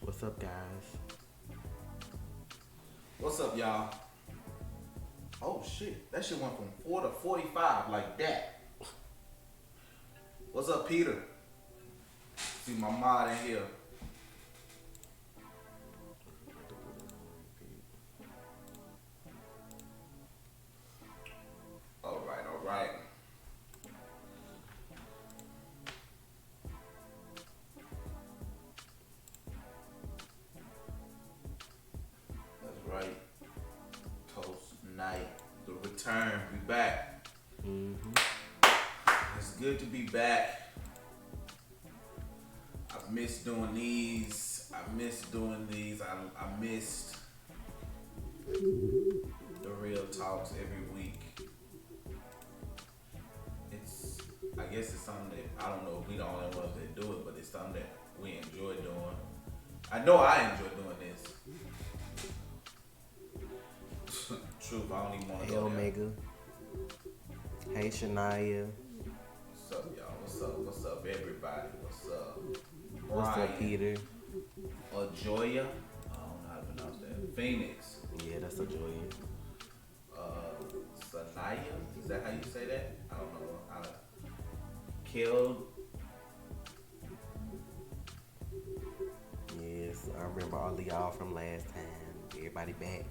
What's up, guys? What's up, y'all? Oh shit, that shit went from 4 to 45 like that. What's up, Peter? See my mod in here. All right. That's right. Toast night. The return. We back. It's good to be back. I've missed doing these. I missed the real talks every week. I guess it's something that, I don't know if we the only ones that do it, but it's something that we enjoy doing. I know I enjoy doing this. Truth, I don't even want to Hey, go there. Omega. Hey, Shania. What's up, y'all? What's up, everybody? What's up? What's Brian. up, Peter? Joya. I don't know how to pronounce that. Phoenix. Yeah, that's a joy. Sanaya. Is that how you say that? I don't know. Killed. Yes, I remember all of y'all from last time. Everybody back.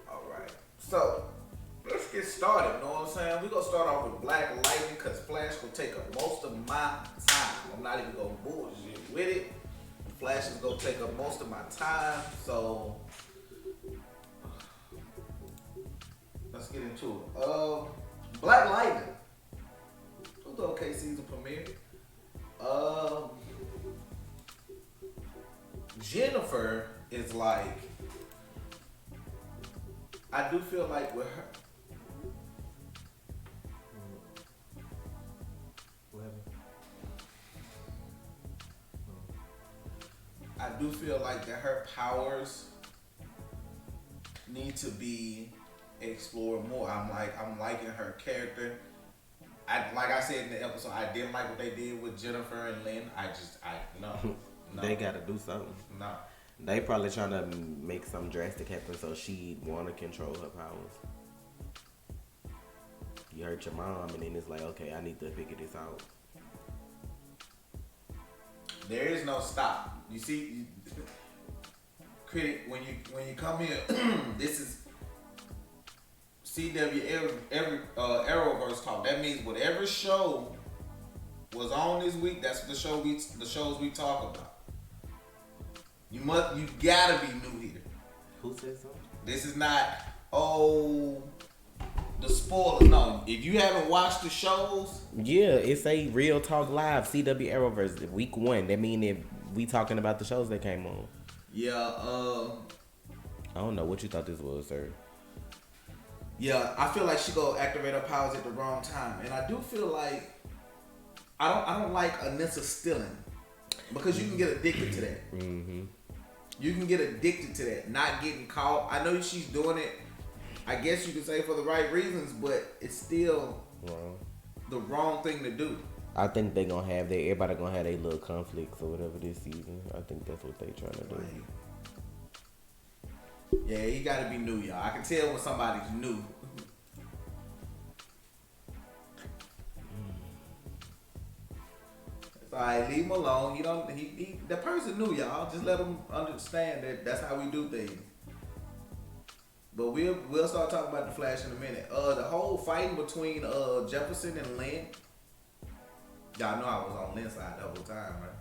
Alright. So, let's get started. You know what I'm saying? We're going to start off with BlackLightning because Flash will take up most of my time. I'm not even going to bullshit with it. Flash is going to take up most of my time. So, let's get into it. BlackLightning. It was an okay season premiere. Jennifer is like, I do feel like with her. I do feel like that her powers need to be explored more. I'm liking her character. Like I said in the episode, I didn't like what they did with Jennifer and Lynn. No. They gotta do something. No. They probably trying to make some drastic happen so she want to control her powers. You hurt your mom, and then it's like, okay, I need to figure this out. There is no stop. You see, critic, when you come here, this is CW every Arrowverse talk. That means whatever show was on this week, that's the shows we talk about. You gotta be new here. Who said something? This is not the spoilers. No, if you haven't watched the shows, yeah, it's a Real Talk Live CW Arrowverse week 1. That mean if we talking about the shows that came on. Yeah. I don't know what you thought this was, sir. Yeah, I feel like she go activate her powers at the wrong time, and I do feel like I don't like Anissa stealing because you can get addicted to that. Mm-hmm. You can get addicted to that, not getting caught. I know she's doing it, I guess you could say for the right reasons, but it's still the wrong thing to do. I think they gonna have everybody gonna have their little conflicts or whatever this season. I think that's what they trying to do. Right. Yeah, you gotta be new, y'all. I can tell when somebody's new. It's alright, leave him alone. You don't. He the person new, y'all. Just let him understand that that's how we do things. But we'll start talking about the Flash in a minute. The whole fighting between Jefferson and Lynn. Y'all know I was on Lynn's side the whole time, right?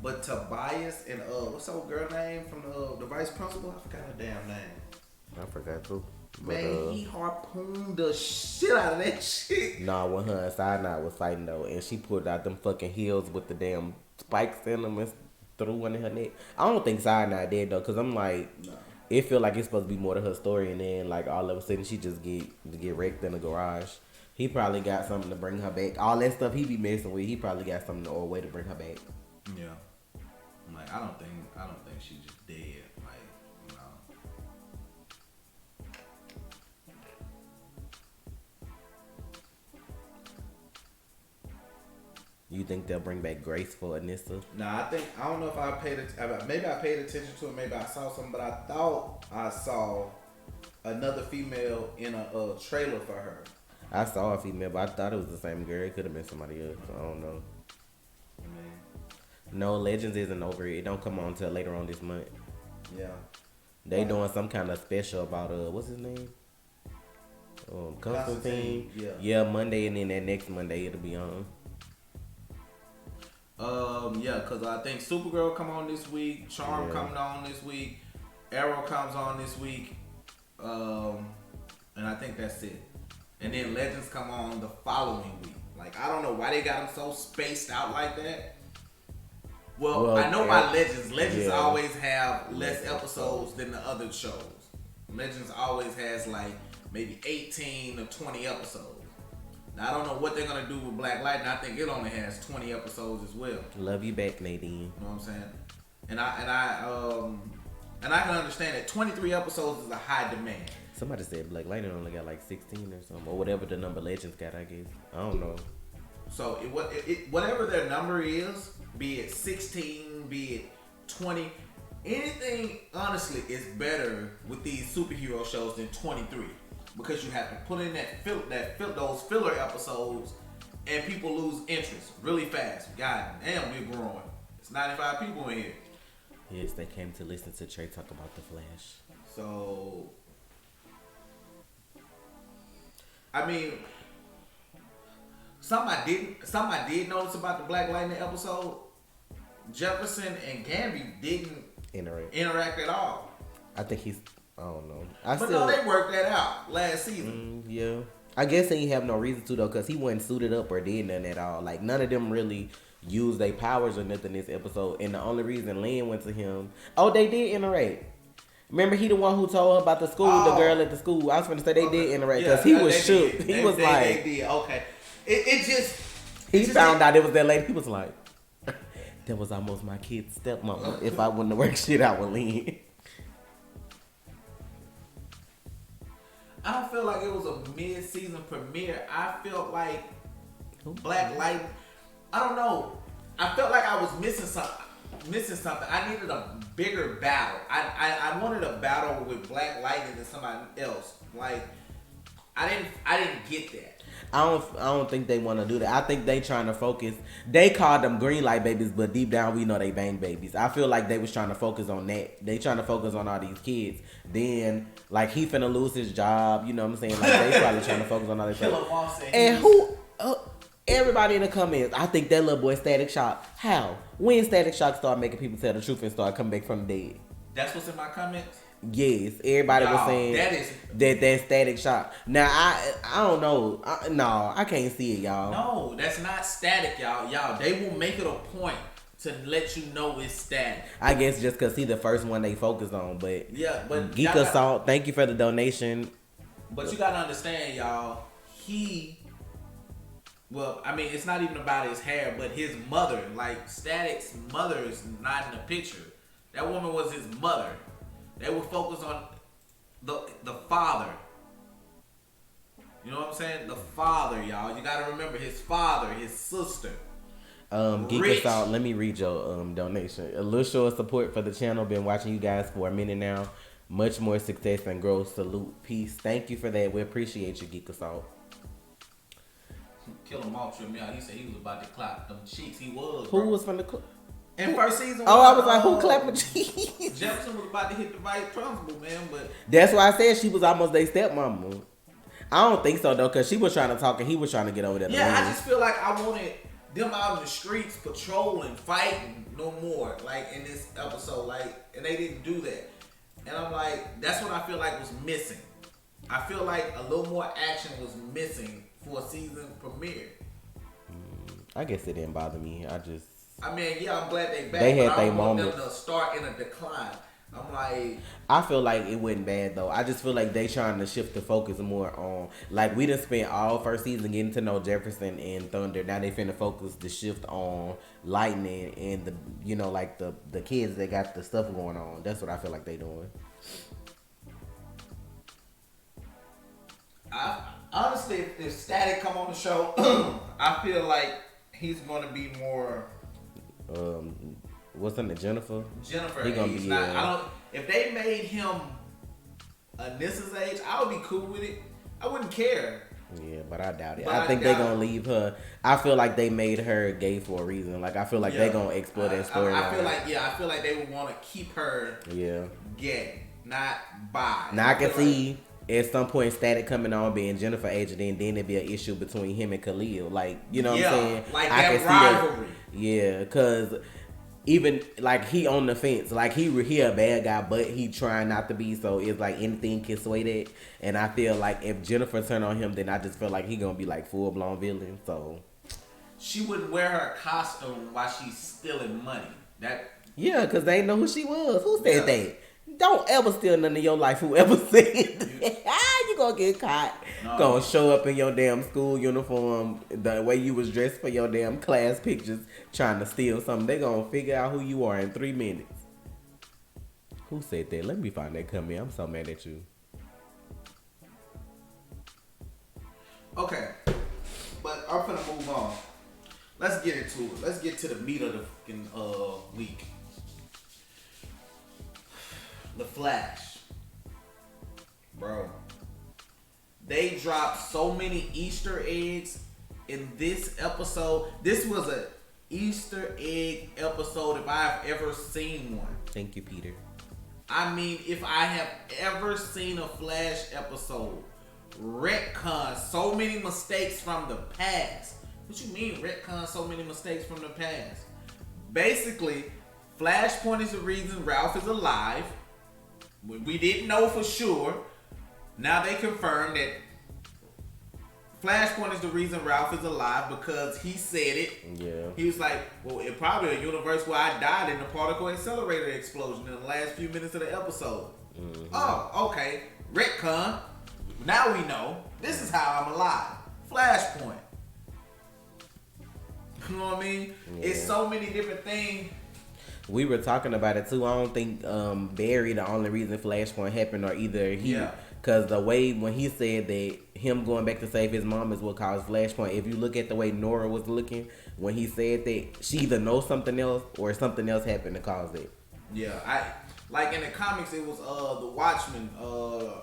But Tobias and what's that old girl name from the vice principal? I forgot her damn name. I forgot too. Man, he harpooned the shit out of that shit. Nah, when her and Cyanide was fighting though, and she pulled out them fucking heels with the damn spikes in them and threw one in her neck. I don't think Cyanide did though, cause I'm like, it feel like it's supposed to be more to her story, and then like all of a sudden she just get wrecked in the garage. He probably got something to bring her back. All that stuff he be messing with, he probably got something or a way to bring her back. Yeah. I'm like, I don't think she's just dead. Like, no. You think they'll bring back Grace for Anissa? Nah, I don't know if I paid it. Maybe I paid attention to it. Maybe I saw something, but I thought I saw another female in a trailer for her. I saw a female, but I thought it was the same girl. It could have been somebody else. I don't know. No, Legends isn't over. It don't come on till later on this month. Yeah. They doing some kind of special about what's his name? Constantine. Yeah, Monday, and then that next Monday it'll be on. Yeah, cause I think Supergirl come on this week. Charm coming on this week. Arrow comes on this week. And I think that's it. And then Legends come on the following week. Like, I don't know why they got them so spaced out like that. Well, I know by Legends. Legends always have less episodes than the other shows. Legends always has like maybe 18 or 20 episodes. Now, I don't know what they're gonna do with BlackLightning. I think it only has 20 episodes as well. Love you back, Nadine. You know what I'm saying? And I can understand that 23 episodes is a high demand. Somebody said BlackLightning only got like 16 or something, or whatever the number Legends got. I guess I don't know. So whatever their number is, be it 16, be it 20, anything honestly is better with these superhero shows than 23, because you have to put in those filler episodes, and people lose interest really fast. God damn, we're growing. It's 95 people in here. Yes, they came to listen to Trey talk about the Flash. So, I mean, something I did notice about the BlackLightning episode. Jefferson and Gamby didn't interact at all. I think I don't know. No, they worked that out last season. Yeah. I guess they have no reason to though, because he wasn't suited up or did nothing at all. Like, none of them really used their powers or nothing this episode. And the only reason Lynn went to him, they did interact. Remember, he the one who told her about the school, the girl at the school. I was going to say they did interact because he was shook. He was like, they did. Okay. He found out it was that lady. He was like, that was almost my kid's stepmama if I wouldn't have worked shit out with Lynn. I don't feel like it was a mid-season premiere. I felt like BlackLightning, I don't know. I felt like I was missing something. I needed a bigger battle. I wanted a battle with BlackLightning and somebody else. Like, I didn't get that. I don't think they want to do that. I think they trying to focus. They called them green light babies, but deep down we know they bang babies. I feel like they was trying to focus on that. They trying to focus on all these kids. Then like he finna lose his job. You know what I'm saying? Like they probably trying to focus on all this. And who? Everybody in the comments. I think that little boy Static Shock. How? When Static Shock start making people tell the truth and start coming back from the dead? That's what's in my comments. Yes, everybody was Y'all, saying that is that Static Shock. Now I don't know. No, I can't see it, y'all. no, that's not Static, y'all. Y'all, they will make it a point to let you know it's Static. I guess just because he the first one they focus on, but Yeah, but Geek Assault, thank you for the donation. But you gotta understand, y'all. Well, I mean, it's not even about his hair, but his mother. Like Static's mother is not in the picture. That woman was his mother. They would focus on the father. You know what I'm saying? The father, y'all. You gotta remember his father, his sister. Geek Assault, let me read your donation. A little show of support for the channel. Been watching you guys for a minute now. Much more success and growth. Salute, peace. Thank you for that. We appreciate you, Geek Assault. Kill him off, me out. He said he was about to clap them cheeks. He was. Who bro. was from the club? In first season. Oh, I was like, who clapped my cheeks? Jefferson was about to hit the right principal, man, but that's why I said she was almost their stepmama. I don't think so though, cause she was trying to talk and he was trying to get over there. Yeah, I just feel like I wanted them out in the streets patrolling, fighting no more, like in this episode, like, and they didn't do that. And I'm like, that's what I feel like was missing. I feel like a little more action was missing for a season premiere. I guess it didn't bother me. I mean, yeah, I'm glad they back. They had but I their don't want moments. them to start in a decline. I'm like, I feel like it wasn't bad though. I just feel like they trying to shift the focus more on, like, we done spent all first season getting to know Jefferson and Thunder. Now they finna focus the shift on Lightning and the, you know, like the kids that got the stuff going on. That's what I feel like they doing. honestly, if Static come on the show, I feel like he's gonna be more. What's in the Jennifer? Jennifer He gonna age. be, Not, I don't. If they made him Anissa's age, I would be cool with it. I wouldn't care. Yeah, but I doubt it. But I think they're gonna leave her. I feel like they made her gay for a reason. Like, I feel like they're gonna explore that story. I feel like they would want to keep her gay, not bi. Now I can see at some point Static coming on being Jennifer age, and then it'd be an issue between him and Khalil. Like, you know what I'm saying? Like I that can rivalry. See that. Yeah, because even like he on the fence, like he a bad guy, but he trying not to be. So it's like anything can sway that. And I feel like if Jennifer turn on him, then I just feel like he gonna be like full blown villain. So she wouldn't wear her costume while she's stealing money. Yeah, because they ain't know who she was. Who said that? Don't ever steal none of your life. Whoever said that, you gonna get caught. No. Gonna show up in your damn school uniform, the way you was dressed for your damn class pictures, trying to steal something. They gonna figure out who you are in 3 minutes. Who said that? Let me find that comment. I'm so mad at you. Okay, but I'm gonna move on. Let's get into it. Let's get to the meat of the fucking week. The Flash. Bro. They dropped so many Easter eggs in this episode. This was a Easter egg episode if I've ever seen one. Thank you, Peter. I mean, if I have ever seen a Flash episode, retcon so many mistakes from the past. What you mean retcon so many mistakes from the past? Basically, Flashpoint is the reason Ralph is alive. We didn't know for sure. Now they confirmed that Flashpoint is the reason Ralph is alive because he said it. Yeah. He was like, well, it's probably a universe where I died in the particle accelerator explosion in the last few minutes of the episode. Mm-hmm. Oh, okay. Retcon. Now we know. This is how I'm alive. Flashpoint. You know what I mean? Yeah. It's so many different things. We were talking about it too. I don't think Barry the only reason Flashpoint happened, or either he, because the way when he said that him going back to save his mom is what caused Flashpoint. If you look at the way Nora was looking when he said that, she either knows something else or something else happened to cause it. Yeah, I like in the comics it was the Watchmen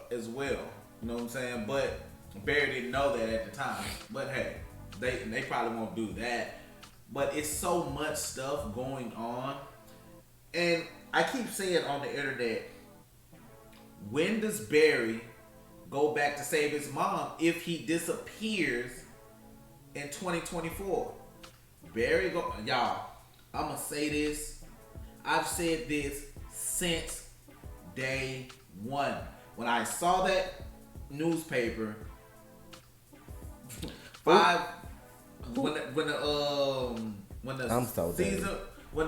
as well. You know what I'm saying? But Barry didn't know that at the time. But hey, they probably won't do that. But it's so much stuff going on. And I keep saying on the internet, when does Barry go back to save his mom if he disappears in 2024? Y'all, I'm going to say this. I've said this since day one. When I saw that newspaper, when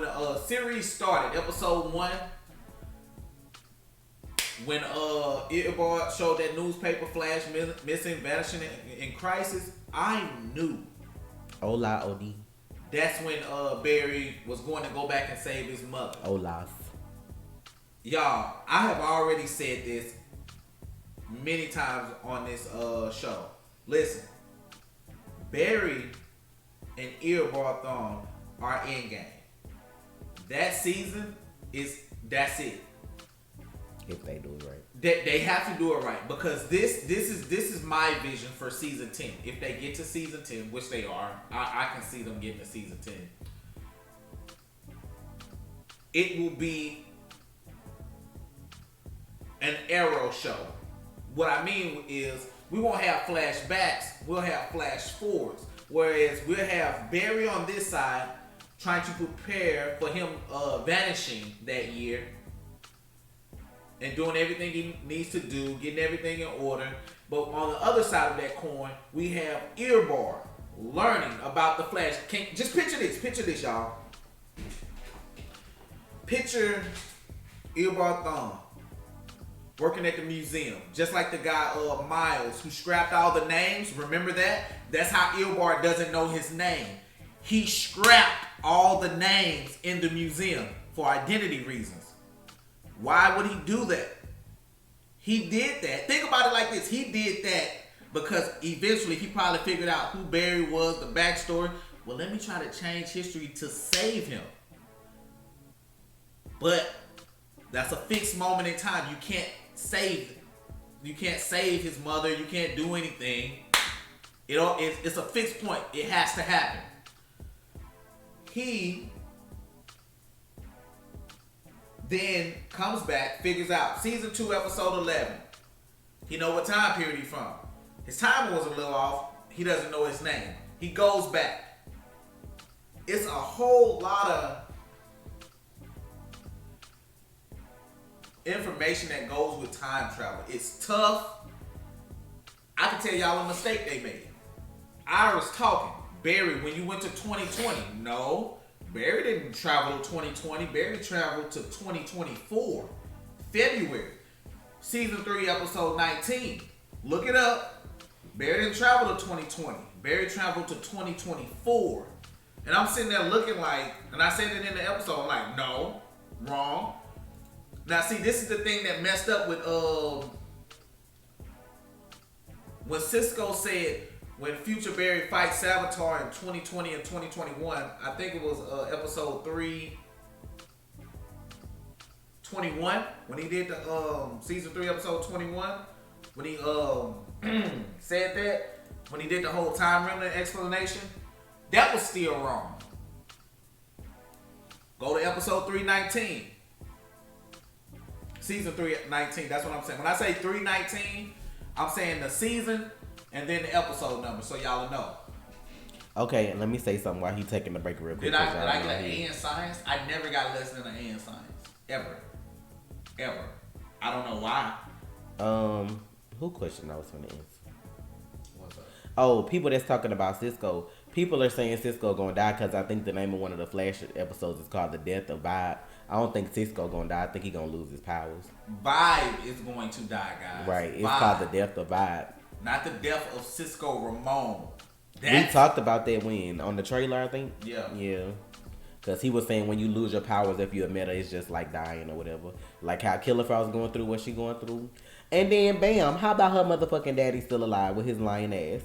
the series started, episode 1, when Ichabod showed that newspaper flash missing, vanishing in crisis, I knew. Hola, Od. That's when Barry was going to go back and save his mother. Olaf. Y'all, I have already said this many times on this show. Listen, Barry and Ichabod Thorne are in game. That season that's it. If they do it right. They have to do it right, because this is my vision for season 10. If they get to season 10, which they are, I can see them getting to season 10. It will be an Arrow show. What I mean is, we won't have flashbacks, we'll have flash forwards. Whereas we'll have Barry on this side trying to prepare for him vanishing that year and doing everything he needs to do, getting everything in order. But on the other side of that coin, we have Ichabod learning about the Flash. Just picture this, y'all. Picture Ichabod Thorne working at the museum, just like the guy Miles, who scrapped all the names. Remember that? That's how Ichabod doesn't know his name. He scrapped all the names in the museum for identity reasons. Why would he do that? He did that. Think about it like this. He did that because eventually he probably figured out who Barry was, the backstory. Well, let me try to change history to save him. But that's a fixed moment in time. You can't save his mother. You can't do anything. It's a fixed point. It has to happen. He then comes back, figures out season 2, episode 11. He know what time period he's from. His timer was a little off. He doesn't know his name. He goes back. It's a whole lot of information that goes with time travel. It's tough. I can tell y'all a mistake they made. I was talking, Barry, when you went to 2020, no, Barry didn't travel to 2020. Barry traveled to 2024, February, season 3, episode 19. Look it up. Barry didn't travel to 2020. Barry traveled to 2024. And I'm sitting there looking like, and I said it in the episode, I'm like, no, wrong. Now, see, this is the thing that messed up with when Cisco said when Future Barry fights Savitar in 2020 and 2021. I think it was episode 321 when he did the season 3, episode 21. When he said that, when he did the whole time remnant explanation, that was still wrong. Go to episode 319. Season 319, that's what I'm saying. When I say 319, I'm saying the season and then the episode number, so y'all know. Okay, and let me say something while he's taking the break real quick. Did I get an A in science? I never got less than an A in science. Ever. I don't know why. Who question I was going to answer? What's up? Oh, people that's talking about Cisco. People are saying Cisco gonna die because I think the name of one of the Flash episodes is called The Death of Vibe. I don't think Cisco gonna die. I think he gonna lose his powers. Vibe is going to die, guys. Right. It's Vibe. called The Death of Vibe. Not the death of Cisco Ramon. We talked about that on the trailer, I think. Yeah. Yeah. Because he was saying when you lose your powers, if you're a meta, it's just like dying or whatever. Like how Killer Frog's going through what she going through. And then, bam, how about her motherfucking daddy still alive with his lying ass?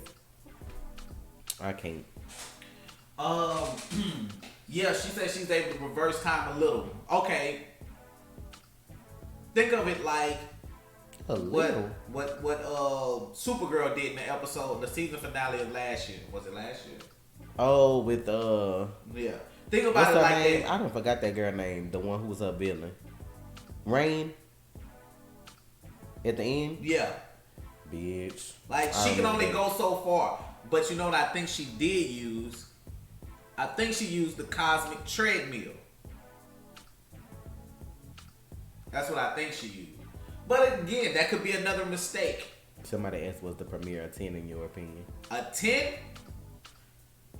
I can't. Yeah, she said she's able to reverse time a little. Okay. Think of it like what Supergirl did in the episode, the season finale of last year. Was it last year? Oh, with yeah. Think about it like name? that. I don't forgot that girl name. The one who was her villain. Rain. At the end. Yeah. Bitch. Like she can only go so far. But you know what I think she did use? I think she used the cosmic treadmill. That's what I think she used. But again, that could be another mistake. Somebody asked, was the premiere a 10 in your opinion? A 10?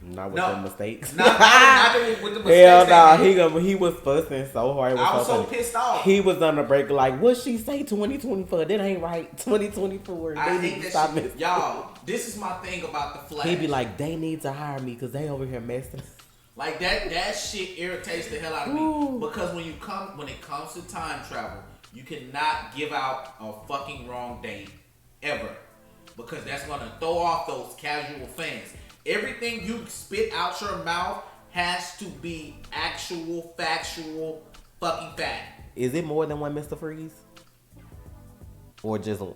Not with the mistakes. Not with the mistakes. Hell no, he was fussing so hard. I was so pissed off. He was on the break like, what she say 2024? That ain't right. 2024. I hate that shit. Y'all, this is my thing about the Flash. He be like, they need to hire me because they over here messing. Like that shit irritates the hell out of me. Because when it comes to time travel, you cannot give out a fucking wrong date ever. Because that's gonna throw off those casual fans. Everything you spit out your mouth has to be actual, factual, fucking fact. Is it more than one Mr. Freeze? Or just one?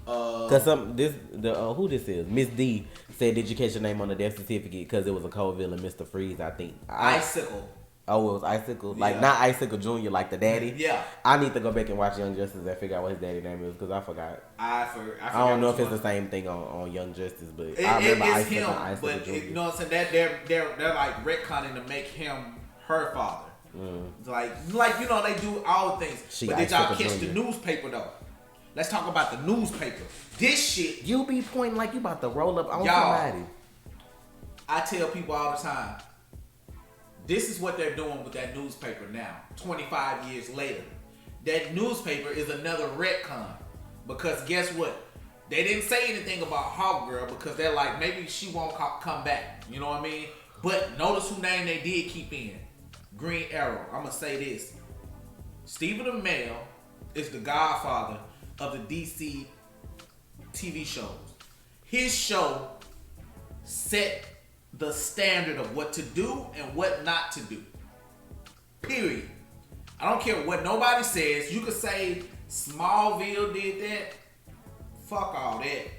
Cause who this is? Miss D said, "Did you catch your name on the death certificate? Because it was a cold villain, Mr. Freeze, I think." Icicle. Oh, it was Icicle, like not Icicle Jr., like the daddy. Yeah. I need to go back and watch Young Justice and figure out what his daddy name is because I forgot. I don't know if it's the same thing on Young Justice, but I remember Icicle but Jr. You know what I'm saying? That they're like retconning to make him her father. Like you know they do all things. But did y'all catch the newspaper though? Let's talk about the newspaper. This shit. You be pointing like you about to roll up on somebody. I tell people all the time. This is what they're doing with that newspaper now, 25 years later. That newspaper is another retcon. Because guess what? They didn't say anything about Hawkgirl because they're like, maybe she won't come back. You know what I mean? But notice who name they did keep in. Green Arrow. I'm going to say this. Stephen Amell is the godfather of the DC TV shows. His show set the standard of what to do and what not to do. Period. I don't care what nobody says. You could say Smallville did that. Fuck all that.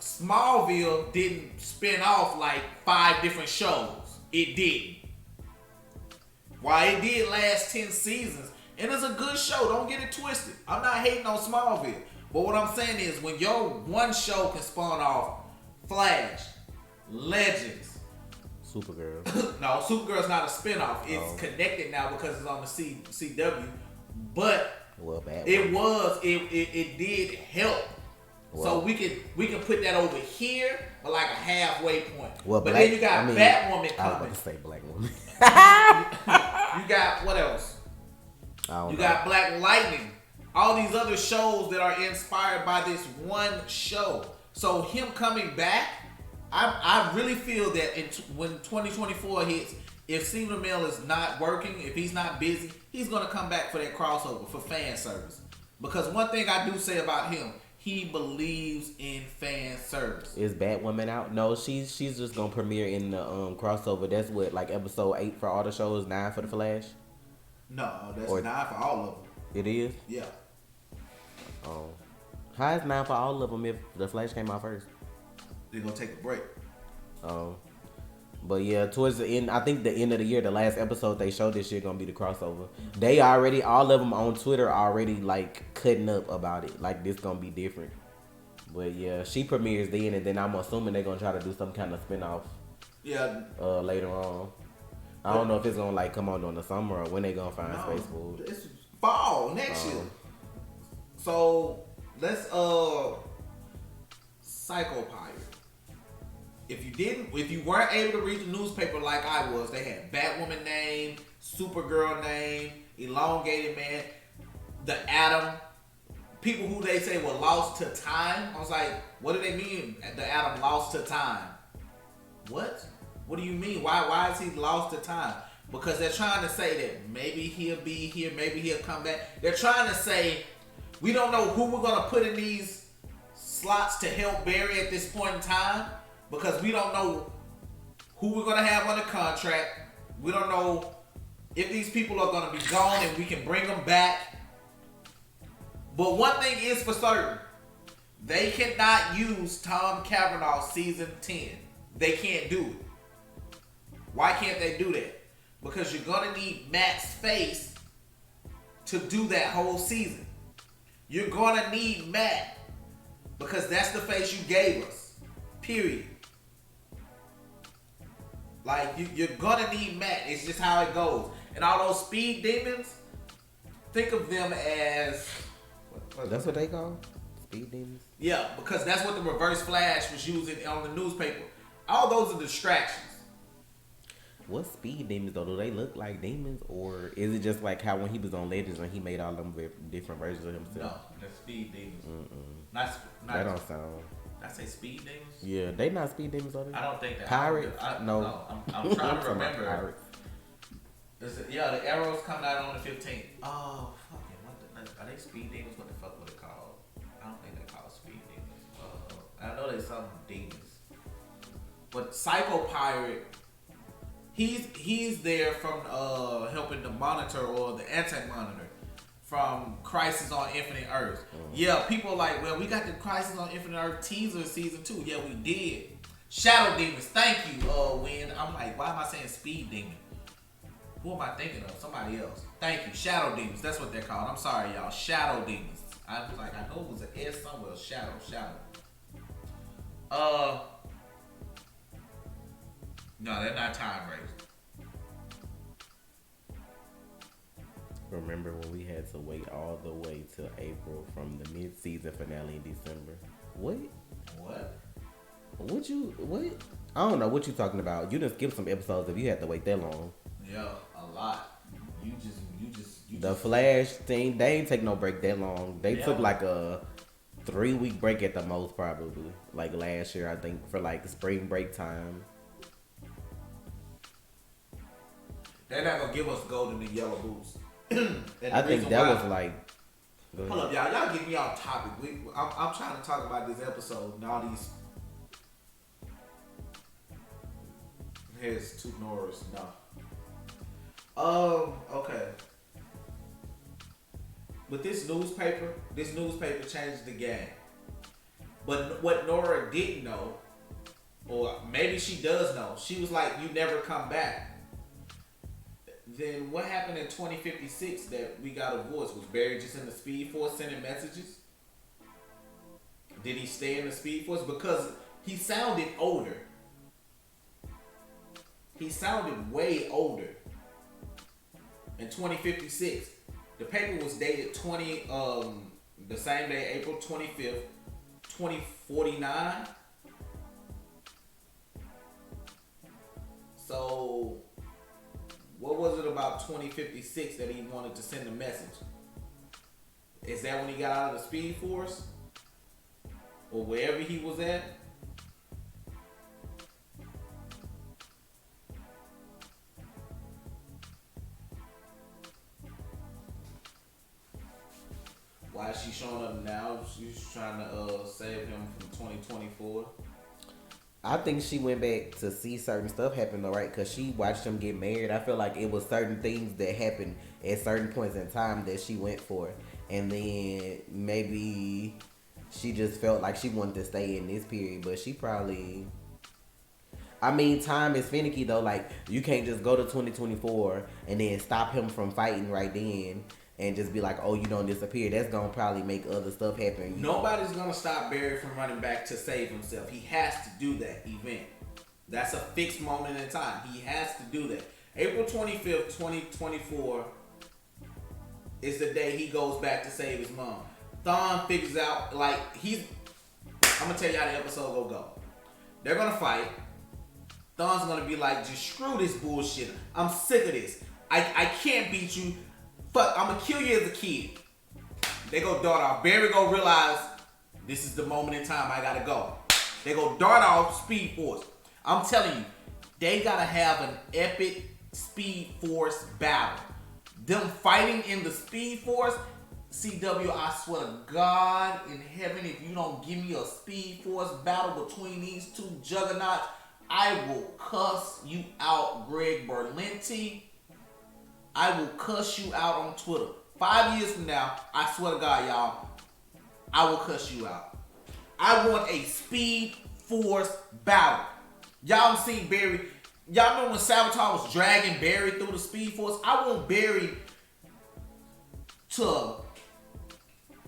Smallville didn't spin off like 5 different shows. It didn't. Why it did last 10 seasons. And it's a good show. Don't get it twisted. I'm not hating on Smallville. But what I'm saying is when your one show can spawn off Flash, Legends, Supergirl. No, Supergirl's not a spinoff. It's connected now because it's on the CW. But it did help. Well, so we can put that over here, but like a halfway point. Well, but then you got Batwoman coming. I was about to say Black Woman. You got what else? You got BlackLightning. All these other shows that are inspired by this one show. So him coming back. I really feel that when 2024 hits, if Stephen Amell is not working, if he's not busy, he's going to come back for that crossover, for fan service. Because one thing I do say about him, he believes in fan service. Is Batwoman out? No, she's just going to premiere in the crossover. That's what, like episode 8 for all the shows, 9 for the Flash? No, that's 9 for all of them. It is? Yeah. Oh. How is 9 for all of them if the Flash came out first? They're gonna take a break. But yeah, towards the end, I think the end of the year, the last episode they showed this shit gonna be the crossover. They already, all of them on Twitter already like cutting up about it, like this gonna be different. But yeah, she premieres then, and then I'm assuming they're gonna try to do some kind of spinoff. Yeah. Later on, I don't know if it's gonna like come on during the summer or when they gonna find space for it. It's fall next year. So let's Psycho Pirate. If you weren't able to read the newspaper like I was, they had Batwoman name, Supergirl name, Elongated Man, the Atom, people who they say were lost to time. I was like, what do they mean? The Atom lost to time? What? What do you mean? Why is he lost to time? Because they're trying to say that maybe he'll be here, maybe he'll come back. They're trying to say we don't know who we're gonna put in these slots to help Barry at this point in time. Because we don't know who we're going to have on the contract. We don't know if these people are going to be gone and we can bring them back. But one thing is for certain. They cannot use Tom Cavanaugh season 10. They can't do it. Why can't they do that? Because you're going to need Matt's face to do that whole season. You're going to need Matt because that's the face you gave us. Period. Like, you're gonna need Matt. It's just how it goes. And all those speed demons, think of them as That's what they call speed demons. Yeah, because that's what the Reverse Flash was using on the newspaper. All those are distractions. What speed demons though? Do they look like demons, or is it just like how when he was on Legends and he made all them different versions of himself? No, they're speed demons. Not that don't sound. I say speed demons. Yeah, they not speed demons, are they? I don't think that. Pirates? No. I'm trying to remember. The Arrow's coming out on the 15th. Oh, fucking are they speed demons? What the fuck were they called? I don't think they're called speed demons. I know there's some demons. But Psycho Pirate, he's there from helping the Monitor or the Anti-Monitor from Crisis on Infinite Earths. Yeah, people are like, well, we got the Crisis on Infinite Earth teaser in season 2. Yeah, we did. Shadow Demons, thank you, Win. I'm like, why am I saying Speed Demon? Who am I thinking of? Somebody else. Thank you. Shadow Demons. That's what they're called. I'm sorry, y'all. Shadow Demons. I was like, I know it was an S somewhere. Shadow. No, they're not time raised. Remember when we had to wait all the way till April from the mid-season finale in December? What? What? I don't know what you talking about. You done skipped some episodes if you had to wait that long. Yeah, a lot. You just the Flash thing, they ain't take no break that long. They took like a 3-week break at the most, probably. Like last year, I think, for like spring break time. They're not gonna give us golden and yellow boots. I think that was like. Hold up, y'all. Y'all get me off topic. I'm trying to talk about this episode and all these. Here's two Norris. No. Okay. But this newspaper changed the game. But what Nora didn't know, or maybe she does know, she was like, "You never come back." Then what happened in 2056 that we got a voice? Was Barry just in the Speed Force sending messages? Did he stay in the Speed Force? Because he sounded older. He sounded way older. In 2056, the paper was dated the same day, April 25th, 2049. So, what was it about 2056 that he wanted to send a message? Is that when he got out of the Speed Force? Or wherever he was at? Why is she showing up now? She's trying to save him from 2024. I think she went back to see certain stuff happen though, right? Because she watched him get married. I feel like it was certain things that happened at certain points in time that she went for. And then maybe she just felt like she wanted to stay in this period. But she probably... I mean, time is finicky though. Like, you can't just go to 2024 and then stop him from fighting right then. And just be like, oh, you don't disappear. That's going to probably make other stuff happen. Nobody's going to stop Barry from running back to save himself. He has to do that event. That's a fixed moment in time. He has to do that. April 25th, 2024 is the day he goes back to save his mom. Thawne figures out, like, I'm going to tell you how the episode will go. They're going to fight. Thawne's going to be like, just screw this bullshit. I'm sick of this. I can't beat you. Fuck, I'm gonna kill you as a kid. They go dart off. Barry go realize this is the moment in time I gotta go. They go dart off Speed Force. I'm telling you, they gotta have an epic Speed Force battle. Them fighting in the Speed Force, CW, I swear to God in heaven, if you don't give me a Speed Force battle between these two juggernauts, I will cuss you out, Greg Berlanti. I will cuss you out on Twitter. 5 years from now, I swear to God, y'all, I will cuss you out. I want a Speed Force battle. Y'all seen Barry. Y'all remember when Savitar was dragging Barry through the Speed Force? I want Barry to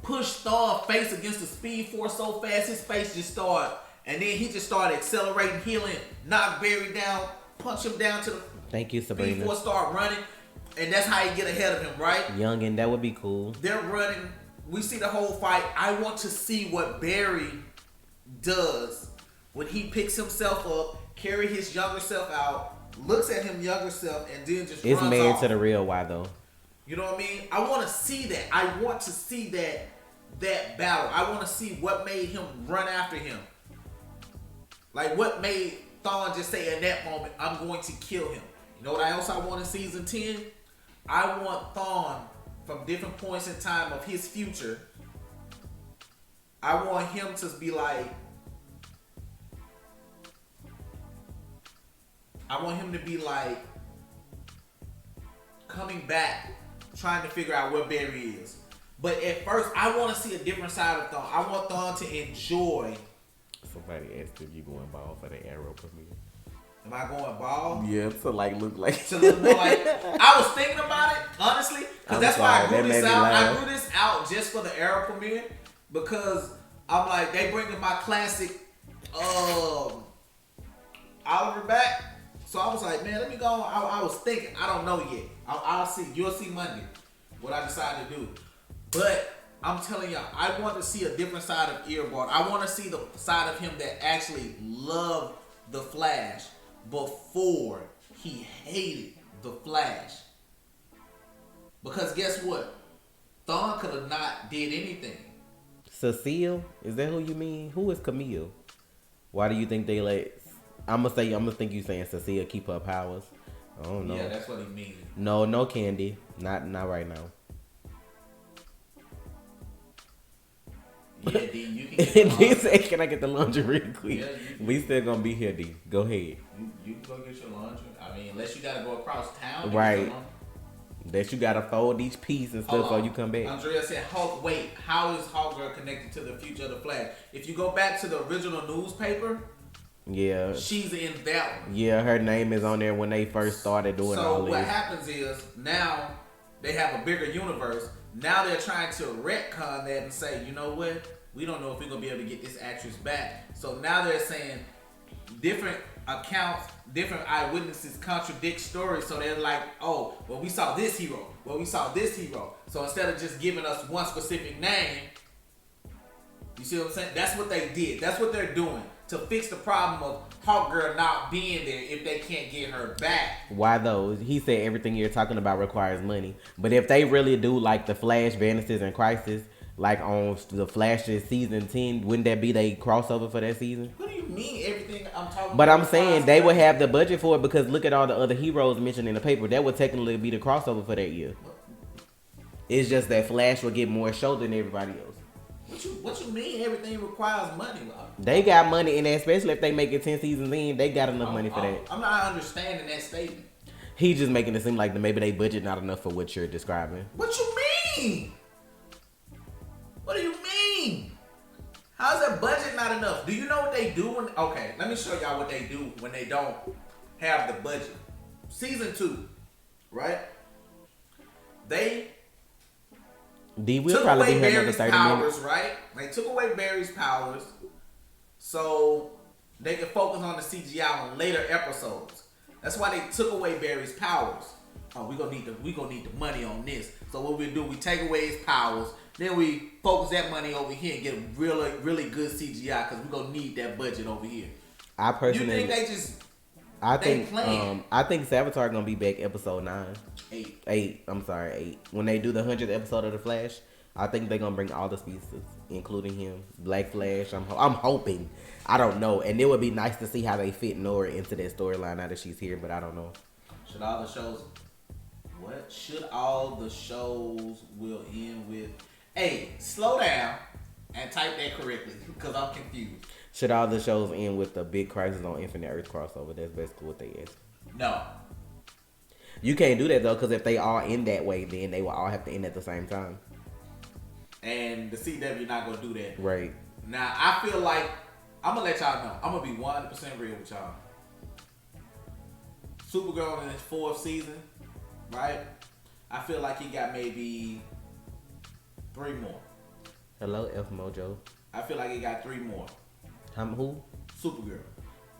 push Thawne's face against the Speed Force so fast his face just started, and then he just started accelerating, healing, knock Barry down, punch him down to the Thank you, Sabrina. Speed Force, start running. And that's how he get ahead of him, right? Youngin, that would be cool. They're running. We see the whole fight. I want to see what Barry does when he picks himself up, carry his younger self out, looks at him younger self, and then just it's runs man off. to the real why though. You know what I mean? I want to see that. I want to see that battle. I want to see what made him run after him. Like what made Thawne just say in that moment, I'm going to kill him. You know what else I want in season 10? I want Thawne from different points in time of his future. I want him to be like, coming back, trying to figure out where Barry is. But at first, I want to see a different side of Thawne. I want Thawne to enjoy. Somebody asked if you going bald for the Arrow premiere. Am I going bald? Yeah, to like look like. To look more like. I was thinking about it, honestly, because that's why I grew this out. I grew this out just for the Arrow premiere because I'm like, they bringing my classic Oliver back. So I was like, man, let me go. I was thinking, I don't know yet. I'll see. You'll see Monday what I decide to do. But I'm telling y'all, I want to see a different side of Earbard. I want to see the side of him that actually loved the Flash before he hated the Flash. Because guess what? Thawne could have not did anything. Cecile? Is that who you mean? Who is Camille? Why do you think they let... I'm gonna think you saying Cecile keep her powers. I don't know. Yeah, that's what he means. No Candy. Not right now. Yeah, D, you can D said, can I get the laundry real quick? Yeah, we still gonna be here, D. Go ahead. You can go get your laundry. I mean, unless you gotta go across town. Right. That you gotta fold each piece and stuff before you come back. Andrea said, wait, how is Hawkgirl connected to the future of the Flash? If you go back to the original newspaper, yeah, she's in that one. Yeah, her name is on there when they first started doing all this. So what happens is now they have a bigger universe. Now they're trying to retcon that and say, you know what? We don't know if we're gonna be able to get this actress back. So now they're saying different accounts, different eyewitnesses contradict stories. So they're like, oh, well, we saw this hero. Well, we saw this hero. So instead of just giving us one specific name, you see what I'm saying? That's what they did. That's what they're doing to fix the problem of Hawkgirl not being there if they can't get her back. Why though? He said everything you're talking about requires money. But if they really do like the Flash, Vanishes, and Crisis, like on the Flash's season 10, wouldn't that be they crossover for that season? What do you mean everything I'm talking about? But I'm saying they would have the budget for it because look at all the other heroes mentioned in the paper. That would technically be the crossover for that year. It's just that Flash would get more show than everybody else. What you mean everything requires money? They got money in that, especially if they make it 10 seasons in, they got enough money for that. I'm not understanding that statement. He's just making it seem like maybe they budget not enough for what you're describing. What you mean? What do you mean? How's that budget not enough? Do you know what they do when... Okay, let me show y'all what they do when they don't have the budget. Season 2, right? They... D will probably be here another 30 minutes. Right? They took away Barry's powers so they could focus on the CGI on later episodes. That's why they took away Barry's powers. Oh, we gonna need the money on this. So what we do, we take away his powers, then we focus that money over here and get a really, really good CGI because we're gonna need that budget over here. I personally, you think they just? I think Savitar gonna be back episode 9. 8. I'm sorry, 8. When they do the 100th episode of The Flash, I think they're gonna bring all the species, including him. Black Flash. I'm hoping. I don't know, and it would be nice to see how they fit Nora into that storyline now that she's here. But I don't know. Should all the shows? What? Should all the shows will end with? Hey, slow down and type that correctly because I'm confused. Should all the shows end with the big Crisis on Infinite Earth crossover? That's basically what they asked. No. You can't do that though, because if they all end that way, then they will all have to end at the same time. And the CW not gonna do that. Right. Now I feel like I'm gonna let y'all know. I'm gonna be 100% real with y'all. Supergirl in his 4th season, right? I feel like he got maybe 3 more. Hello, F Mojo. I feel like he got 3 more. Who? Supergirl.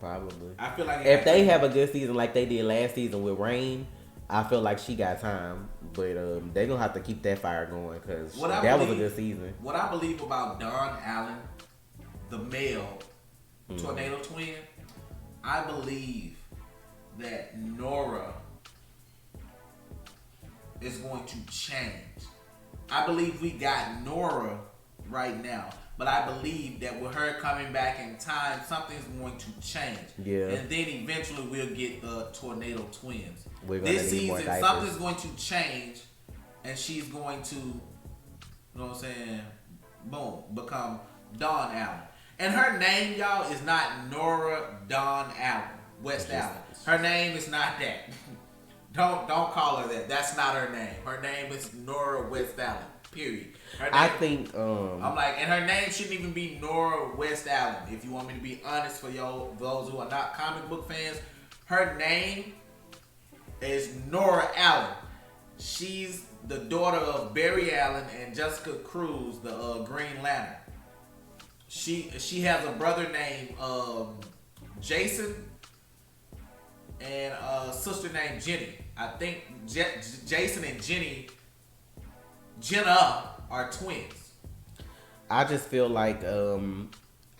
Probably. I feel like if they have a good season like they did last season with Rain, I feel like she got time, but they gonna have to keep that fire going because What that was a good season. What I believe about Don Allen, the male tornado twin, I believe that Nora is going to change. I believe we got Nora right now, but I believe that with her coming back in time, something's going to change. Yeah. And then eventually we'll get the tornado twins. This season, something's going to change, and she's going to, you know what I'm saying, boom, become Dawn Allen. And her name, y'all, is not Nora Dawn Allen, West Allen. Her name is not that. Don't call her that. That's not her name. Her name is Nora West Allen. Period. I think I'm like, and her name shouldn't even be Nora West Allen. If you want me to be honest, for those who are not comic book fans, her name is Nora Allen. She's the daughter of Barry Allen and Jessica Cruz, the Green Lantern. She has a brother named Jason and a sister named Jenny. I think Jason and Jenna are twins. I just feel like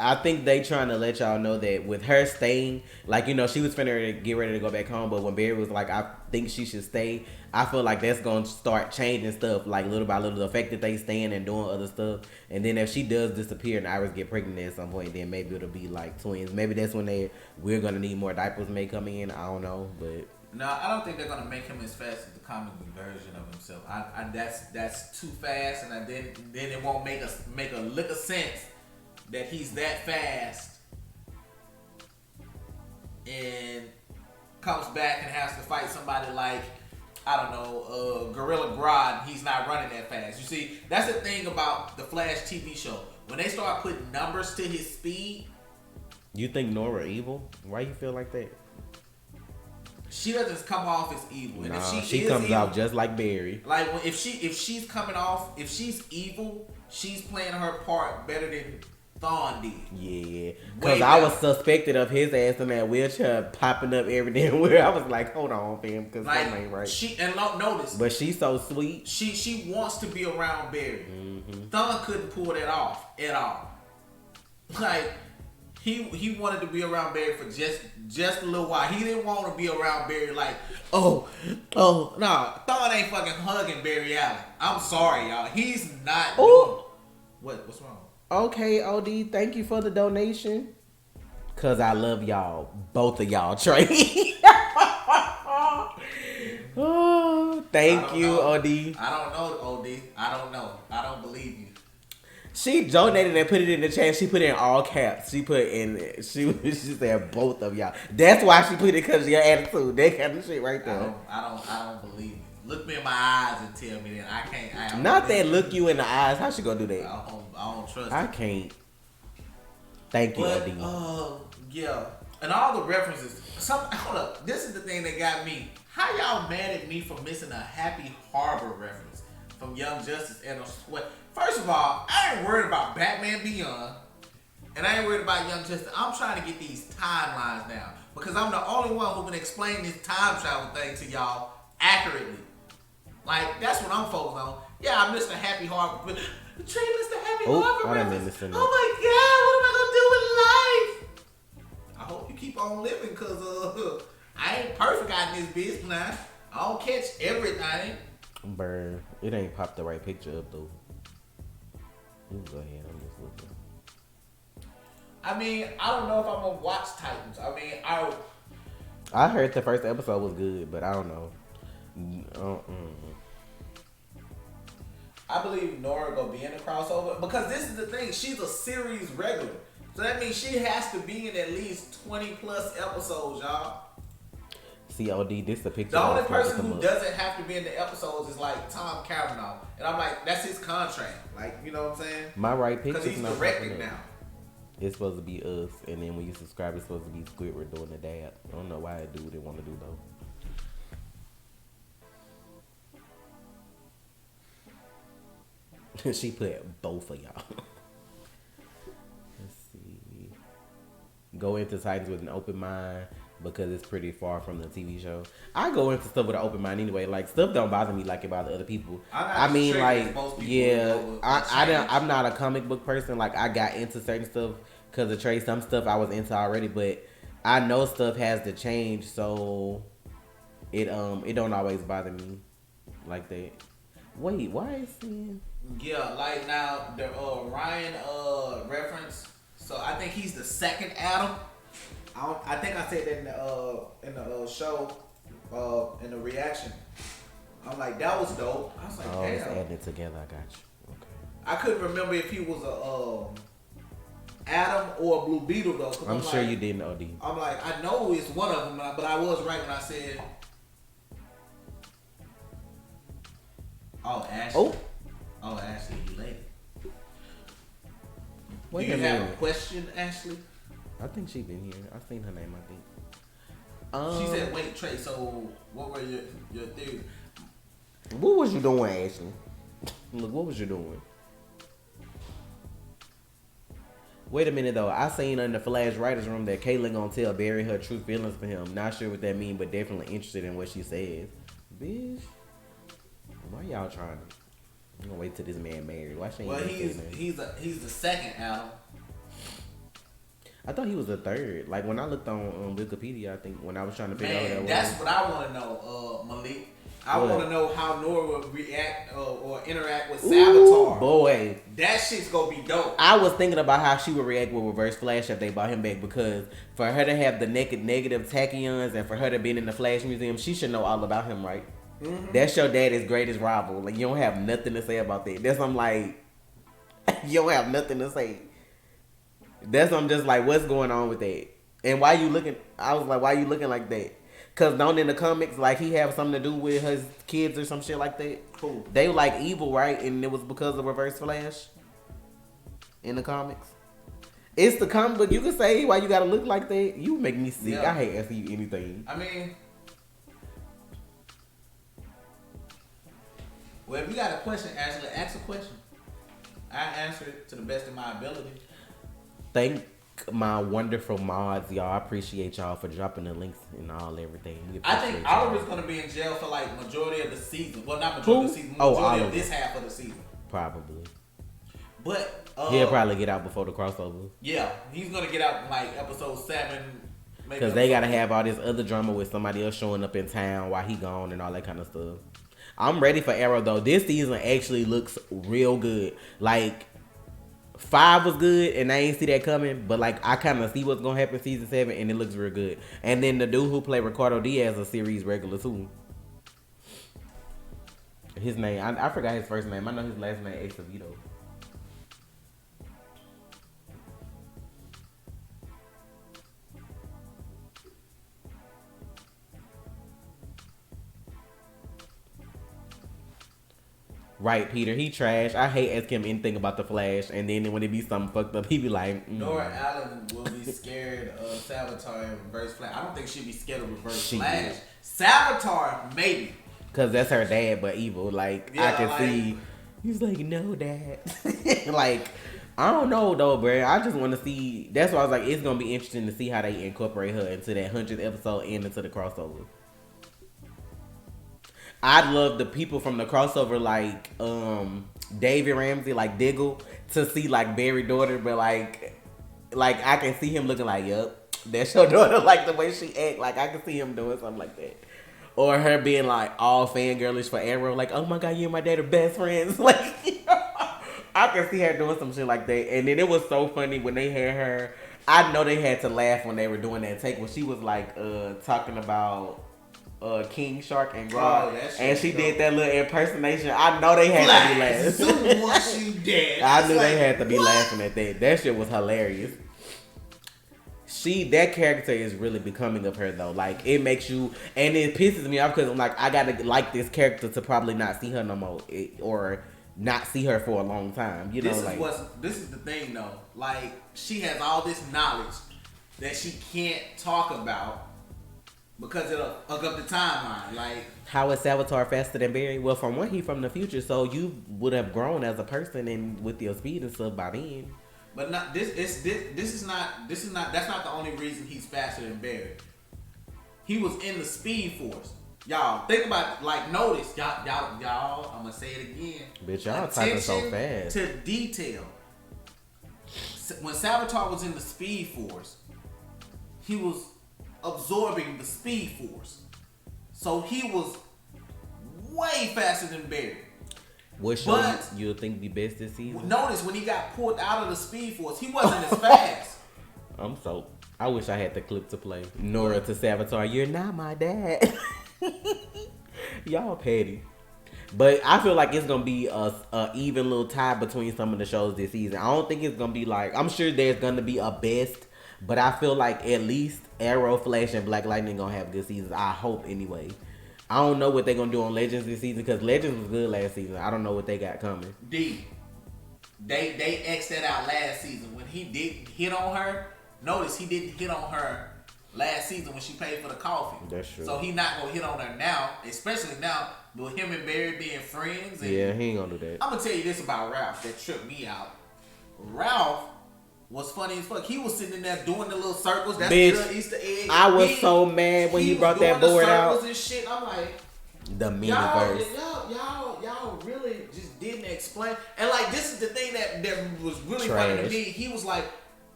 I think they trying to let y'all know that with her staying, like, you know, she was finna get ready to go back home, but when Barry was like, I think she should stay, I feel like that's gonna start changing stuff, like little by little, the fact that they staying and doing other stuff. And then if she does disappear and Iris get pregnant at some point, then maybe it'll be like twins. Maybe that's when we're gonna need more diapers may come in. I don't know, but no, I don't think they're gonna make him as fast as the comic book version of himself. That's too fast, and then it won't make a lick of sense that he's that fast and comes back and has to fight somebody like, I don't know, Gorilla Grodd. He's not running that fast. You see, that's the thing about the Flash TV show. When they start putting numbers to his speed. You think Nora evil? Why you feel like that? She doesn't come off as evil. And if she comes evil, out just like Barry. Like if she's coming off, if she's evil, she's playing her part better than Thawne did. Yeah. Because I was suspected of his ass in that wheelchair popping up every damn where. I was like, hold on, fam, because that ain't right. Notice. But she's so sweet. She wants to be around Barry. Mm-hmm. Thawne couldn't pull that off at all. Like, He wanted to be around Barry for just a little while. He didn't want to be around Barry like, no. Thawne ain't fucking hugging Barry Allen. I'm sorry, y'all. He's not doing. What's wrong? Okay, OD, thank you for the donation. Cause I love y'all. Both of y'all, Trey. Oh, thank you, OD. I don't know, OD. I don't know. I don't believe you. She donated and put it in the chat. She put it in all caps. She said both of y'all. That's why she put it, because of your attitude. That kind of shit right there. I don't believe you. Look me in my eyes and tell me that I can't. Not that look you in the eyes. How she gonna do that? I don't trust. I can't. Thank you, OD. Yeah, and all the references. Hold up. This is the thing that got me. How y'all mad at me for missing a Happy Harbor reference from Young Justice and a sweat? First of all, I ain't worried about Batman Beyond, and I ain't worried about Young Justice. I'm trying to get these timelines now, because I'm the only one who can explain this time travel thing to y'all accurately. Like, that's what I'm focused on. Yeah, I missed a Happy Harbor, but Trey missed a Happy Harbor reference. Oh my God, what am I gonna do with life? I hope you keep on living, cause I ain't perfect out in this bitch now. I don't catch everything. Burn. It ain't popped the right picture up though. You go ahead. I'm just looking. I mean, I don't know if I'm gonna watch Titans. I mean, I heard the first episode was good, but I don't know. I believe Nora gonna be in the crossover, because this is the thing. She's a series regular, so that means she has to be in at least 20 plus episodes, y'all. COD, this the picture. The only person who doesn't have to be in the episodes is like Tom Cavanaugh, and I'm like, that's his contract. Like, you know what I'm saying? My right picture. Because he's directing now. It's supposed to be us, and then when you subscribe, it's supposed to be Squidward doing the dab. I don't know why I do what they want to do though. She put both of y'all. Let's see. Go into Titans with an open mind. because it's pretty far from the TV show. I go into stuff with an open mind anyway. Like stuff don't bother me like it bother other people. I mean, like I'm not a comic book person. Like I got into certain stuff because of Trey. Some stuff I was into already, but I know stuff has to change, so it don't always bother me like that. Wait, why is he? Yeah, like now the Ryan reference. So I think he's the second Adam. I think I said that in the show in the reaction. I'm like, that was dope. I was like, damn. It's adding it together. I got you. Okay. I couldn't remember if he was a Adam or a Blue Beetle though. I'm sure you didn't, OD. I'm like, I know it's one of them, but I was right when I said. Oh, Ashley. Oh, Ashley, you late. Do you have a question, Ashley? I think she been here. I've seen her name, I think. She said, wait, Trey, so what were your theories? What was you doing, Ashley? Look, what was you doing? Wait a minute, though. I seen in the Flash writer's room that Caitlyn gonna tell Barry her true feelings for him. Not sure what that means, but definitely interested in what she says. Bitch, why y'all trying to? I'm gonna wait till this man married. Why she ain't? Well, he's the second Adam. I thought he was the third. Like when I looked on Wikipedia, I think when I was trying to figure out what that was. That's what I want to know, Malik. I want to know how Nora would react or interact with Savitar. Boy, that shit's gonna be dope. I was thinking about how she would react with Reverse Flash if they brought him back, because for her to have the negative tachyons and for her to be in the Flash Museum, she should know all about him, right? Mm-hmm. That's your daddy's greatest rival. Like, you don't have nothing to say about that. That's I'm like, you don't have nothing to say. That's I'm just like, what's going on with that? And why you looking? I was like, why you looking like that? Cause don't in the comics like he have something to do with his kids or some shit like that. Cool. They were like evil, right? And it was because of Reverse Flash. In the comics, it's the comic book. You can say why you gotta look like that. You make me sick. Yeah. I hate asking you anything. I mean. Well, if you got a question, Ashley, ask a question. I answer it to the best of my ability. Thank my wonderful mods, y'all. I appreciate y'all for dropping the links and everything. I think Oliver's going to be in jail for like majority of the season. Well, not majority of the season, majority of this half of the season. Probably. But he'll probably get out before the crossover. Yeah, he's going to get out in like episode 7. Because they got to have all this other drama with somebody else showing up in town while he gone and all that kind of stuff. I'm ready for Arrow though. This season actually looks real good. Like 5 was good and I ain't see that coming, but like I kind of see what's gonna happen season 7 and it looks real good. And then the dude who played Ricardo Diaz a series regular too. His name, I forgot his first name. I know his last name Acevedo. Right, Peter. He trash. I hate asking him anything about the Flash, and then when it be something fucked up, he be like, Nora Allen will be scared of Savitar and Reverse Flash. I don't think she'd be scared of Reverse Flash. Savitar, maybe. Cause that's her dad, but evil. Like yeah, I can see. He's like, no, dad. Like I don't know though, bro. I just want to see. That's why I was like, it's gonna be interesting to see how they incorporate her into that 100th episode and into the crossover. I'd love the people from the crossover like David Ramsey, like Diggle, to see like Barry's daughter, but like I can see him looking like, yup, that's your daughter, like the way she act. Like I can see him doing something like that. Or her being like all fangirlish for Arrow, like, oh my god, you and my dad are best friends. Like I can see her doing some shit like that. And then it was so funny when they had her. I know they had to laugh when they were doing that take when she was like talking about King Shark and Grog, and she did that little impersonation. I know they had to be laughing. I knew they had to be laughing at that. That shit was hilarious. That character is really becoming of her though. Like it makes you, and it pisses me off because I'm like, I gotta like this character to probably not see her no more, or not see her for a long time. You know, this is the thing though. Like she has all this knowledge that she can't talk about. Because it'll hook up the timeline. Like, how is Savitar faster than Barry? Well, from one, he from the future, so you would have grown as a person and with your speed and stuff by then. But not this is not that's not the only reason he's faster than Barry. he was in the Speed Force. Y'all, think about it. Like, notice, y'all, I'm going to say it again. Bitch, y'all typing so fast. To detail. When Savitar was in the Speed Force, he was absorbing the Speed Force. So he was way faster than Barry. What show you think be best this season? Notice when he got pulled out of the Speed Force, he wasn't as fast. I wish I had the clip to play. Nora to Savitar, you're not my dad. Y'all petty. But I feel like it's gonna be a even little tie between some of the shows this season. I don't think it's gonna be like, I'm sure there's gonna be a best, but I feel like at least Arrow, Flash, and BlackLightning gonna have good seasons. I hope anyway. I don't know what they're gonna do on Legends this season because Legends was good last season. I don't know what they got coming. They X'd that out last season when he didn't hit on her. Notice he didn't hit on her last season when she paid for the coffee. That's true. So he not gonna hit on her now, especially now with him and Barry being friends. And yeah, he ain't gonna do that. I'm gonna tell you this about Ralph that tripped me out. Ralph was funny as fuck. He was sitting in there doing the little circles. That's the Easter egg. I was so mad when he brought that board out. And shit. I'm like, the mini-verse. Y'all really just didn't explain. And like, this is the thing that was really Trash. funny to me. He was like,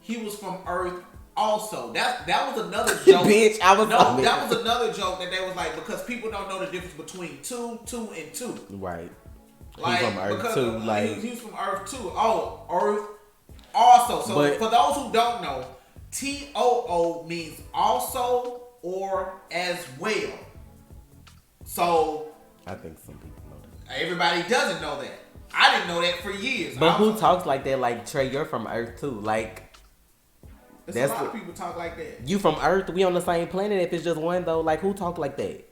he was from Earth. Also, that was another joke. Bitch, that was another joke that they was like, because people don't know the difference between 2 and 2. Right. Like, he's from Earth too. Like, he's from Earth too. Oh, Earth also. So for those who don't know, TOO means also or as well. So I think some people know that. Everybody doesn't know that. I didn't know that for years. But who talks like that? Like, Trey, you're from Earth too. Like, a lot of people talk like that. You from Earth? We on the same planet. If it's just one though, like, who talk like that?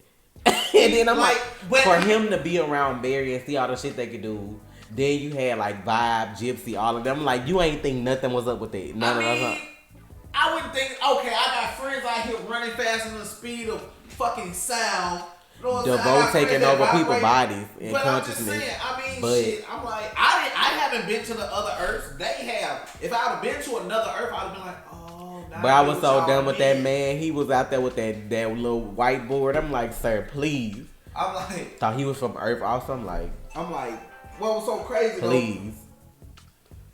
And then I'm like for him to be around Barry and see all the shit they could do. Then you had like Vibe, Gypsy, all of them. Like, you ain't think nothing was up with it. I wouldn't think. Okay, I got friends out here running faster than the speed of fucking sound. You know DeVoe taking over people's bodies and consciousness. I'm just saying, shit. I'm like, I haven't been to the other Earths. They have. If I would have been to another Earth, I'd have been like, oh. But I was so done with that man. He was out there with that little whiteboard. I'm like, sir, please. I'm like, thought he was from Earth. Also, I'm like, what was so crazy? Please.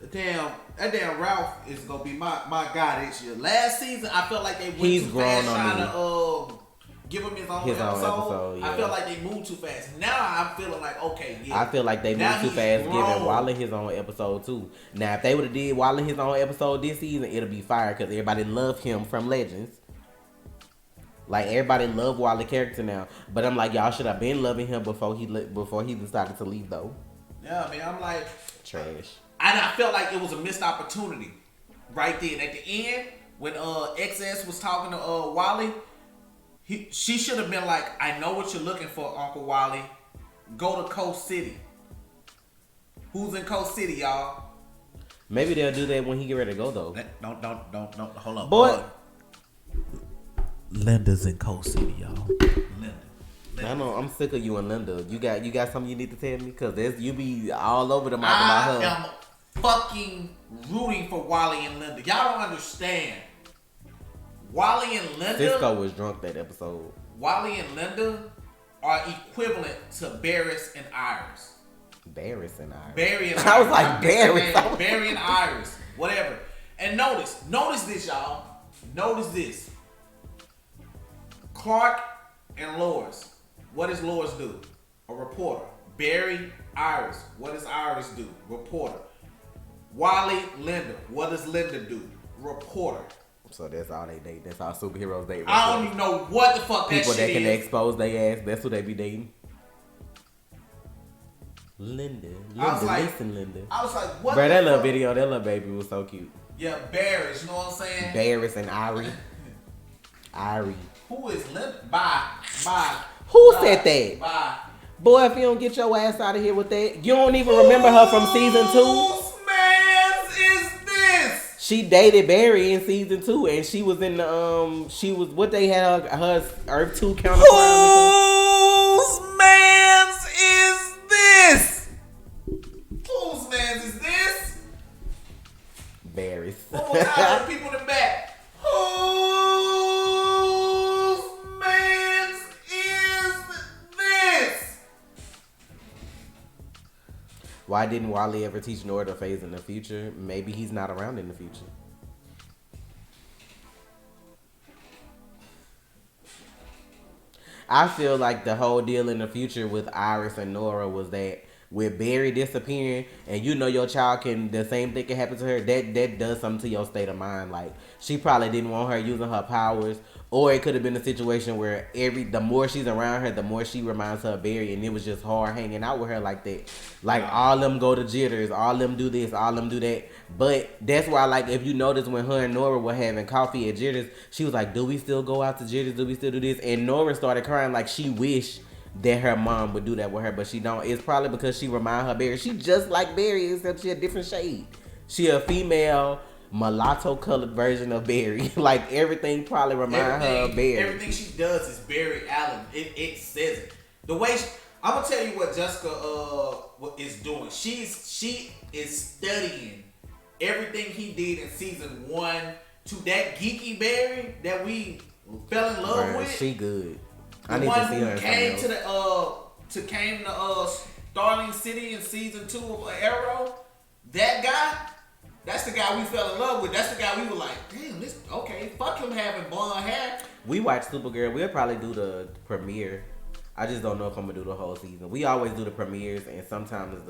Though, that damn Ralph is gonna be my guy this year. Last season, I felt like they went He's too grown fast on trying to give him his own episode. Yeah. I feel like they moved too fast. Now I'm feeling like, okay, yeah. I feel like they moved too fast giving Wally his own episode too. Now, if they would have did Wally his own episode this season, it'll be fire because everybody love him from Legends. Like, everybody love Wally character now. But I'm like, y'all should have been loving him before he decided to leave though. Yeah, I mean, I'm like, trash. And I felt like it was a missed opportunity right then. At the end, when XS was talking to Wally, she should have been like, I know what you're looking for, Uncle Wally. Go to Coast City. Who's in Coast City, y'all? Maybe they'll do that when he get ready to go though. Don't hold up. Boy. Linda's in Coast City, y'all. Linda. I know, I'm sick of you and Linda. You got something you need to tell me? Cause you be all over the mouth about her. I am fucking rooting for Wally and Linda. Y'all don't understand. Wally and Linda. Cisco was drunk that episode. Wally and Linda are equivalent to Barris and Iris. Barris and Iris. Barry and Iris. I was like Barris. Barry and Iris. Whatever. And notice this, y'all. Notice this. Clark and Lois. What does Lois do? A reporter. Barry, Iris. What does Iris do? Reporter. Wally, Linda. What does Linda do? Reporter. So that's all they date. That's all superheroes date. I don't even know what the fuck that shit is. People that can expose their ass. That's who they be dating. Linda. I was like, what? Bro, that little video, that little baby was so cute. Yeah, Barris. You know what I'm saying? Barris and Irie. Irie. Who is Linda? Bye. Who said that? Bye. Boy, if you don't get your ass out of here with that, you don't even remember her from season 2. Whose man's is this? She dated Barry in season 2, and she was in the she was what they had her Earth 2 counterpart. Whose man's is this? Whose man's is this? Barry's. One more time, people in the back. Whose man's Why didn't Wally ever teach Nora to phase in the future? Maybe he's not around in the future. I feel like the whole deal in the future with Iris and Nora was that with Barry disappearing and you know your child can, the same thing can happen to her, that does something to your state of mind. Like, she probably didn't want her using her powers, or it could have been a situation where the more she's around her, the more she reminds her of Barry, and it was just hard hanging out with her like that. Like, all them go to jitters, all them do this, all them do that. But that's why, like, if you notice when her and Nora were having coffee at Jitters, she was like, do we still go out to Jitters? Do we still do this? And Nora started crying like she wished that her mom would do that with her, but she don't. It's probably because she remind her of Barry. She just like Barry, except she a different shade. She a female mulatto colored version of Barry. Like, everything probably remind her of Barry. Everything she does is Barry Allen. It says it. The way I'm gonna tell you what Jessica is doing. She is studying everything he did in season 1 to that geeky Barry that we fell in love with. She good. The I need one to see her. who came to Starling City in season 2 of Arrow. That guy, that's the guy we fell in love with. That's the guy we were like, damn, this okay. Fuck him having blonde hair. We watched Supergirl. We'll probably do the premiere. I just don't know if I'm gonna do the whole season. We always do the premieres and sometimes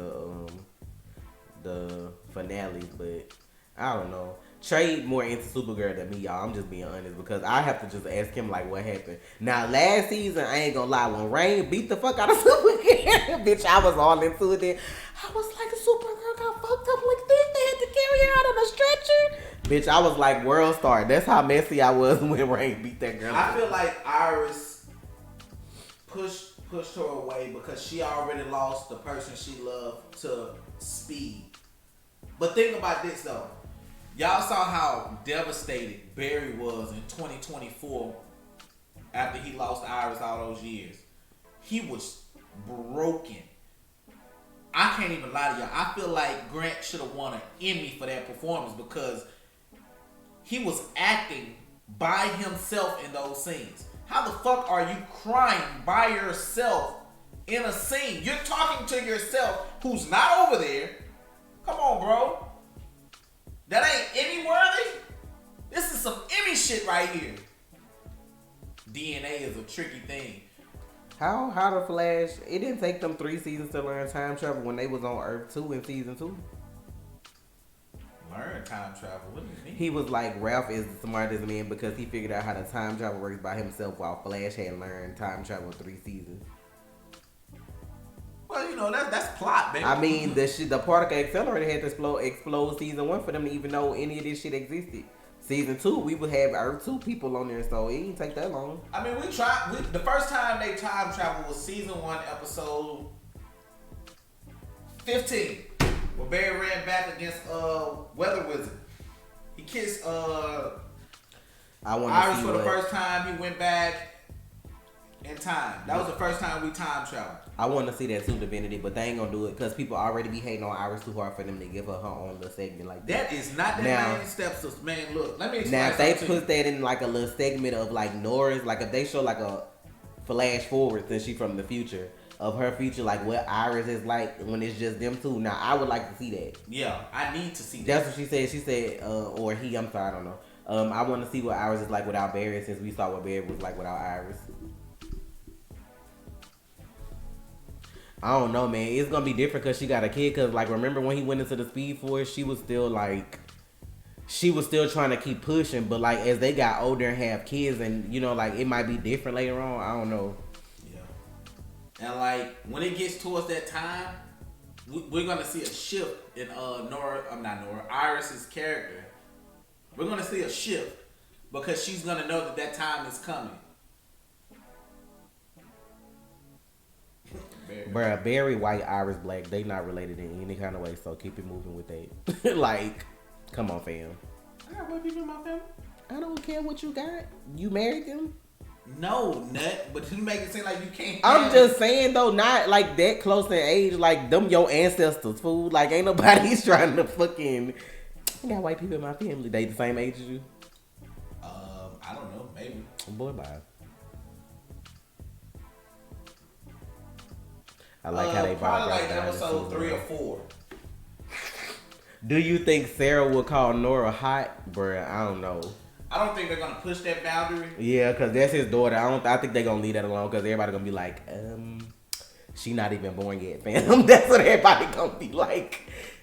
the finales, but I don't know. Trey more into Supergirl than me, y'all. I'm just being honest because I have to just ask him like what happened. Now last season, I ain't gonna lie, when Rain beat the fuck out of Supergirl, bitch, I was all into it then. I was like, Supergirl got fucked up like this. They had to carry her out on a stretcher. Bitch, I was like world star. That's how messy I was when Rain beat that girl. I feel like Iris pushed her away because she already lost the person she loved to Speed. But think about this though. Y'all saw how devastated Barry was in 2024 after he lost Iris all those years. He was broken. I can't even lie to y'all. I feel like Grant should have won an Emmy for that performance because he was acting by himself in those scenes. How the fuck are you crying by yourself in a scene? You're talking to yourself who's not over there. Come on, bro. That ain't Emmy worthy. This is some Emmy shit right here. DNA is a tricky thing. How the Flash? It didn't take them 3 seasons to learn time travel when they was on Earth 2 in season 2. Learn time travel? What do you mean? He was like, Ralph is the smartest man because he figured out how the time travel works by himself, while Flash had learned time travel 3 seasons. Well, you know, that's plot, baby. I mean, the particle accelerator had to explode season 1 for them to even know any of this shit existed. Season 2, we would have Earth 2 people on there, so it didn't take that long. I mean, the first time they time traveled was season 1, episode 15, where Barry ran back against Weather Wizard. He kissed Iris for the first time. He went back in time. That was the first time we time traveled. I want to see that too, Divinity, but they ain't gonna do it because people already be hating on Iris too hard for them to give her own little segment like that. That is not that many steps. Man, look, let me explain. Now, if they put that in like a little segment of like Nora's, like if they show like a flash forward since she's from the future of her future, like what Iris is like when it's just them two. Now, I would like to see that. Yeah, I need to see that. That's what she said. She said, or he. I'm sorry, I don't know. I want to see what Iris is like without Barry, since we saw what Barry was like without Iris. I don't know, man. It's gonna be different because she got a kid. Cause like, remember when he went into the Speed Force, she was still trying to keep pushing. But like, as they got older and have kids, and you know, like it might be different later on. I don't know. Yeah. And like when it gets towards that time, we're gonna see a shift in Iris's character. We're gonna see a shift because she's gonna know that time is coming. Bruh, Barry white, Iris black. They not related in any kind of way, so keep it moving with that. Like, come on, fam. I got white people in my family. I don't care what you got. You married them? No, nut. But you make it seem like you can't. I'm just saying though, not like that close in age. Like them, your ancestors, fool. Like ain't nobody's trying to fucking. I got white people in my family. They the same age as you? I don't know. Maybe. Boy, bye. I like how they probably like down episode 3 or 4. Do you think Sarah will call Nora hot, bruh? I don't know. I don't think they're gonna push that boundary. Yeah, cause that's his daughter. I think they're gonna leave that alone, cause everybody gonna be like, she not even born yet, fam. That's what everybody gonna be like.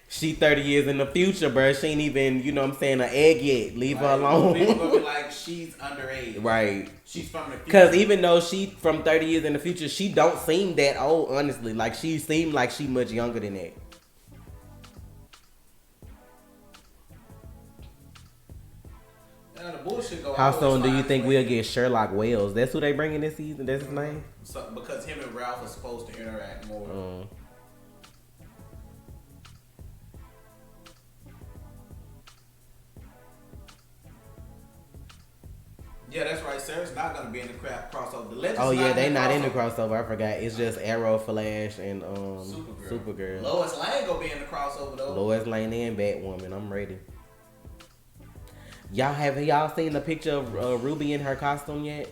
She 30 years in the future, bruh. She ain't even, you know what I'm saying, an egg yet. Leave her alone. People gonna be like, she's underage. Right. She's from the future. Cause even though she from 30 years in the future, she don't seem that old, honestly. Like, she seemed like she much younger than that. The bullshit go. How soon do you think we'll get Sherlock Wells? That's who they bringing this season? That's his name? So, because him and Ralph are supposed to interact more. Yeah, that's right. Sarah's not gonna be in the crossover. The Legends. Oh yeah, they not in the crossover. I forgot. It's just Arrow, Flash, and Supergirl. Lois Lane gonna be in the crossover though. Lois Lane and Batwoman. I'm ready. Have y'all seen the picture of Ruby in her costume yet?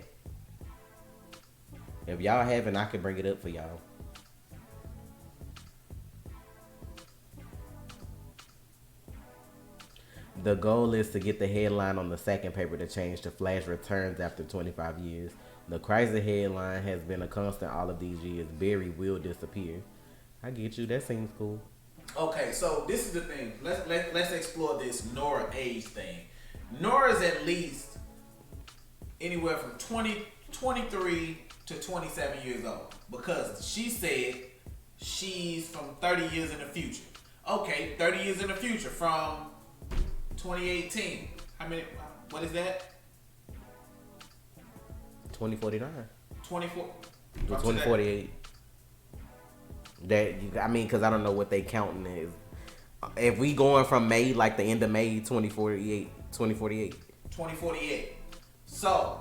If y'all haven't, I can bring it up for y'all. The goal is to get the headline on the second paper to change to Flash returns after 25 years. The crisis headline has been a constant all of these years. Barry will disappear. I get you. That seems cool. Okay, so this is the thing. Let's explore this Nora age thing. Nora's at least anywhere from 23 to 27 years old because she said she's from 30 years in the future. Okay, 30 years in the future from 2018. How many? What is that? 2049. 24. 2048. Because I don't know what they counting as. If we going from May, like the end of May 2048. 2048. So,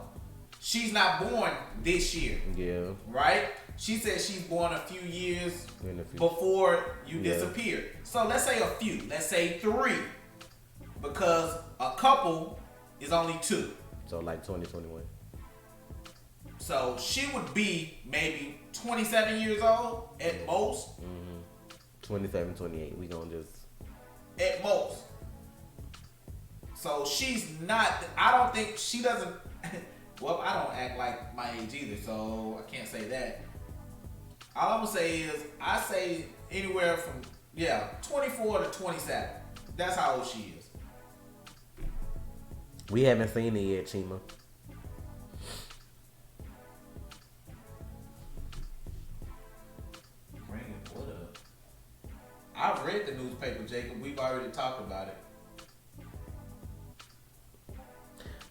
she's not born this year. Yeah. Right? She said she's born a few years before you disappeared. So, let's say a few. Let's say 3. Because a couple is only 2. So, like 2021. So, she would be maybe 27 years old at most. 27, 28. We gonna just... At most. So she's not, I don't think, she doesn't, well, I don't act like my age either, so I can't say that. All I'm gonna say is, I say anywhere from, 24 to 27. That's how old she is. We haven't seen it yet, Chima. Bring it, what up? I've read the newspaper, Jacob. We've already talked about it.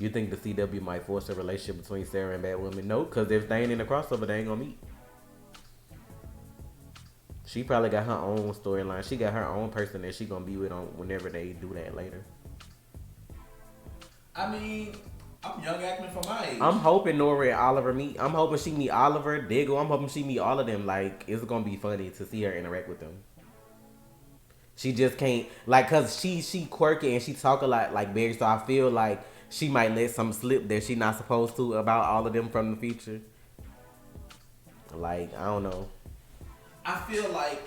You think the CW might force a relationship between Sarah and Batwoman? No, because if they ain't in the crossover, they ain't gonna meet. She probably got her own storyline. She got her own person that she gonna be with on whenever they do that later. I mean, I'm young acting for my age. I'm hoping Nora and Oliver meet. I'm hoping she meet Oliver, Diggle. I'm hoping she meet all of them. Like, it's gonna be funny to see her interact with them. She just can't, like, cause she quirky and she talk a lot like Barry. So I feel like she might let some slip that she not supposed to about all of them from the future. Like, I don't know. I feel like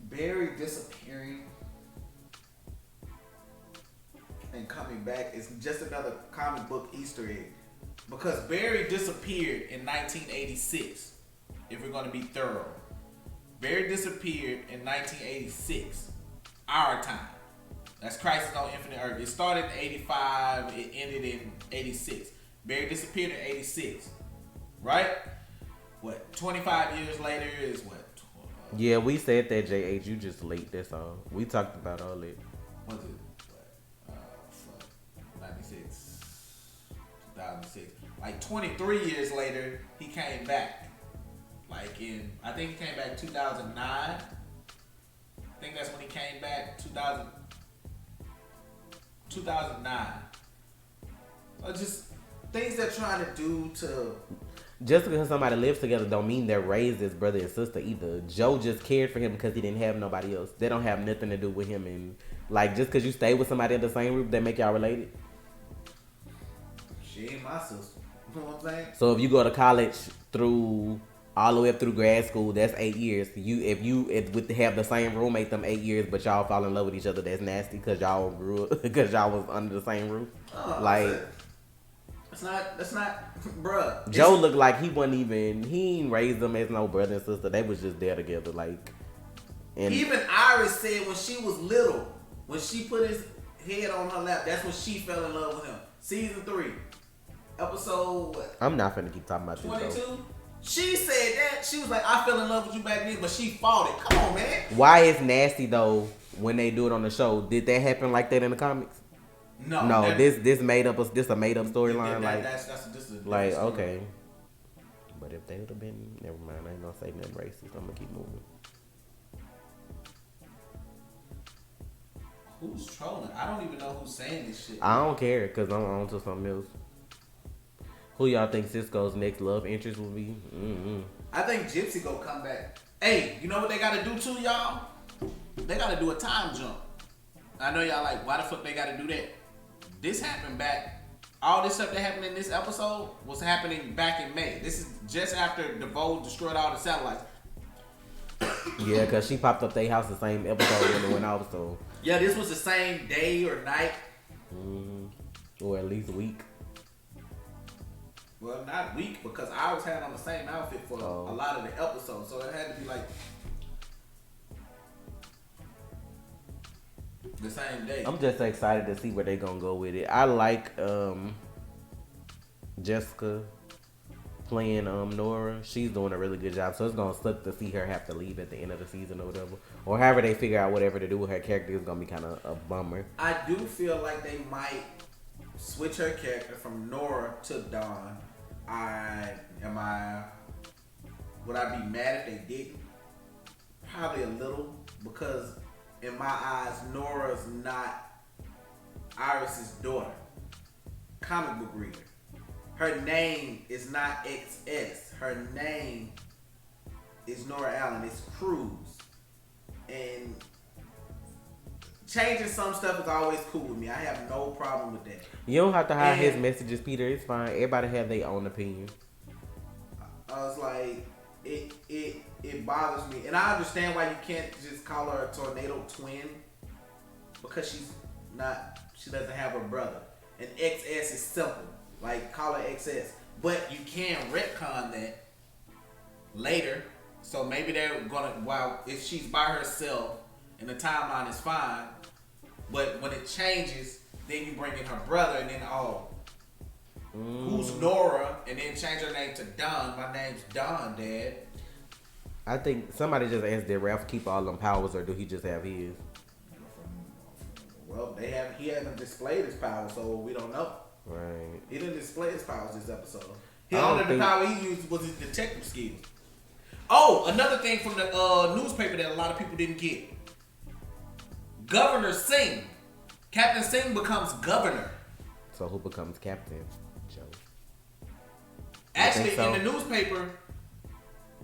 Barry disappearing and coming back is just another comic book Easter egg. Because Barry disappeared in 1986, if we're going to be thorough. Barry disappeared in 1986, our time. That's Crisis on Infinite Earth. It started in 85, it ended in 86. Barry disappeared in 86, right? What, 25 years later is what? Yeah, we said that, JH. You just late, that's all. We talked about all that. Was it, what? 96, 2006. Like 23 years later, he came back. Like I think he came back 2009. I think that's when he came back, 2009. So just things they're trying to do to... Just because somebody lives together don't mean they're raised as brother and sister either. Joe just cared for him because he didn't have nobody else. They don't have nothing to do with him. And like, just because you stay with somebody in the same roof, that make y'all related? She ain't my sister. You know what I'm saying? So if you go to college through all the way up through grad school, that's 8 years. If with have the same roommate them 8 years, but y'all fall in love with each other, that's nasty because y'all grew up because y'all was under the same roof. That's not, bruh. Joe looked like he ain't raised them as no brother and sister. They was just there together, like. And even Iris said when she was little, when she put his head on her lap, that's when she fell in love with him. Season 3, episode what? I'm not finna keep talking about 22. She said that she was like, I fell in love with you back then, but she fought it. Come on, man. Why is nasty though when they do it on the show? Did that happen like that in the comics? No. This made up. This a made up storyline. Like that's like okay. But if they would have been, never mind. I ain't gonna say nothing racist. I'm gonna keep moving. Who's trolling? I don't even know who's saying this shit. I don't care because I'm on to something else. Who y'all think Cisco's next love interest will be? Mm-hmm. I think Gypsy gonna come back. Hey, you know what they gotta do too, y'all? They gotta do a time jump. I know y'all like, why the fuck they gotta do that? This happened back. All this stuff that happened in this episode was happening back in May. This is just after DeVoe destroyed all the satellites. Yeah, because she popped up their house the same episode when it went off, so. Yeah, this was the same day or night. Or at least a week. Well, not week, because I was had on the same outfit for a lot of the episodes, so it had to be like the same day. I'm just excited to see where they gonna go with it. I like Jessica playing Nora. She's doing a really good job, so it's gonna suck to see her have to leave at the end of the season or whatever, or however they figure out whatever to do with her character is gonna be kind of a bummer. I do feel like they might switch her character from Nora to Dawn. Would I be mad if they didn't? Probably a little, because in my eyes, Nora's not Iris's daughter. Comic book reader. Her name is not XS. Her name is Nora Allen. It's Cruz. And changing some stuff is always cool with me. I have no problem with that. You don't have to hide his messages, Peter. It's fine. Everybody have their own opinion. I was like, it bothers me. And I understand why you can't just call her a tornado twin. Because she doesn't have a brother. And XS is simple. Like, call her XS. But you can retcon that later. So maybe they're gonna, if she's by herself and the timeline is fine, but when it changes, then you bring in her brother and then who's Nora, and then change her name to Don. My name's Don, Dad. I think somebody just asked, did Ralph keep all them powers or do he just have his? Well, he hasn't displayed his powers, so we don't know. Right. He didn't display his powers this episode. The only power he used was his detective skills. Oh, another thing from the newspaper that a lot of people didn't get. Governor Singh. Captain Singh becomes governor. So who becomes captain? Joe. Actually, in the newspaper,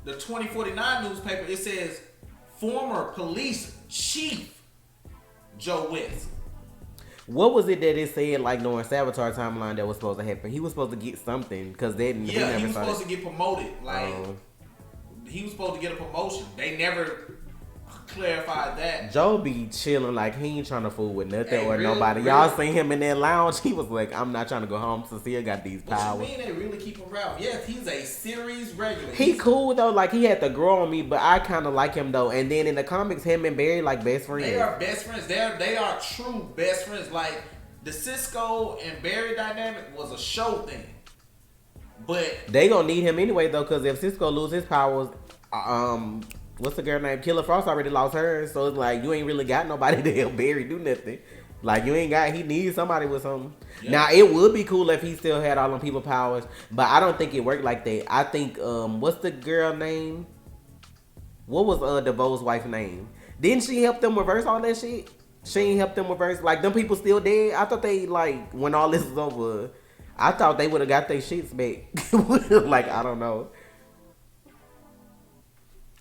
the 2049 newspaper, it says former police chief Joe West. What was it that it said, like, during Savitar timeline that was supposed to happen? He was supposed to get something, because they didn't. Yeah, he was supposed to get promoted. Like, he was supposed to get a promotion. They never clarified that. Joe be chilling like he ain't trying to fool with nothing or really, nobody. really? Y'all seen him in that lounge? He was like, I'm not trying to go home. Cecilia got these powers. What you mean they really keep him around? Yes, he's a series regular. He cool though. Like, he had to grow on me, but I kind of like him though. And then in the comics, him and Barry like best friends. They are best friends. They are true best friends. Like, the Cisco and Barry dynamic was a show thing. But they gonna need him anyway though, because if Cisco lose his powers, what's the girl named Killer Frost already lost hers, so it's like you ain't really got nobody to help Barry do nothing. Like, you ain't got, he needs somebody with something. Yeah. Now it would be cool if he still had all them people powers, but I don't think it worked like that. I think what's the girl name? What was DeVoe's wife's name? Didn't she help them reverse all that shit? She ain't help them reverse, like, them people still dead. I thought they, like, when all this is over, I thought they would have got their shits back. Like, I don't know.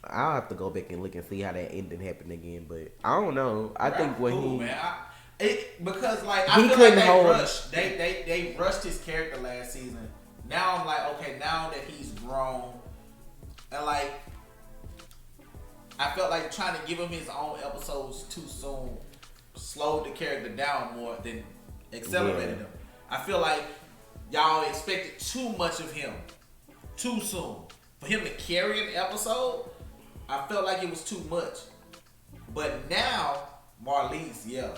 I'll have to go back and look and see how that ending happened again, but I don't know. I think when cool, he, man. Because like I feel like they rushed his character last season. Now I'm like, okay, now that he's grown, And like, I felt like trying to give him his own episodes too soon slowed the character down more than accelerated him. I feel like y'all expected too much of him too soon. For him to carry an episode, I felt like it was too much. But now, Marlize,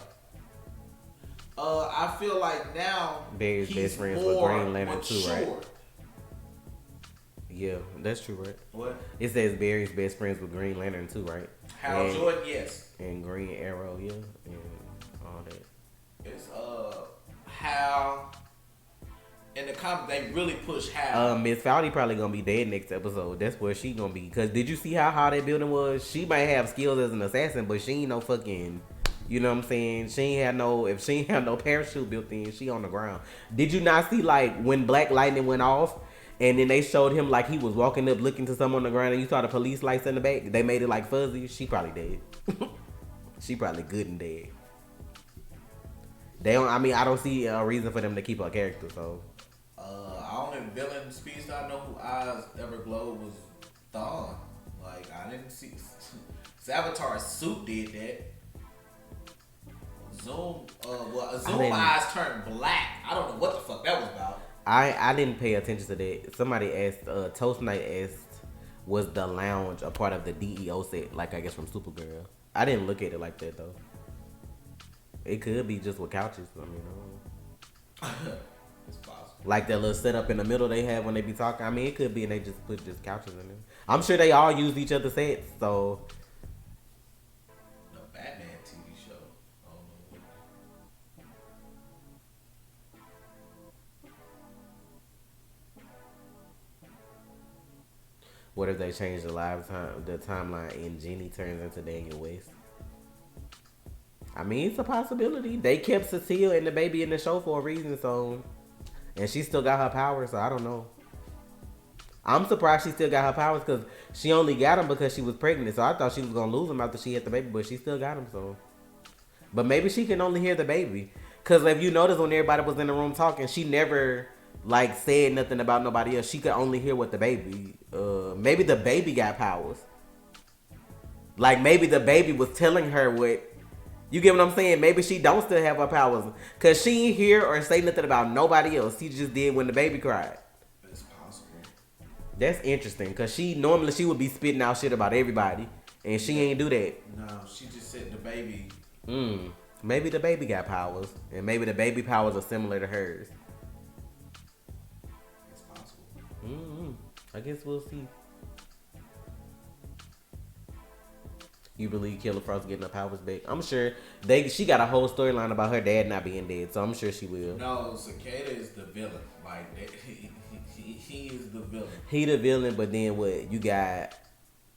I feel like now Barry's he's best friends more with Green Lantern mature. too, right? Yeah, that's true, right? What? It says Barry's best friends with Green Lantern too, right? Hal Jordan, yes. And Green Arrow, yeah, and all that. It's Hal. In the comic, they really push Hal. Miss Fowdy probably gonna be dead next episode. That's where she gonna be. Cause did you see how high that building was? She might have skills as an assassin, but she ain't no fucking. You know what I'm saying? She ain't had no. If she ain't have no parachute built in, she on the ground. Did you not see like when BlackLightning went off, and then they showed him like he was walking up looking to someone on the ground, and you saw the police lights in the back? They made it like fuzzy. She probably dead. She probably good and dead. They don't. I mean, I don't see a reason for them to keep her character. So. Only villain speech that I know who eyes ever glowed was Thawne. Like, I didn't see. Savitar's suit did that. Zoom eyes turned black. I don't know what the fuck that was about. I didn't pay attention to that. Somebody asked, Toast Night asked, was the lounge a part of the DEO set? Like, I guess from Supergirl. I didn't look at it like that, though. It could be just with couches. I mean, I don't know. It's possible. Like that little setup in the middle they have when they be talking. I mean, it could be and they just put just couches in there. I'm sure they all use each other's sets, so. No, Batman TV show. I don't know what if they change the timeline and Jenny turns into Daniel West? I mean, it's a possibility. They kept Cecile and the baby in the show for a reason, so. And she still got her powers, so I don't know. I'm surprised she still got her powers because she only got them because she was pregnant. So I thought she was going to lose them after she had the baby, but she still got them, so. But maybe she can only hear the baby. Because if you notice when everybody was in the room talking, she never, like, said nothing about nobody else. She could only hear what the baby. Maybe the baby got powers. Like, maybe the baby was telling her what. You get what I'm saying? Maybe she don't still have her powers. Because she ain't hear or say nothing about nobody else. She just did when the baby cried. It's possible. That's interesting. Because normally she would be spitting out shit about everybody. And she ain't do that. No, she just said the baby. Maybe the baby got powers. And maybe the baby powers are similar to hers. It's possible. I guess we'll see. You believe Killer Frost getting her powers back? I'm sure she got a whole storyline about her dad not being dead, so I'm sure she will. No, Cicada is the villain. Like he is the villain. He the villain, but then what? You got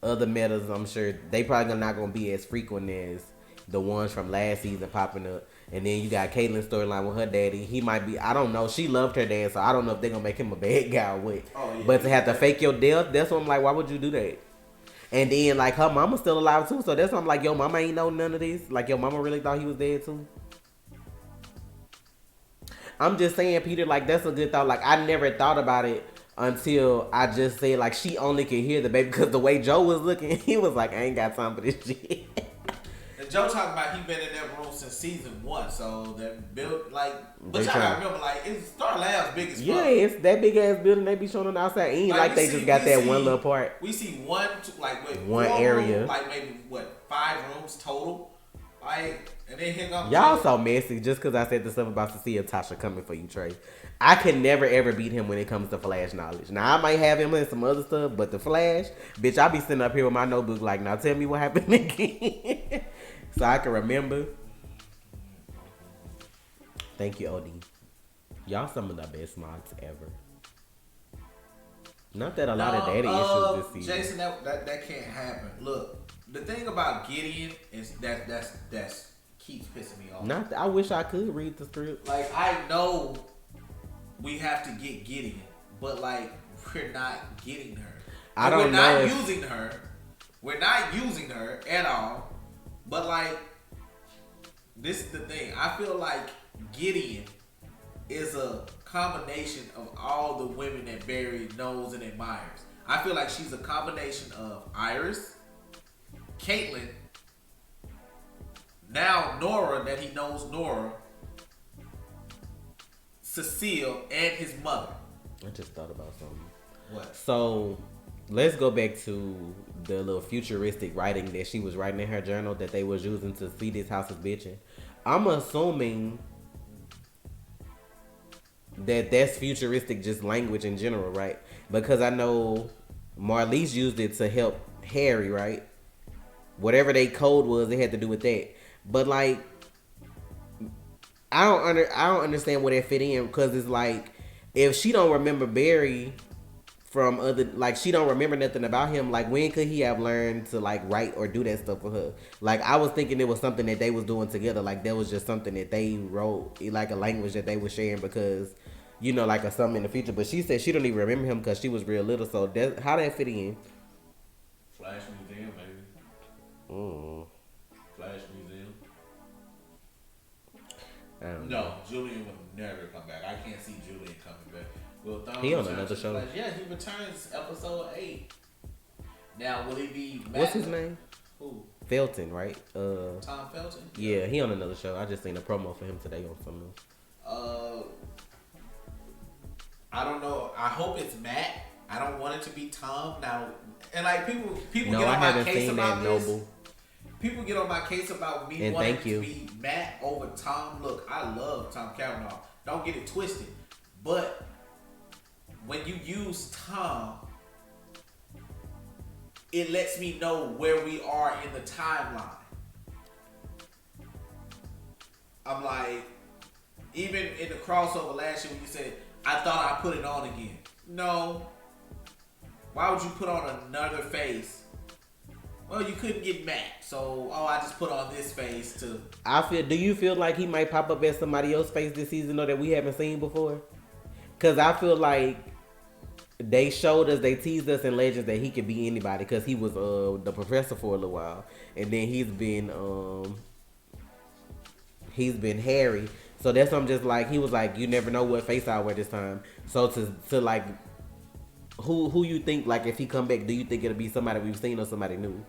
other metas. I'm sure they probably not gonna be as frequent as the ones from last season popping up. And then you got Caitlyn's storyline with her daddy. He might be. I don't know. She loved her dad, so I don't know if they're gonna make him a bad guy or what. Oh, yeah. But to have to fake your death, that's what I'm like. Why would you do that? And then, like, her mama's still alive, too. So that's why I'm like, yo, mama ain't know none of this. Like, your mama really thought he was dead, too. I'm just saying, Peter, like, that's a good thought. Like, I never thought about it until I just said, like, she only could hear the baby. Because the way Joe was looking, he was like, I ain't got time for this shit. And Joe talking about he been in that room since season 1. So, that built, like, but y'all gotta remember, like, it's Star Lab's biggest Yeah, it's that big ass building they be showing on the outside. Ain't like they just got that one little part. We see one area. Rooms, like maybe 5 rooms total. Like, and then here comes y'all so messy just because I said the stuff about Cecilia Tasha coming for you, Trey. I can never ever beat him when it comes to Flash knowledge. Now I might have him in some other stuff, but the Flash, bitch, I be sitting up here with my notebook like, now tell me what happened again, so I can remember. Thank you, OD. Y'all some of the best mods ever. Not that a lot of daddy issues this season. Jason, that can't happen. Look, the thing about Gideon is that's keeps pissing me off. I wish I could read the script. Like, I know we have to get Gideon, but like we're not getting her. I don't know. We're not using her. We're not using her at all. But like, this is the thing. I feel like Gideon is a combination of all the women that Barry knows and admires. I feel like she's a combination of Iris, Caitlyn, now Nora, that he knows Nora, Cecile, and his mother. I just thought about something. What? So, let's go back to the little futuristic writing that she was writing in her journal that they was using to see this house is bitching. I'm assuming that that's futuristic just language in general, right? Because I know Marlise used it to help Harry, right? Whatever they code was, it had to do with that. But like, I don't understand where that fit in, because it's like, if she don't remember Barry from other, like, she don't remember nothing about him, like, when could he have learned to like write or do that stuff for her? Like, I was thinking it was something that they was doing together, like that was just something that they wrote, like a language that they were sharing, because, you know, like a something in the future. But she said she don't even remember him because she was real little. So that, how that fit in? Flash Museum, baby. Flash Museum. No, Julian would never come back. I can't see Julian coming back. Will Thorne he on another show. Yeah, he returns episode 8. Now, will he be Matt? What's his name? Who? Felton, right? Tom Felton? Yeah, he on another show. I just seen a promo for him today on something else. I don't know. I hope it's Matt. I don't want it to be Tom. Now, and like people no, get on I my case seen about that, this. Noble. People get on my case about me and wanting to be Matt over Tom. Look, I love Tom Cavanaugh. Don't get it twisted. But when you use Tom, it lets me know where we are in the timeline. I'm like, even in the crossover last year when you said, I thought I put it on again. No. Why would you put on another face? Well, you couldn't get Matt, so I just put on this face to. Do you feel like he might pop up as somebody else's face this season though that we haven't seen before? Cause I feel like they showed us, they teased us in Legends that he could be anybody, cause he was the professor for a little while, and then he's been Harry. So that's what I'm just like, he was like, you never know what face I'll wear this time. So to like, who you think, like, if he come back, do you think it'll be somebody we've seen or somebody new?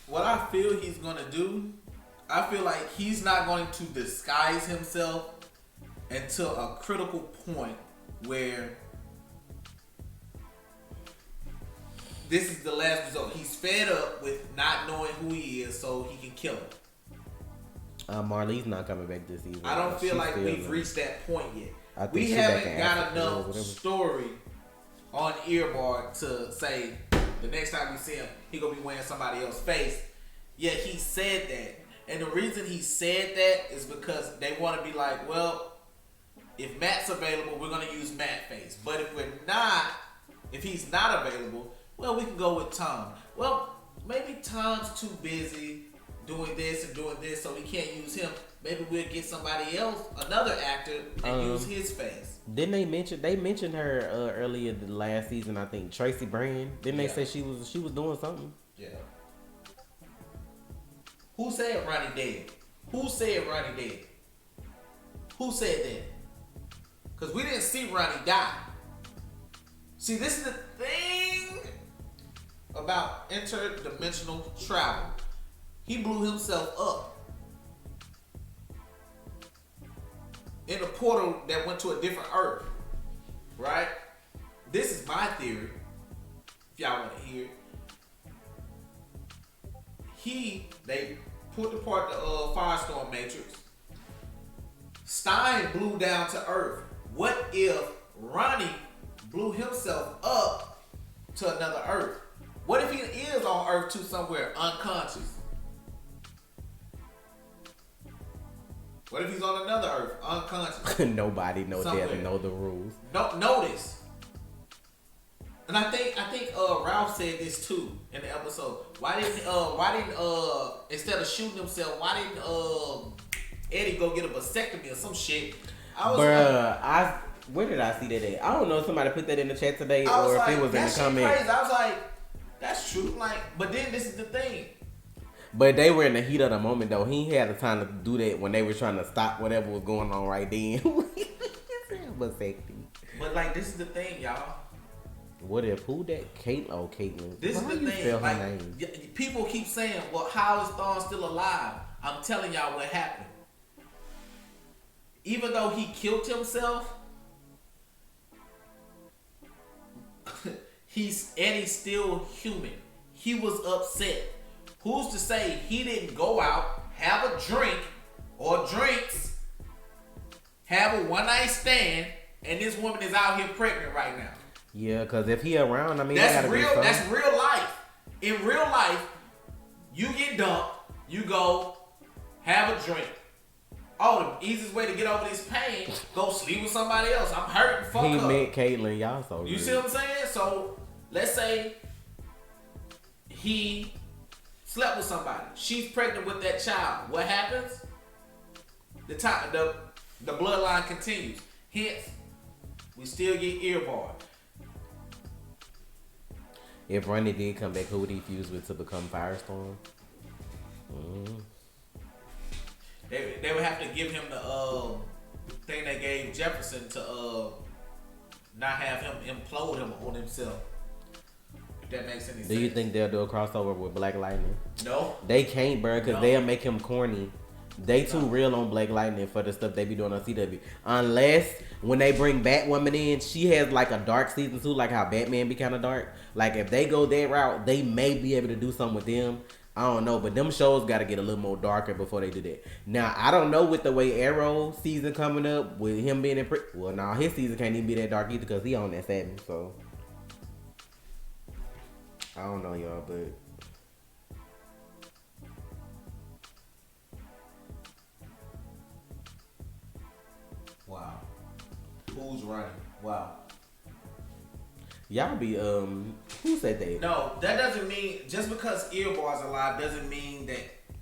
What I feel he's gonna do, I feel like he's not going to disguise himself until a critical point where this is the last result. He's fed up with not knowing who he is, so he can kill him. Marlene's not coming back this season. I don't feel like we've reached that point yet. We she haven't got enough story on Earbar to say the next time we see him, he gonna be wearing somebody else's face. Yet he said that. And the reason he said that is because they want to be like, well, if Matt's available, we're gonna use Matt face. But if he's not available, well, we can go with Tom. Well, maybe Tom's too busy doing this and doing this, so we can't use him. Maybe we'll get somebody else, another actor, and use his face. Didn't they mentioned her earlier the last season? I think Tracy Brand. Didn't they say she was doing something? Yeah. Who said Ronnie dead? Who said Ronnie dead? Who said that? Because we didn't see Ronnie die. See, this is the thing about interdimensional travel. He blew himself up in a portal that went to a different Earth, right? This is my theory, if y'all want to hear it. They pulled apart the Firestorm Matrix. Stein blew down to Earth. What if Ronnie blew himself up to another Earth? What if he is on Earth 2 somewhere unconscious? What if he's on another Earth unconscious? Nobody knows that. Know the rules. Don't notice. And I think Ralph said this too in the episode. Why didn't instead of shooting himself, why didn't Eddie go get a vasectomy or some shit? Where did I see that at? I don't know if somebody put that in the chat today or if it was in the comments. Crazy. I was like, that's true. Like, but then this is the thing. But they were in the heat of the moment though. He had the time to do that when they were trying to stop whatever was going on right then. Vasectomy. But like, this is the thing, y'all. What if who that Caitlyn? Oh, Caitlyn. This is the thing. Like, people keep saying, "Well, how is Thawne still alive?" I'm telling y'all what happened. Even though he killed himself, he's still human. He was upset. Who's to say he didn't go out, have a drink or drinks, have a one-night stand, and this woman is out here pregnant right now? Yeah, because if he around, I mean, that's real. That's real life. In real life, you get dumped, you go have a drink. Oh, the easiest way to get over this pain, go sleep with somebody else. I'm hurting. Fuck he up. met Caitlyn, y'all so. You see what I'm saying? So let's say he slept with somebody. She's pregnant with that child. What happens? The bloodline continues. Hence, we still get earbarred. If Ronnie did come back, who would he fuse with to become Firestorm? They would have to give him the thing they gave Jefferson to not have him implode him on himself. If that makes any sense. Do you think they'll do a crossover with BlackLightning? No. They can't, bro, because they'll make him corny. They too real on BlackLightning for the stuff they be doing on CW. Unless when they bring Batwoman in, she has like a dark season too, like how Batman be kind of dark. Like if they go that route, they may be able to do something with them. I don't know, but them shows got to get a little more darker before they do that. Now, I don't know with the way Arrow season coming up, with him being in well, nah, his season can't even be that dark either because he on that 7, so. I don't know, y'all, but. Wow. Who's running? Wow. Y'all be, who said that? No, that doesn't mean, just because Earbar's alive doesn't mean that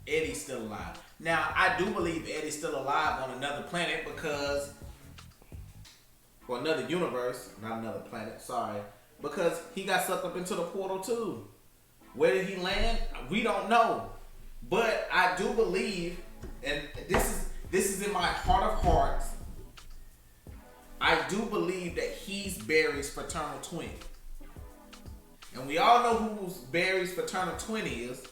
Eddie's still alive. Now, I do believe Eddie's still alive on another planet because, or another universe, not another planet, sorry, because he got sucked up into the portal too. Where did he land? We don't know. But I do believe, and this is in my heart of hearts, I do believe that he's Barry's fraternal twin. And we all know who Barry's fraternal twin is.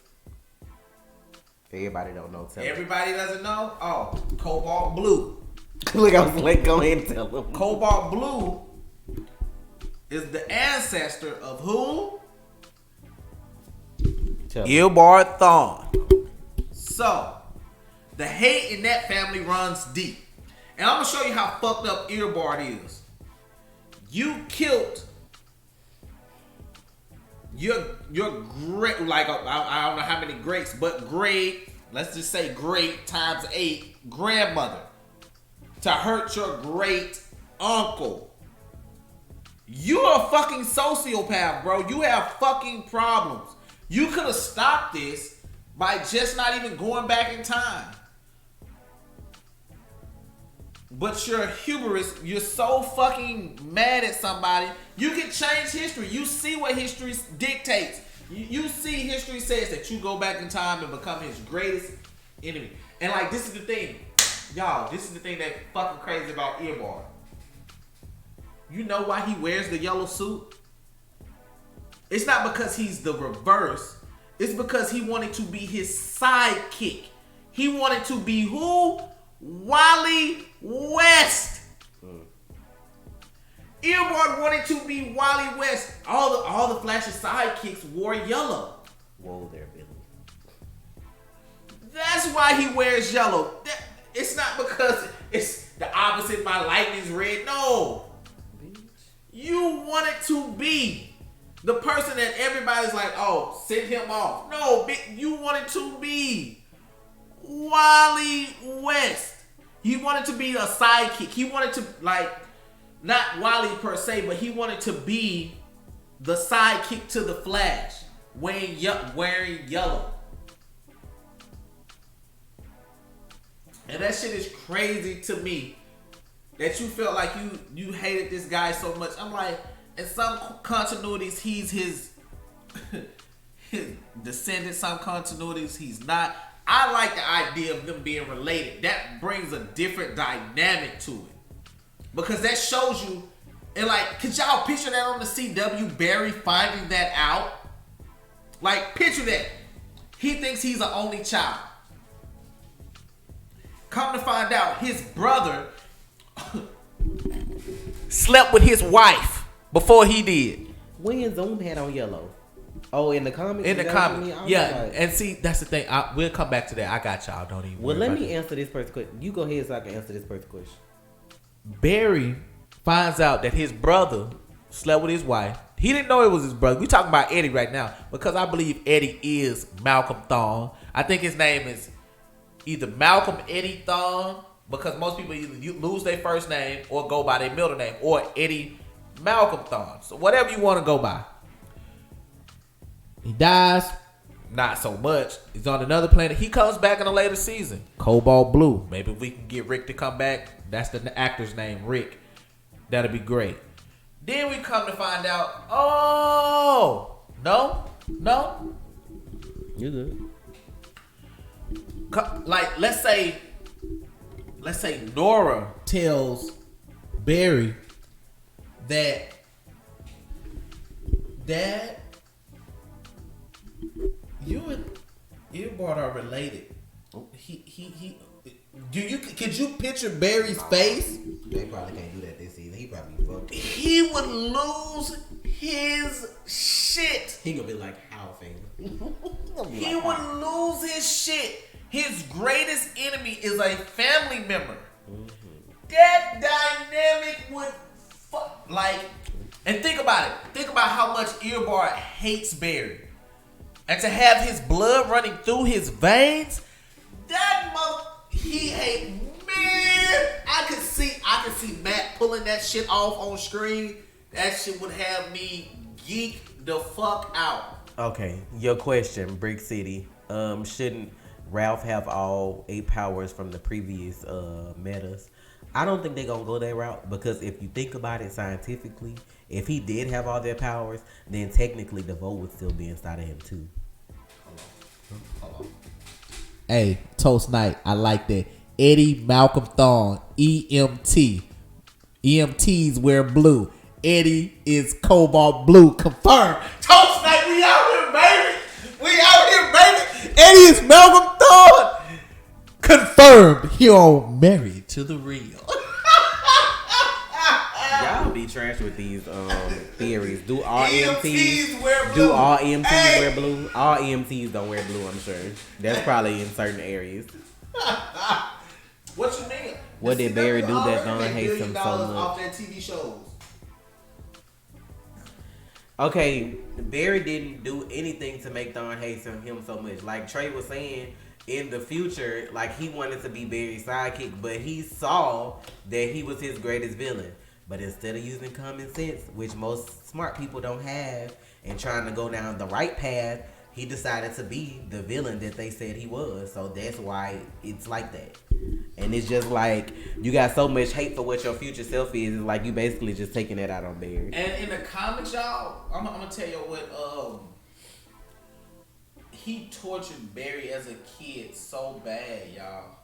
Everybody don't know. Everybody doesn't know? Oh, Cobalt Blue. Look, I was like, go ahead and tell them. Cobalt Blue is the ancestor of who? Eobard Thawne. So, the hate in that family runs deep. And I'm going to show you how fucked up Eobard is. You killed your great, like, I don't know how many greats, but great, let's just say great times 8 grandmother to hurt your great uncle. You're a fucking sociopath, bro. You have fucking problems. You could have stopped this by just not even going back in time. But you're hubris. You're so fucking mad at somebody. You can change history. You see what history dictates. You see history says that you go back in time and become his greatest enemy. And like, this is the thing. Y'all, this is the thing that fucking crazy about Eobard. You know why he wears the yellow suit? It's not because he's the reverse. It's because he wanted to be his sidekick. He wanted to be who? Wally West. Eobard wanted to be Wally West. All the Flash's sidekicks wore yellow. Whoa there, Billy. That's why he wears yellow. It's not because it's the opposite. My lightning's red. No. Bitch. You wanted to be the person that everybody's like, oh, send him off. No, you wanted to be Wally West. He wanted to be a sidekick. He wanted to, like, not Wally per se, but he wanted to be the sidekick to the Flash, wearing yellow. And that shit is crazy to me that you felt like you hated this guy so much. I'm like, in some continuities, he's his descendant. Some continuities, he's not. I like the idea of them being related. That brings a different dynamic to it. Because that shows you And like, could y'all picture that on the CW, Barry finding that out? Like, picture that. He thinks he's an only child. Come to find out, his brother slept with his wife before he did. When Zoom had on yellow? Oh, in the comics? In the comics. Yeah, and see, that's the thing. We'll come back to that. I got y'all. Don't even Well, let me answer this first question. You go ahead so I can answer this first question. Barry finds out that his brother slept with his wife. He didn't know it was his brother. We talking about Eddie right now because I believe Eddie is Malcolm Thorne. I think his name is either Malcolm Eddie Thorne because most people either lose their first name or go by their middle name, or Eddie Malcolm Thorne. So whatever you want to go by. He dies. Not so much. He's on another planet. He comes back in a later season. Cobalt Blue. Maybe we can get Rick to come back. That's the actor's name, Rick. That'll be great. Then we come to find out, oh, no. You good. Like, let's say Nora tells Barry that Dad, you and Earbart are related. Could you picture Barry's face? They probably can't do that this season. He probably fucked. He would lose his shit. He gonna be like, how famous? He would lose his shit. His greatest enemy is a family member. That dynamic would and think about it. Think about how much Earbart hates Barry. And to have his blood running through his veins, he hate, man. I could see Matt pulling that shit off on screen. That shit would have me geek the fuck out. Okay, your question, Brick City. Shouldn't Ralph have all 8 powers from the previous metas? I don't think they're gonna go that route because if you think about it scientifically, if he did have all their powers, then technically the vote would still be inside of him too. Hold on. Hey, Toast Night, I like that. Eddie Malcolm Thorne, EMT. EMTs wear blue. Eddie is cobalt blue. Confirmed. Toast Night, we out here, baby. Eddie is Malcolm Thorne. Confirmed. He on Married to the Real. Y'all be trash with these theories. Do all EMTs wear blue? Do all EMTs wear blue? All EMTs don't wear blue, I'm sure. That's probably in certain areas. What you mean? What did Barry do that Don hates him so much? Off their TV shows. Okay, Barry didn't do anything to make Don hate him so much. Like Trey was saying, in the future, like he wanted to be Barry's sidekick, but he saw that he was his greatest villain. But instead of using common sense, which most smart people don't have, and trying to go down the right path, he decided to be the villain that they said he was. So that's why it's like that. And it's just like, you got so much hate for what your future self is. It's like you basically just taking that out on Barry. And in the comics, y'all, I'm going to tell you what, he tortured Barry as a kid so bad, y'all.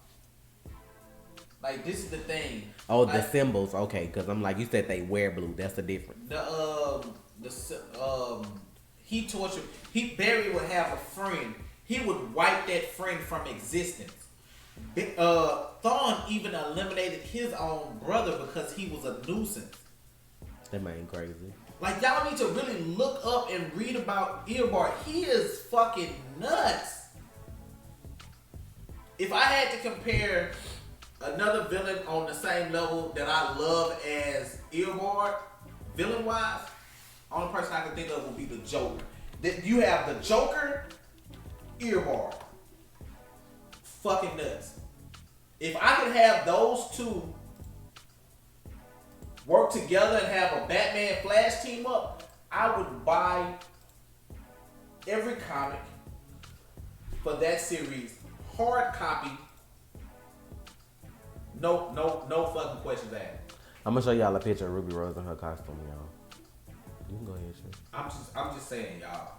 Like, this is the thing. Oh, like, the symbols. Okay, because I'm like, you said they wear blue. That's the difference. He tortured. Barry would have a friend. He would wipe that friend from existence. Thorne even eliminated his own brother because he was a nuisance. That man crazy. Like, y'all need to really look up and read about Earbart. He is fucking nuts. If I had to compare another villain on the same level that I love as Earbart, villain-wise, only person I can think of would be the Joker. You have the Joker, Earbart. Fucking nuts. If I could have those two work together and have a Batman Flash team up, I would buy every comic for that series, hard copy. No fucking questions asked. I'm gonna show y'all a picture of Ruby Rose in her costume, y'all. You can go ahead, sure. I'm just saying, y'all.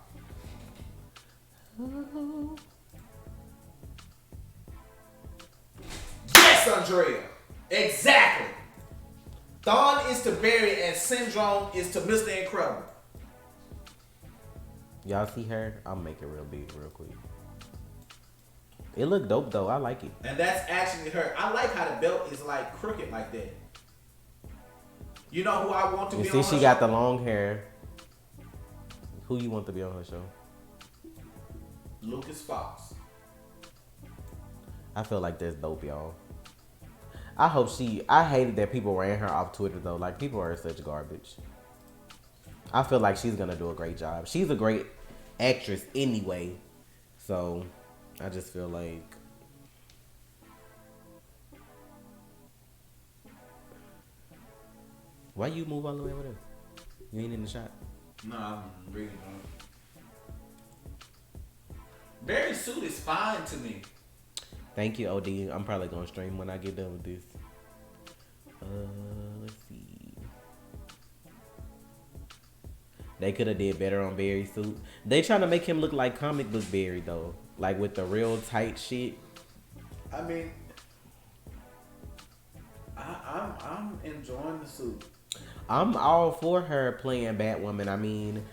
Yes, Andrea. Exactly. Thawne is to Barry and Syndrome is to Mr. Incredible. Y'all see her? I'll make it real big real quick. It look dope though. I like it. And that's actually her. I like how the belt is like crooked like that. You know who I want to be on her show? Since she got the long hair, who you want to be on her show? Lucas Fox. I feel like that's dope, y'all. I hated that people ran her off Twitter though. Like, people are such garbage. I feel like she's gonna do a great job. She's a great actress anyway. So, I just feel like... Why you move all the way over there? You ain't in the shot. No, I'm reading on. Barry's suit is fine to me. Thank you, OD. I'm probably gonna stream when I get done with this. Let's see. They could have did better on Barry's suit. They trying to make him look like comic book Barry though, like with the real tight shit. I mean, I'm enjoying the suit. I'm all for her playing Batwoman. I mean,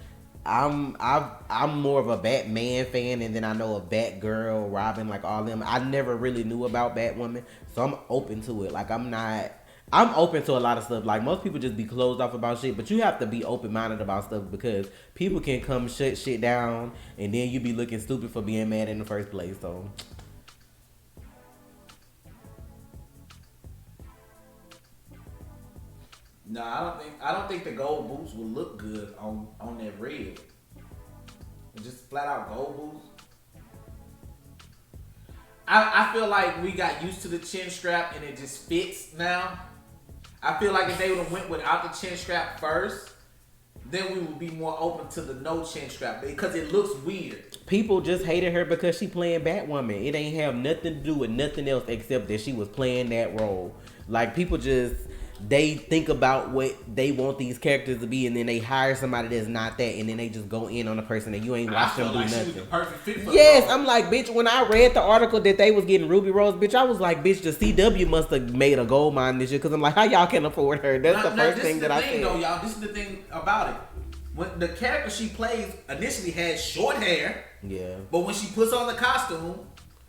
I'm more of a Batman fan, and then I know a Batgirl, Robin, like all them. I never really knew about Batwoman, so I'm open to it. Like I'm open to a lot of stuff. Like most people just be closed off about shit, but you have to be open minded about stuff because people can come shut shit down, and then you be looking stupid for being mad in the first place. So. No, I don't think the gold boots will look good on that red. Just flat out gold boots. I feel like we got used to the chin strap and it just fits now. I feel like if they would have went without the chin strap first, then we would be more open to the no chin strap because it looks weird. People just hated her because she playing Batwoman. It ain't have nothing to do with nothing else except that she was playing that role. Like people just... They think about what they want these characters to be, and then they hire somebody that's not that, and then they just go in on a person that you ain't watched them do like nothing. She was the perfect fit for yes, I'm like, bitch, when I read the article that they was getting Ruby Rose, bitch, I was like, bitch, the CW must have made a gold mine this year, because I'm like, how y'all can afford her? That's the first thing that I said. Though, y'all, this is the thing about it. When the character she plays initially had short hair, yeah, but when she puts on the costume,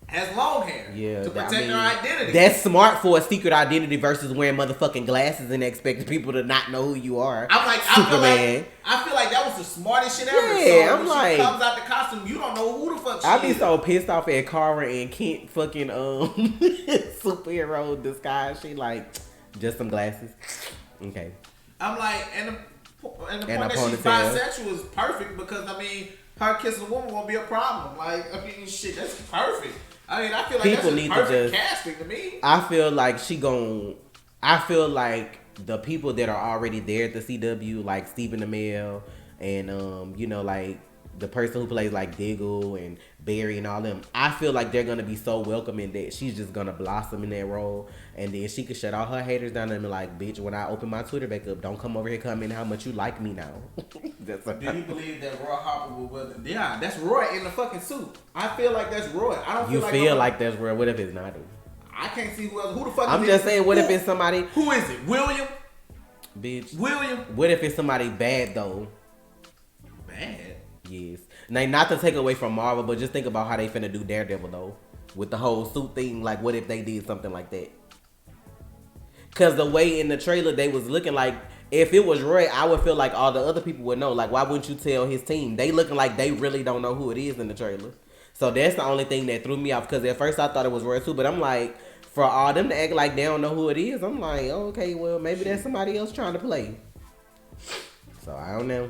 has long hair to protect her identity. That's smart for a secret identity versus wearing motherfucking glasses and expecting people to not know who you are. I'm like, Superman. I feel like that was the smartest shit ever. Yeah, so I'm when like, she comes out the costume, you don't know who the fuck she is. I be so pissed off at Kara and Kent fucking superhero disguise. She like, just some glasses. Okay. I'm like, and the point that she's bisexual is perfect because I mean, her kissing a woman won't be a problem. Like, I mean, shit, that's perfect. I mean, I feel like people that's perfect casting to me. I feel like I feel like the people that are already there at the CW, like Stephen Amell and you know, like the person who plays like Diggle and Barry and all them, I feel like they're gonna be so welcoming that she's just gonna blossom in that role, and then she could shut all her haters down and be like, bitch, when I open my Twitter back up, don't come over here commenting how much you like me now. Do you believe that Roy Harper will wear the... Yeah, that's Roy in the fucking suit. I feel like that's Roy. I don't feel like that's Roy. What if it's not him? I can't see who else. Who the fuck I'm is just it? saying, what if it's somebody... Who is it? William? Bitch. William? What if it's somebody bad though? Bad? Yes. Now, not to take away from Marvel, but just think about how they finna do Daredevil though, with the whole suit thing. Like, what if they did something like that? Cause the way in the trailer they was looking like, if it was Roy, I would feel like all the other people would know. Like, why wouldn't you tell his team? They looking like they really don't know who it is in the trailer. So that's the only thing that threw me off. Cause at first I thought it was Roy too, but I'm like, for all them to act like they don't know who it is, I'm like, okay, well maybe that's somebody else trying to play. So I don't know.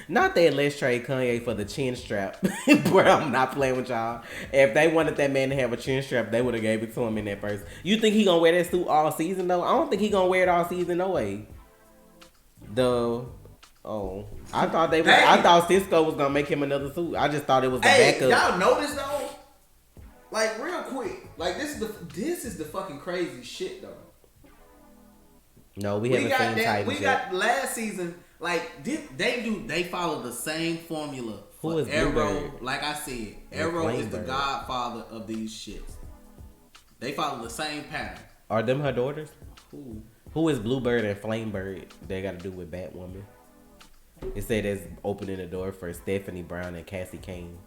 Not that let's trade Kanye for the chin strap. Bro, I'm not playing with y'all. If they wanted that man to have a chin strap, they would have gave it to him in that first. You think he gonna wear that suit all season though? I don't think he gonna wear it all season no way. I thought Cisco was gonna make him another suit. I just thought it was the backup. Y'all notice though? Like real quick. Like this is the fucking crazy shit though. No, we haven't seen Titans We got last season. Like they follow the same formula. Who is Arrow? Bluebird? Like I said, Arrow is the godfather of these shits. They follow the same pattern. Are them her daughters? Who? Who is Bluebird and Flamebird? They got to do with Batwoman. It said it's opening the door for Stephanie Brown and Cassie Kane.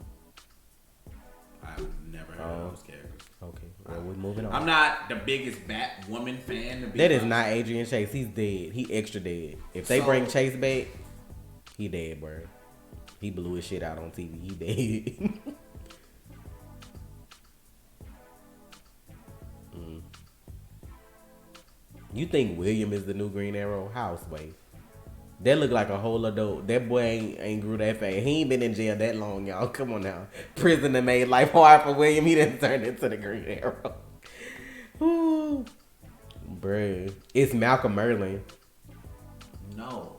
I've never heard of those characters. Okay, well, we're moving on. I'm not the biggest Batwoman fan. That is not Adrian Chase. He's dead. He extra dead. If they bring Chase back, he dead, bro. He blew his shit out on TV. He dead. You think William is the new Green Arrow? Houseway. That look like a whole adult. That boy ain't grew that fast. He ain't been in jail that long, y'all. Come on now. Prison that made life hard for William. He didn't turn into the Green Arrow. Ooh. Bruh. It's Malcolm Merlin. No.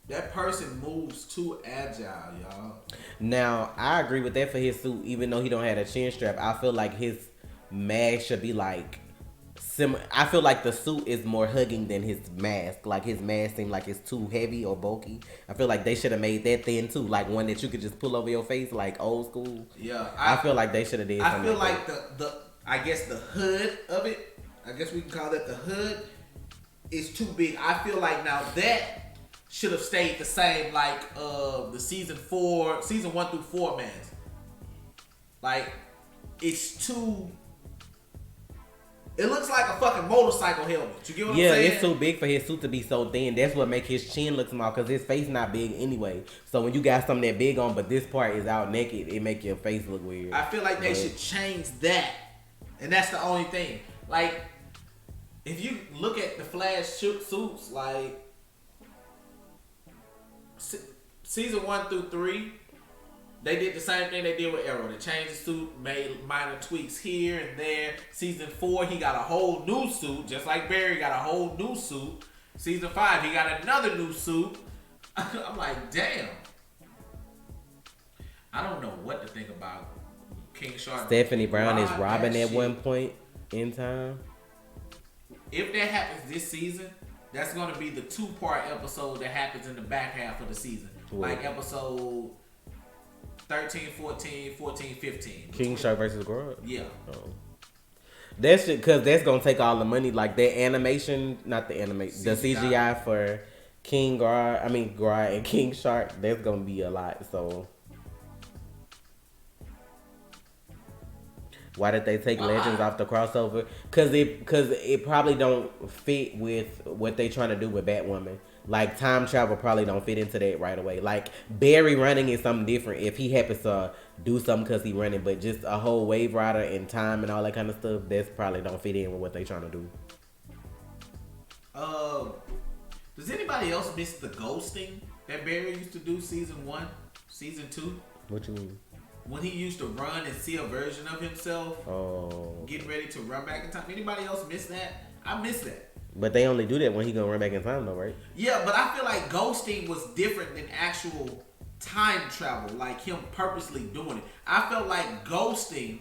That person moves too agile, y'all. Now, I agree with that for his suit, even though he don't have a chin strap. I feel like his mask should be like I feel like the suit is more hugging than his mask. Like his mask seems like it's too heavy or bulky. I feel like they should have made that thin too, like one that you could just pull over your face, like old school. Yeah, I feel like they should have did. I feel like the I guess the hood of it. I guess we can call that the hood is too big. I feel like now that should have stayed the same, like the season 1 through 4 mask. Like it's too. It looks like a fucking motorcycle helmet. You get what I'm saying? Yeah, it's too big for his suit to be so thin. That's what make his chin look small, because his face not big anyway. So when you got something that big on, but this part is out naked, it make your face look weird. I feel like they should change that. And that's the only thing. Like, if you look at the Flash suits, like, season 1 through 3, they did the same thing they did with Arrow. They changed the suit, made minor tweaks here and there. Season 4, he got a whole new suit, just like Barry got a whole new suit. Season 5, he got another new suit. I'm like, damn. I don't know what to think about King Shark. Stephanie Brown is Robin at one point in time. If that happens this season, that's going to be the 2-part episode that happens in the back half of the season. Like episode 13, 14, 14, 15. King Shark versus Grodd? Yeah. Oh. That's because that's going to take all the money. Like that animation, not the animation, the CGI for Grodd and King Shark, that's going to be a lot. So why did they take Legends off the crossover? Because it probably don't fit with what they trying to do with Batwoman. Like time travel probably don't fit into that right away. Like Barry running is something different if he happens to do something because he running, but just a whole Wave Rider and time and all that kind of stuff, that's probably don't fit in with what they trying to do. Does anybody else miss the ghosting that Barry used to do season 1, season 2? What you mean? When he used to run and see a version of himself, getting ready to run back in time. Anybody else miss that? I miss that. But they only do that when he gonna run back in time, though, right? Yeah, but I feel like ghosting was different than actual time travel, like him purposely doing it. I felt like ghosting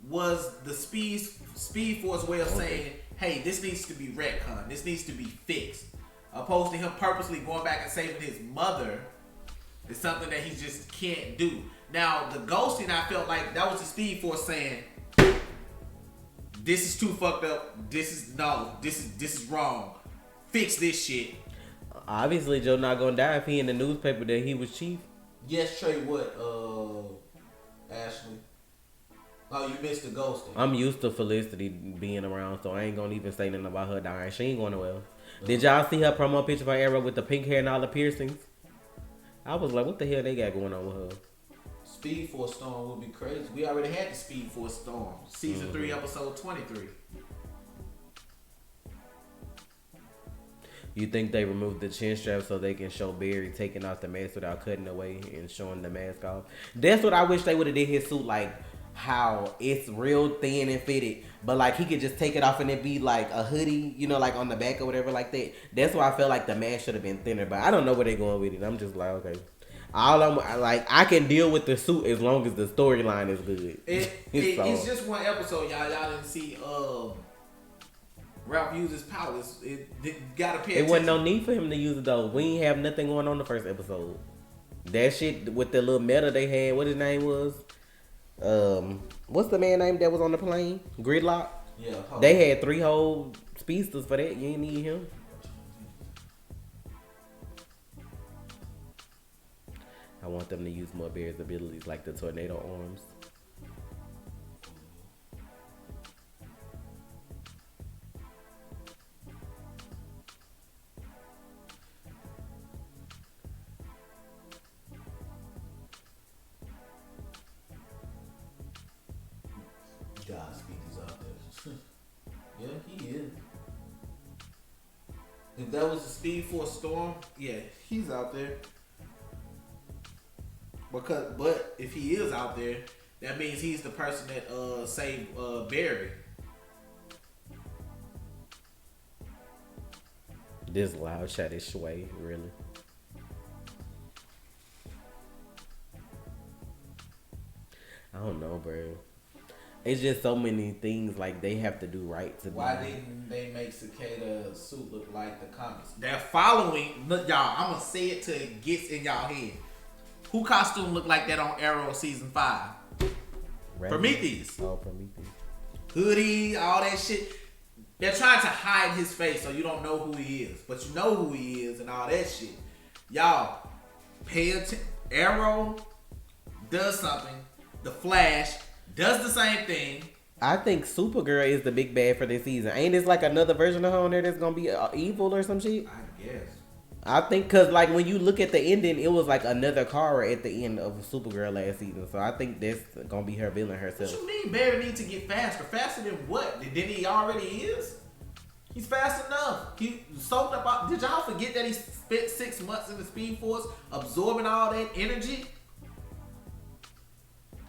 was the Speed Force way of saying, hey, this needs to be retconned. This needs to be fixed. Opposed to him purposely going back and saving his mother is something that he just can't do. Now, the ghosting, I felt like that was the Speed Force saying, this is too fucked up. This is wrong. Fix this shit. Obviously, Joe not gonna die if he in the newspaper that he was chief. Yes, Trey. What? Ashley. Oh, you missed the ghosting. I'm used to Felicity being around, so I ain't gonna even say nothing about her dying. She ain't going nowhere. Did y'all see her promo picture for Arrow with the pink hair and all the piercings? I was like, what the hell they got going on with her? Speed Force Storm would be crazy. We already had the Speed Force Storm. Season 3, episode 23. You think they removed the chin strap so they can show Barry taking off the mask without cutting away and showing the mask off? That's what I wish they would have did his suit, like how it's real thin and fitted, but like he could just take it off and it be like a hoodie, you know, like on the back or whatever like that. That's why I felt like the mask should have been thinner, but I don't know where they're going with it. I'm just like, okay. I can deal with the suit as long as the storyline is good. It's just one episode, y'all. Y'all didn't see Ralph use his powers. It gotta pay attention. It wasn't no need for him to use it though. We ain't have nothing going on the first episode. That shit with the little meta they had, what his name was? What's the man name that was on the plane? Gridlock. Yeah. They had 3 whole speedsters for that. You ain't need him. I want them to use more Bear's abilities like the tornado arms. Godspeed is out there. Yeah, he is. If that was a Speed Force Storm, yeah, he's out there. But if he is out there, that means he's the person that saved Barry. This loud shot is Shui, really. I don't know, bro. It's just so many things like they have to do right to Why be. didn't they make Cicada suit look like the comics? They're following. Look, y'all, I'm gonna say it till it gets in y'all head. Who costume looked like that on Arrow season 5? Prometheus. Oh, Prometheus. Hoodie, all that shit. They're trying to hide his face so you don't know who he is, but you know who he is and all that shit. Y'all, pay attention. Arrow does something. The Flash does the same thing. I think Supergirl is the big bad for this season. Ain't this like another version of her on there that's gonna be evil or some shit? I guess. I think because like when you look at the ending, it was like another Kara at the end of Supergirl last season. So I think that's gonna be her villain herself. What you mean Barry needs to get faster? Faster than what? Than he already is? He's fast enough. He soaked up. Did y'all forget that he spent 6 months in the Speed Force absorbing all that energy?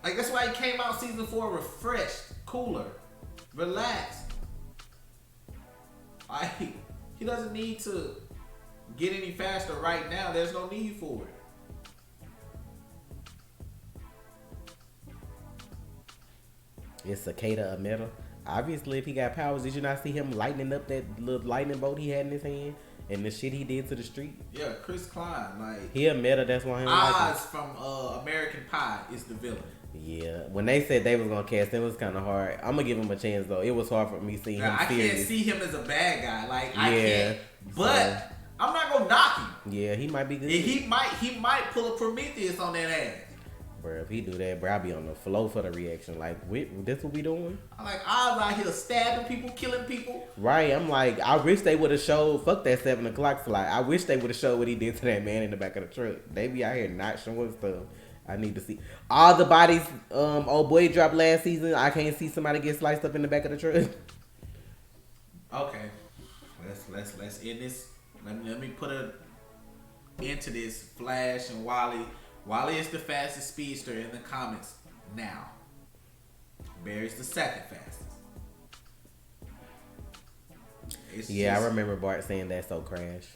Like, that's why he came out season 4 refreshed, cooler, relaxed. Like, he doesn't need to get any faster right now. There's no need for it. Is Cicada a meta? Obviously, if he got powers, did you not see him lightening up that little lightning bolt he had in his hand? And the shit he did to the street? Yeah, Chris Klein. Like, He a meta, that's why he don't like him. Oz from American Pie is the villain. Yeah, when they said they was gonna cast him, it was kind of hard. I'm gonna give him a chance though. It was hard for me seeing him I serious. can't see him as a bad guy. Like, I Yeah, can't. But I'm not gonna knock him. Yeah, he might be good. He might pull a Prometheus on that ass. Bro, if he do that, bro, I'll be on the flow for the reaction. Like, this what we doing? I'm like, Oz out here stabbing people, killing people. Right, I'm like, I wish they would have showed, fuck that 7 o'clock slide. I wish they would have showed what he did to that man in the back of the truck. They be out here not showing stuff. I need to see. All the bodies, old boy dropped last season. I can't see somebody get sliced up in the back of the truck. Okay, let's end this. Let me put a into this. Flash and Wally. Wally is the fastest speedster in the comics now. Barry's the second fastest. I remember Bart saying that, so Crash.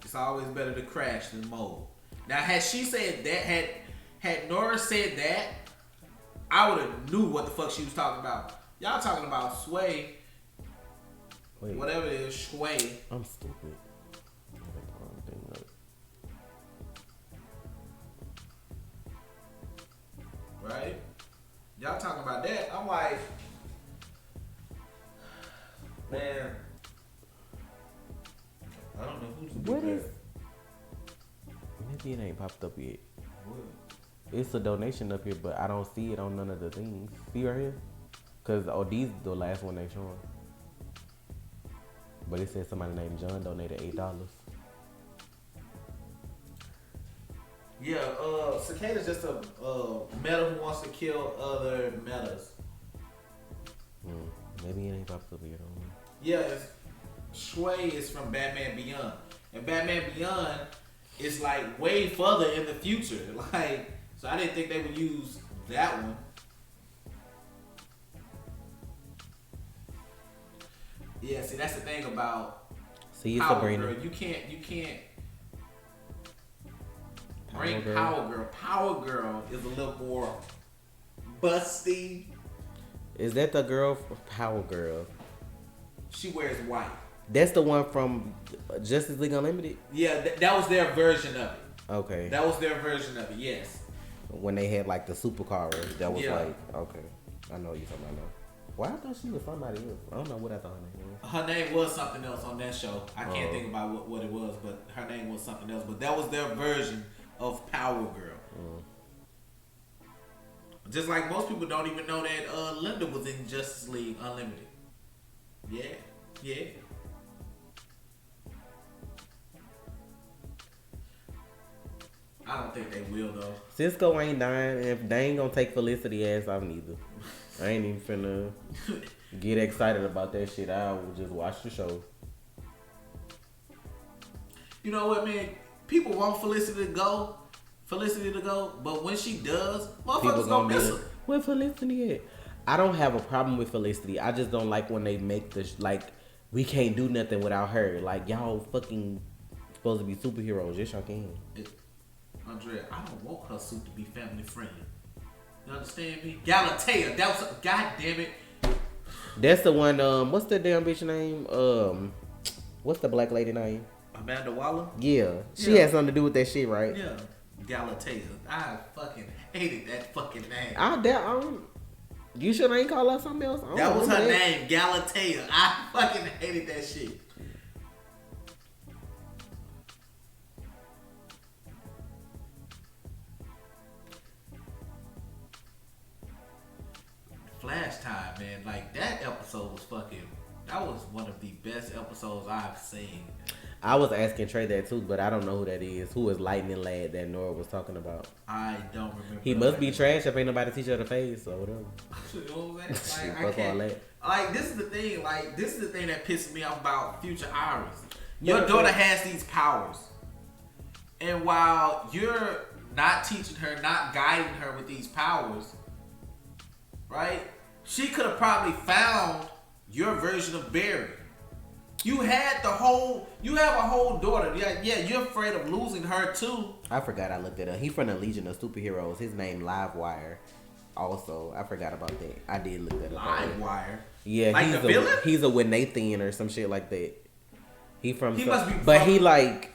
It's always better to crash than mold. Now, had she said that, had Nora said that, I would have knew what the fuck she was talking about. Y'all talking about Sway. Wait. Whatever it is, Sway. I'm stupid. Right? Y'all talking about that. I'm like, man, I don't know who's the What big is? bad. Maybe it ain't popped up yet. What? It's a donation up here, but I don't see it on none of the things. See right here? Cause these the last one they showing. But it says somebody named John donated $8. Yeah, Cicada's just a meta who wants to kill other metas. Maybe it ain't popped up yet. I don't know. Yeah, Sway is from Batman Beyond. And Batman Beyond is like way further in the future. Like, so I didn't think they would use that one. Yeah, see, that's the thing about See, it's Power Sabrina. Girl. You can't bring Girl. Power Girl. Power Girl is a little more busty. Is that the girl from Power Girl? She wears white. That's the one from Justice League Unlimited? Yeah, that was their version of it. Okay. That was their version of it, yes. when they had like the supercars. That was Yeah. like, okay, I know what you're talking about now. Well, I thought she was somebody else. I don't know what I thought her name was. Her name was something else on that show. I can't think about what it was, but her name was something else. But that was their version of Power Girl. Just like most people don't even know that Linda was in Justice League Unlimited. Yeah. I don't think they will though. Cisco ain't dying. If they ain't gonna take Felicity ass off neither. I ain't even finna get excited about that shit. I will just watch the show. You know what, man? People want Felicity to go, but when she does, motherfuckers gonna miss her. Where Felicity at? I don't have a problem with Felicity. I just don't like when they make we can't do nothing without her. Like, y'all fucking supposed to be superheroes. Yes, y'all can. Andrea, I don't want her suit to be family friendly. You understand me? Galatea, that was god damn it. That's the one. What's the damn bitch name? What's the black lady name? Amanda Waller. Yeah, she had something to do with that shit, right? Yeah, Galatea. I fucking hated that fucking name. You should ain't call her something else. That was her name, Galatea. I fucking hated that shit. Flash time, man. Like, that episode was that was one of the best episodes I've seen. I was asking Trey that too, but I don't know who that is. Who is Lightning Lad that Nora was talking about? I don't remember. He must be trash if ain't nobody teach her to face or whatever. You know what I'm saying? Like, I can't. Like, this is the thing. Like, this is the thing that pisses me off about Future Iris. Your daughter has these powers, and while you're not teaching her, not guiding her with these powers, right? She could have probably found your version of Barry. You have a whole daughter. Yeah, you're afraid of losing her too. I forgot I looked it up. He from the Legion of Superheroes. His name Livewire. Also, I forgot about that. I did look that up. Livewire. Yeah, like the villain? He's a Nathan or some shit like that. He must be. But he like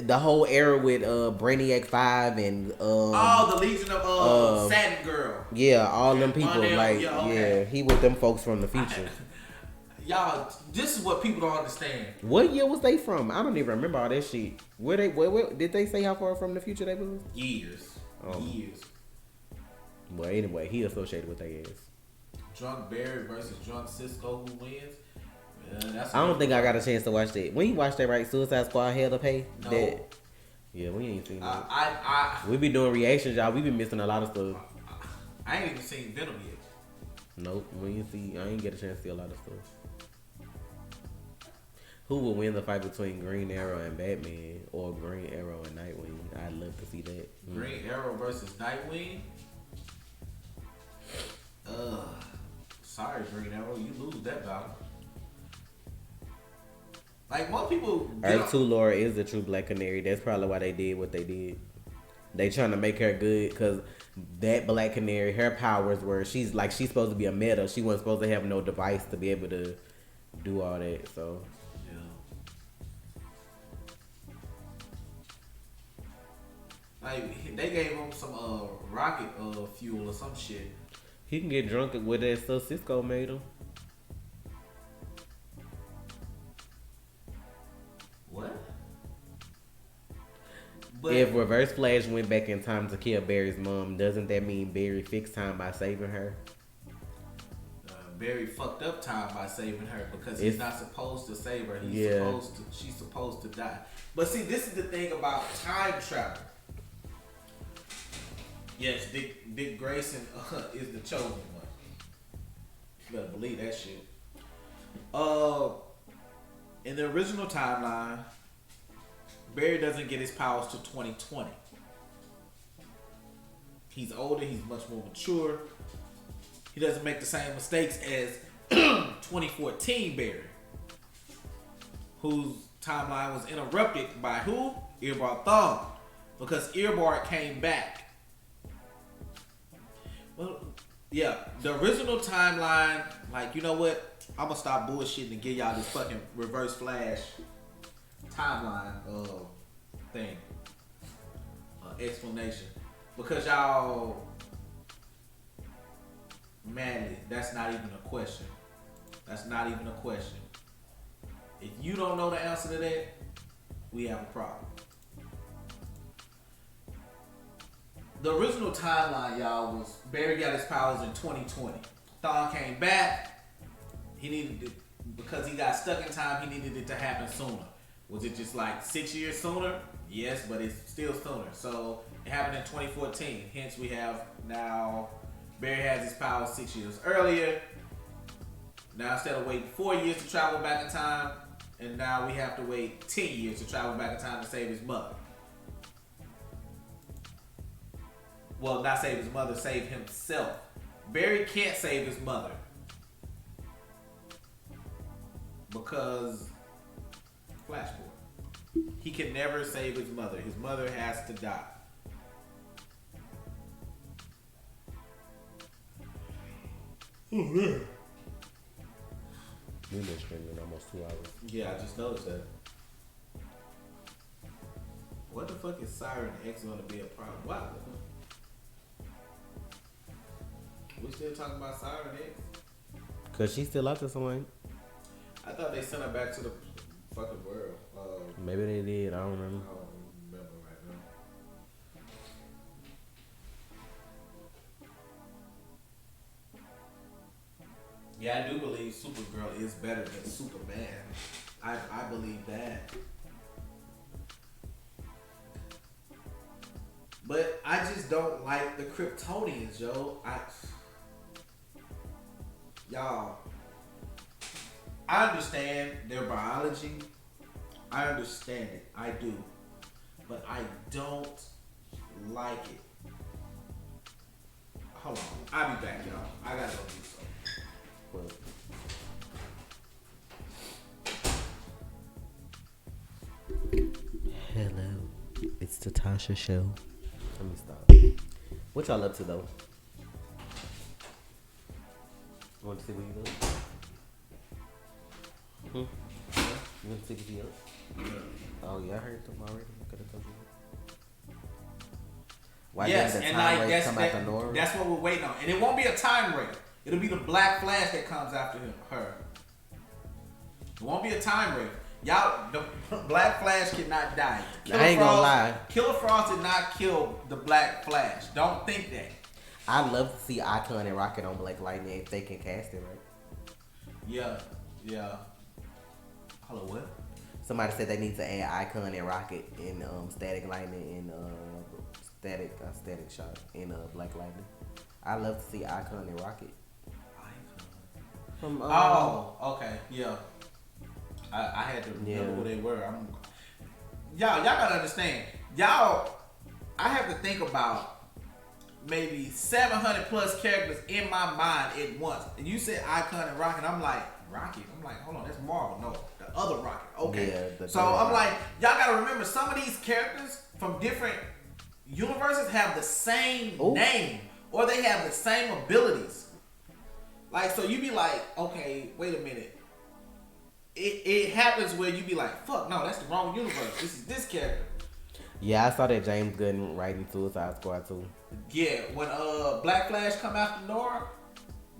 the whole era with Brainiac 5 and the Legion of Satin Girl. Yeah, all them people okay. he with them folks from the future. Y'all, this is what people don't understand. What year was they from? I don't even remember all that shit. Where did they say how far from the future they was? Years. Well, anyway, he associated with their ass. Drunk Barry versus Drunk Cisco, who wins? I don't think I got a chance to watch that. When you watch that, right? Suicide Squad Hell to Pay? No. Yeah, we ain't seen that. We be doing reactions, y'all. We been missing a lot of stuff. I ain't even seen Venom yet. Nope. I ain't get a chance to see a lot of stuff. Who will win the fight between Green Arrow and Batman, or Green Arrow and Nightwing? I'd love to see that. Green Arrow versus Nightwing? Sorry, Green Arrow, you lose that battle. Like, most people... Earth 2 Laura is the true Black Canary. That's probably why they did what they did. They trying to make her good, because that Black Canary, her powers were... She's supposed to be a meta. She wasn't supposed to have no device to be able to do all that, so... Like, they gave him some rocket fuel or some shit. He can get drunk with that stuff Cisco made him. What? But if Reverse Flash went back in time to kill Barry's mom, doesn't that mean Barry fixed time by saving her? Barry fucked up time by saving her because he's not supposed to save her. She's supposed to die. But see, this is the thing about time travel. Yes, Dick Grayson is the chosen one. You better believe that shit. In the original timeline, Barry doesn't get his powers to 2020. He's older. He's much more mature. He doesn't make the same mistakes as 2014 Barry, whose timeline was interrupted by who? Earbard Thumb, because Earbard came back. Well, yeah, the original timeline, like, you know what? I'm gonna stop bullshitting and give y'all this fucking Reverse Flash timeline thing, explanation. Because y'all manly, that's not even a question. That's not even a question. If you don't know the answer to that, we have a problem. The original timeline, y'all, was Barry got his powers in 2020. Thawne came back. He needed it because he got stuck in time. He needed it to happen sooner. Was it just like 6 years sooner? Yes, but it's still sooner. So it happened in 2014. Hence, we have now Barry has his powers 6 years earlier. Now instead of waiting 4 years to travel back in time, and now we have to wait 10 years to travel back in time to save his mother. Well, not save his mother, save himself. Barry can't save his mother because flash forward. He can never save his mother. His mother has to die. Oh man. We've been streaming almost 2 hours. Yeah, I just noticed that. What the fuck is Siren X gonna be a problem? Wow. We still talking about Siren X? Cause she's still out there somewhere. I thought they sent her back to the fucking world. Maybe they did. I don't I remember. don't remember right now. Yeah, I do believe Supergirl is better than Superman. I believe that. But I just don't like the Kryptonians, yo. Y'all, I understand their biology. I understand it. I do. But I don't like it. Hold on. I'll be back, y'all. I gotta go do something. Well, hello, it's the Tasha Show. Let me stop. What y'all up to though? You want to see what you do? You want to see what you do? Oh yeah, I heard them already. I could have told you. Why Yes, didn't the and time like race come out the norm? that's what we're waiting on. And it won't be a time race. It'll be the Black Flash that comes after her. It won't be a time race. Y'all, the Black Flash cannot die. I ain't gonna lie. Killer Frost did not kill the Black Flash. Don't think that. I'd love to see Icon and Rocket on BlackLightning if they can cast it right. Yeah. Hello, what? Somebody said they need to add Icon and Rocket in Static Lightning and Static Shock in BlackLightning. I'd love to see Icon and Rocket. From okay, yeah. I had to remember who they were. Y'all gotta understand. Y'all, I have to think about maybe 700 plus characters in my mind at once. And you said Icon and Rocket. I'm like, Rocket? I'm like, hold on, that's Marvel. No, the other Rocket. Okay. Yeah, so I'm like, y'all gotta remember some of these characters from different universes have the same name or they have the same abilities. Like, so you be like, okay, wait a minute. It happens where you be like, fuck, no, that's the wrong universe. This is this character. Yeah, I saw that James Gunn writing Suicide Squad too. Yeah, when Black Flash come after Nora,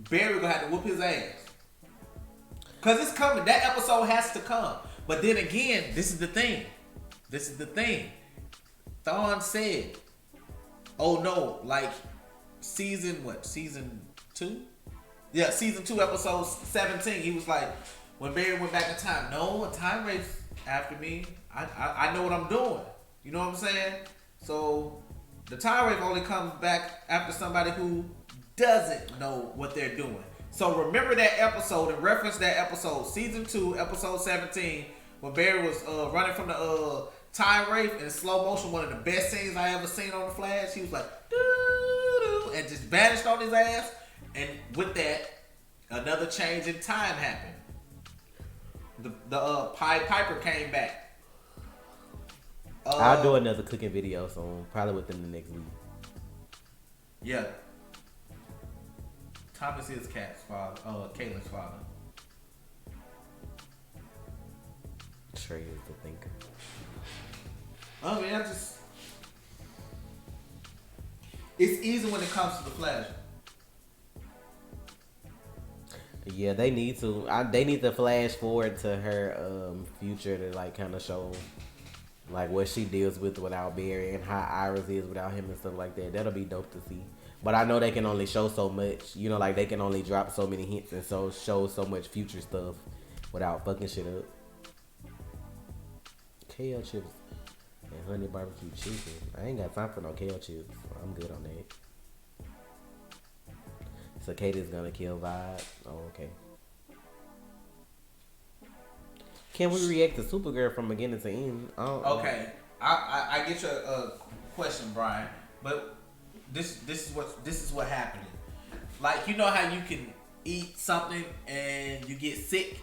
Barry gonna have to whoop his ass. Cause it's coming. That episode has to come. But then again, this is the thing. Thawne said, oh no, like season 2? Yeah, season 2, episode 17. He was like, when Barry went back in time, no, a time race after me. I know what I'm doing. You know what I'm saying? So the time race only comes back after somebody who doesn't know what they're doing. So remember that episode and reference that episode, season 2, episode 17, when Barry was running from the time race in slow motion. One of the best scenes I ever seen on the Flash. He was like, doo-doo, and just vanished on his ass. And with that, another change in time happened. The Pied Piper came back. I'll do another cooking video soon, probably within the next week. Yeah. Thomas is Kat's father. Caitlin's father. Trey is the thinker. I mean, I just It's easy when it comes to the Flash. Yeah, they need to. They need to flash forward to her future to like kind of show like what she deals with without Barry and how Iris is without him and stuff like that. That'll be dope to see. But I know they can only show so much. You know, like they can only drop so many hints and so show so much future stuff without fucking shit up. Kale chips and honey barbecue chicken. I ain't got time for no kale chips. I'm good on that. Cicada's gonna kill vibe. Oh, okay. Can we react to Supergirl from beginning to end? Okay, I get your question, Brian, but this is what happening. Like, you know how you can eat something and you get sick.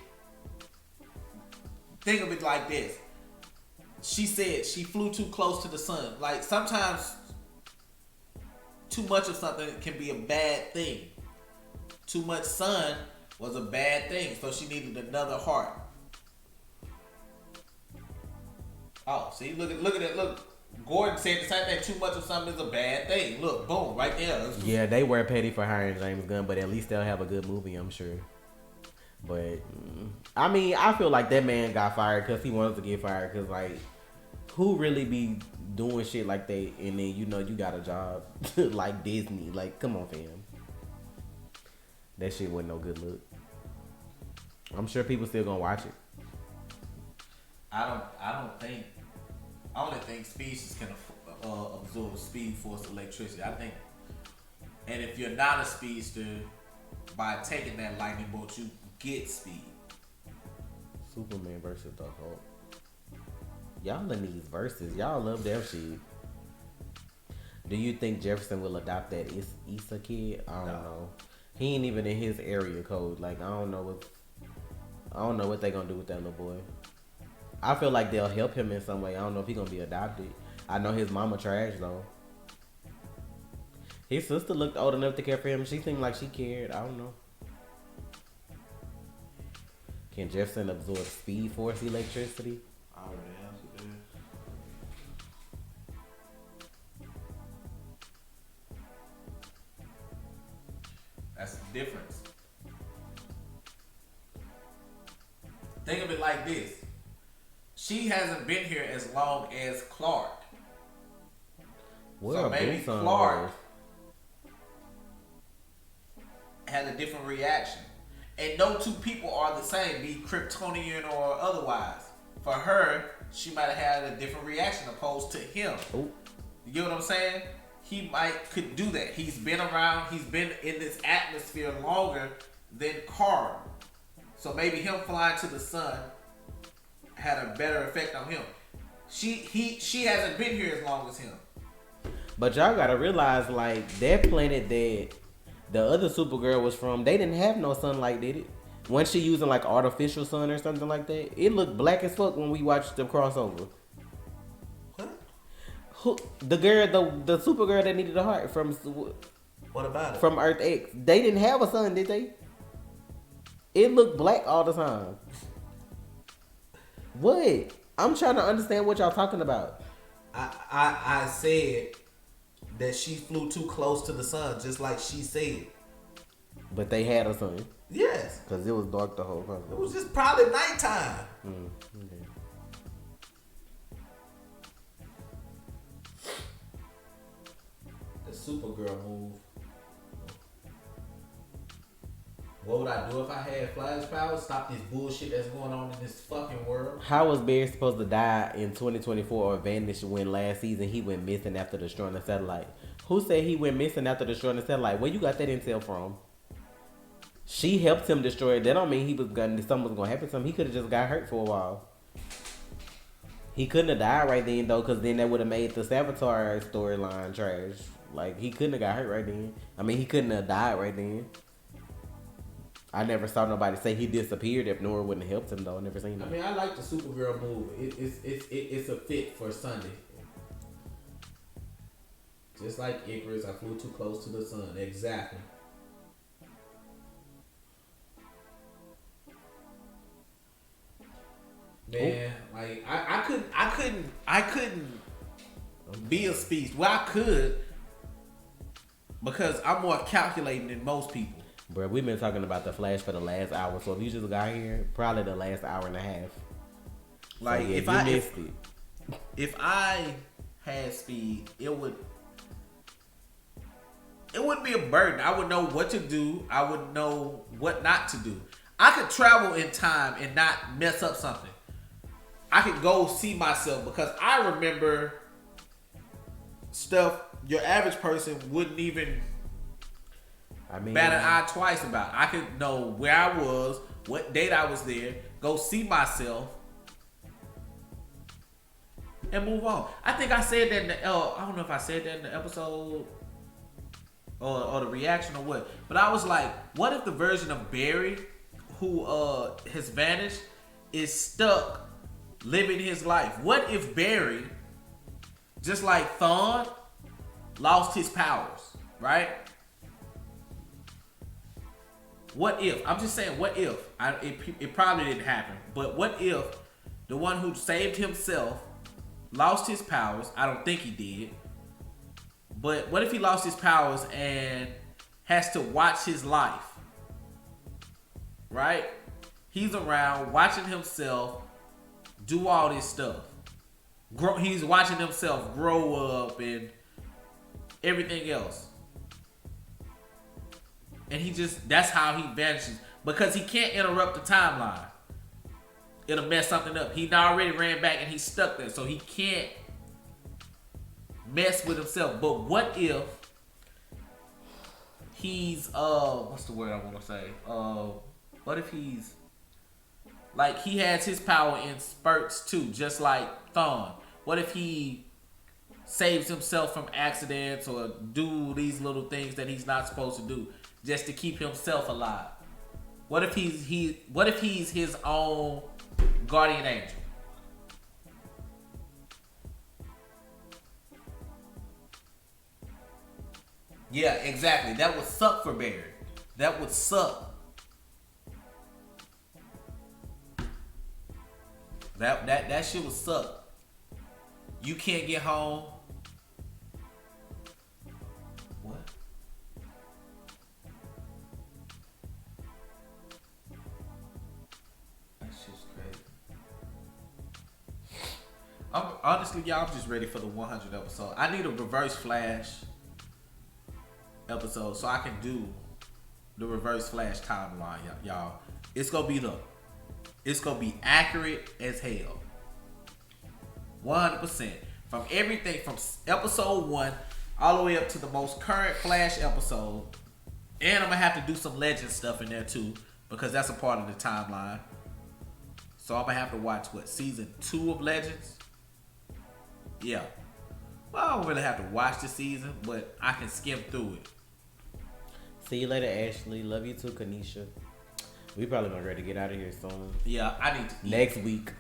Think of it like this. She said she flew too close to the sun. Like, sometimes too much of something can be a bad thing. Too much sun was a bad thing, so she needed another heart. Oh, see, look at it. Look, Gordon said the same thing. Too much of something is a bad thing. Look, boom, right there. Yeah, they were petty for hiring James Gunn, but at least they'll have a good movie, I'm sure. But I mean, I feel like that man got fired because he wanted to get fired. Because like, who really be doing shit like that? And then you know you got a job like Disney. Like, come on, fam. That shit wasn't no good look. I'm sure people still gonna watch it. I only think species can absorb speed, force, electricity. I think, and if you're not a speedster, by taking that lightning bolt, you get speed. Superman versus the Hulk. Y'all in these verses, y'all love their shit. Do you think Jefferson will adopt that Issa kid? I don't know. He ain't even in his area code. Like, I don't know what they gonna do with that little boy. I feel like they'll help him in some way. I don't know if he gonna be adopted. I know his mama trash though. His sister looked old enough to care for him. She seemed like she cared. I don't know. Can Jefferson absorb speed, force, electricity? I already answered that. That's the difference. Think of it like this. She hasn't been here as long as Clark. Well, so maybe Clark had a different reaction. And no two people are the same, be Kryptonian or otherwise. For her, she might have had a different reaction opposed to him. Ooh. You get what I'm saying? He could do that. He's been around, he's been in this atmosphere longer than Carl. So maybe him flying to the sun had a better effect on him. She hasn't been here as long as him. But y'all gotta realize, like, that planet that the other Supergirl was from, they didn't have no sunlight, did it? Wasn't she using like artificial sun or something like that? It looked black as fuck when we watched the crossover. What? The Supergirl that needed a heart from. What about it? From Earth X. They didn't have a sun, did they? It looked black all the time. What? I'm trying to understand what y'all talking about. I said that she flew too close to the sun, just like she said. But they had a sun. Yes. Because it was dark the whole time. It was just probably nighttime. Okay. The Supergirl move. What would I do if I had flash powers? Stop this bullshit that's going on in this fucking world. How was Barry supposed to die in 2024 or vanish when last season he went missing after destroying the satellite? Who said he went missing after destroying the satellite? Where you got that intel from? She helped him destroy it. That don't mean something was gonna happen to him. He could have just got hurt for a while. He couldn't have died right then though, because then that would have made the Savitar storyline trash. Like, he couldn't have got hurt right then. I mean, he couldn't have died right then. I never saw nobody say he disappeared if Nora wouldn't have helped him though. I never seen that. I mean, I like the Supergirl move. It's a fit for Sunday. Just like Icarus, I flew too close to the sun. Exactly. Man, like I couldn't be a species. Well, I could, because I'm more calculating than most people. Bro, we've been talking about the Flash for the last hour, so if you just got here, probably the last hour and a half. Like so, yeah, if you I missed it. If I had speed, it wouldn't be a burden. I would know what to do. I would know what not to do. I could travel in time and not mess up something. I could go see myself because I remember stuff your average person wouldn't even bat an eye twice about. I could know where I was, what date I was there, go see myself, and move on. I think I said that in the I don't know if I said that in the episode or the reaction or what, but I was like, what if the version of Barry who has vanished is stuck living his life? What if Barry, just like Thawne, lost his powers, right? What if? I'm just saying, what if? It probably didn't happen, but what if the one who saved himself lost his powers? I don't think he did. But what if he lost his powers and has to watch his life? Right? He's around watching himself do all this stuff. He's watching himself grow up and everything else. And that's how he vanishes. Because he can't interrupt the timeline. It'll mess something up. He already ran back and he's stuck there. So he can't mess with himself. But what if he's what's the word I want to say? What if he's like he has his power in spurts too, just like Thawne? What if he saves himself from accidents or do these little things that he's not supposed to do just to keep himself alive? What if he's his own guardian angel? Yeah, exactly. That would suck for Barry. That would suck. That shit would suck. You can't get home. What? That shit's crazy. Honestly, y'all, I'm just ready for the 100th episode. I need a Reverse Flash episode so I can do the Reverse Flash timeline, y'all. It's gonna be accurate as hell. 100%. From everything from episode 1 all the way up to the most current Flash episode. And I'm gonna have to do some Legend stuff in there too, because that's a part of the timeline. So I'm gonna have to watch season 2 of Legends? Yeah. Well, I don't really have to watch the season, but I can skim through it. See you later, Ashley. Love you too, Kanisha. We probably gonna ready to get out of here soon. Yeah, I need to eat. Next week,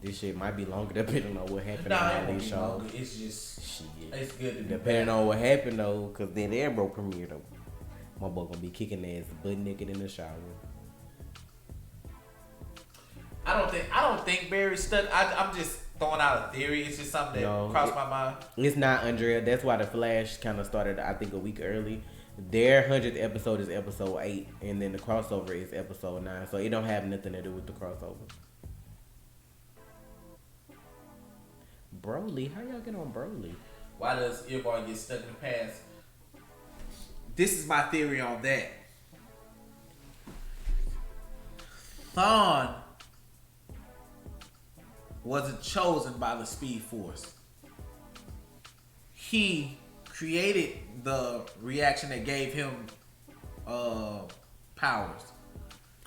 this shit might be longer depending on what happened on these shows. It's just shit. It's good to be depending on what happened though, cause then Arrow premiere though. My boy gonna be kicking ass butt naked in the shower. I don't think Barry's stuck. I'm just throwing out a theory. It's just something that crossed my mind. It's not, Andrea. That's why the Flash kind of started, I think, a week early. Their 100th episode is episode 8, and then the crossover is episode 9. So it don't have nothing to do with the crossover. Broly, how y'all get on Broly? Why does Earball get stuck in the past? This is my theory on that. Thawne wasn't chosen by the Speed Force. He created the reaction that gave him powers.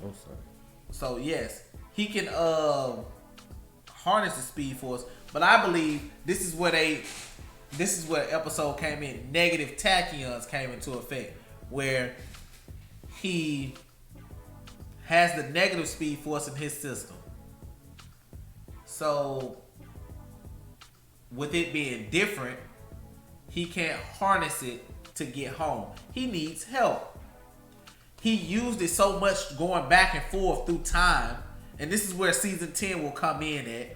Oh, sorry. So yes, he can harness the Speed Force, but I believe this is where episode came in. Negative tachyons came into effect, where he has the negative Speed Force in his system. So with it being different, he can't harness it to get home. He needs help. He used it so much going back and forth through time, and this is where season 10 will come in at,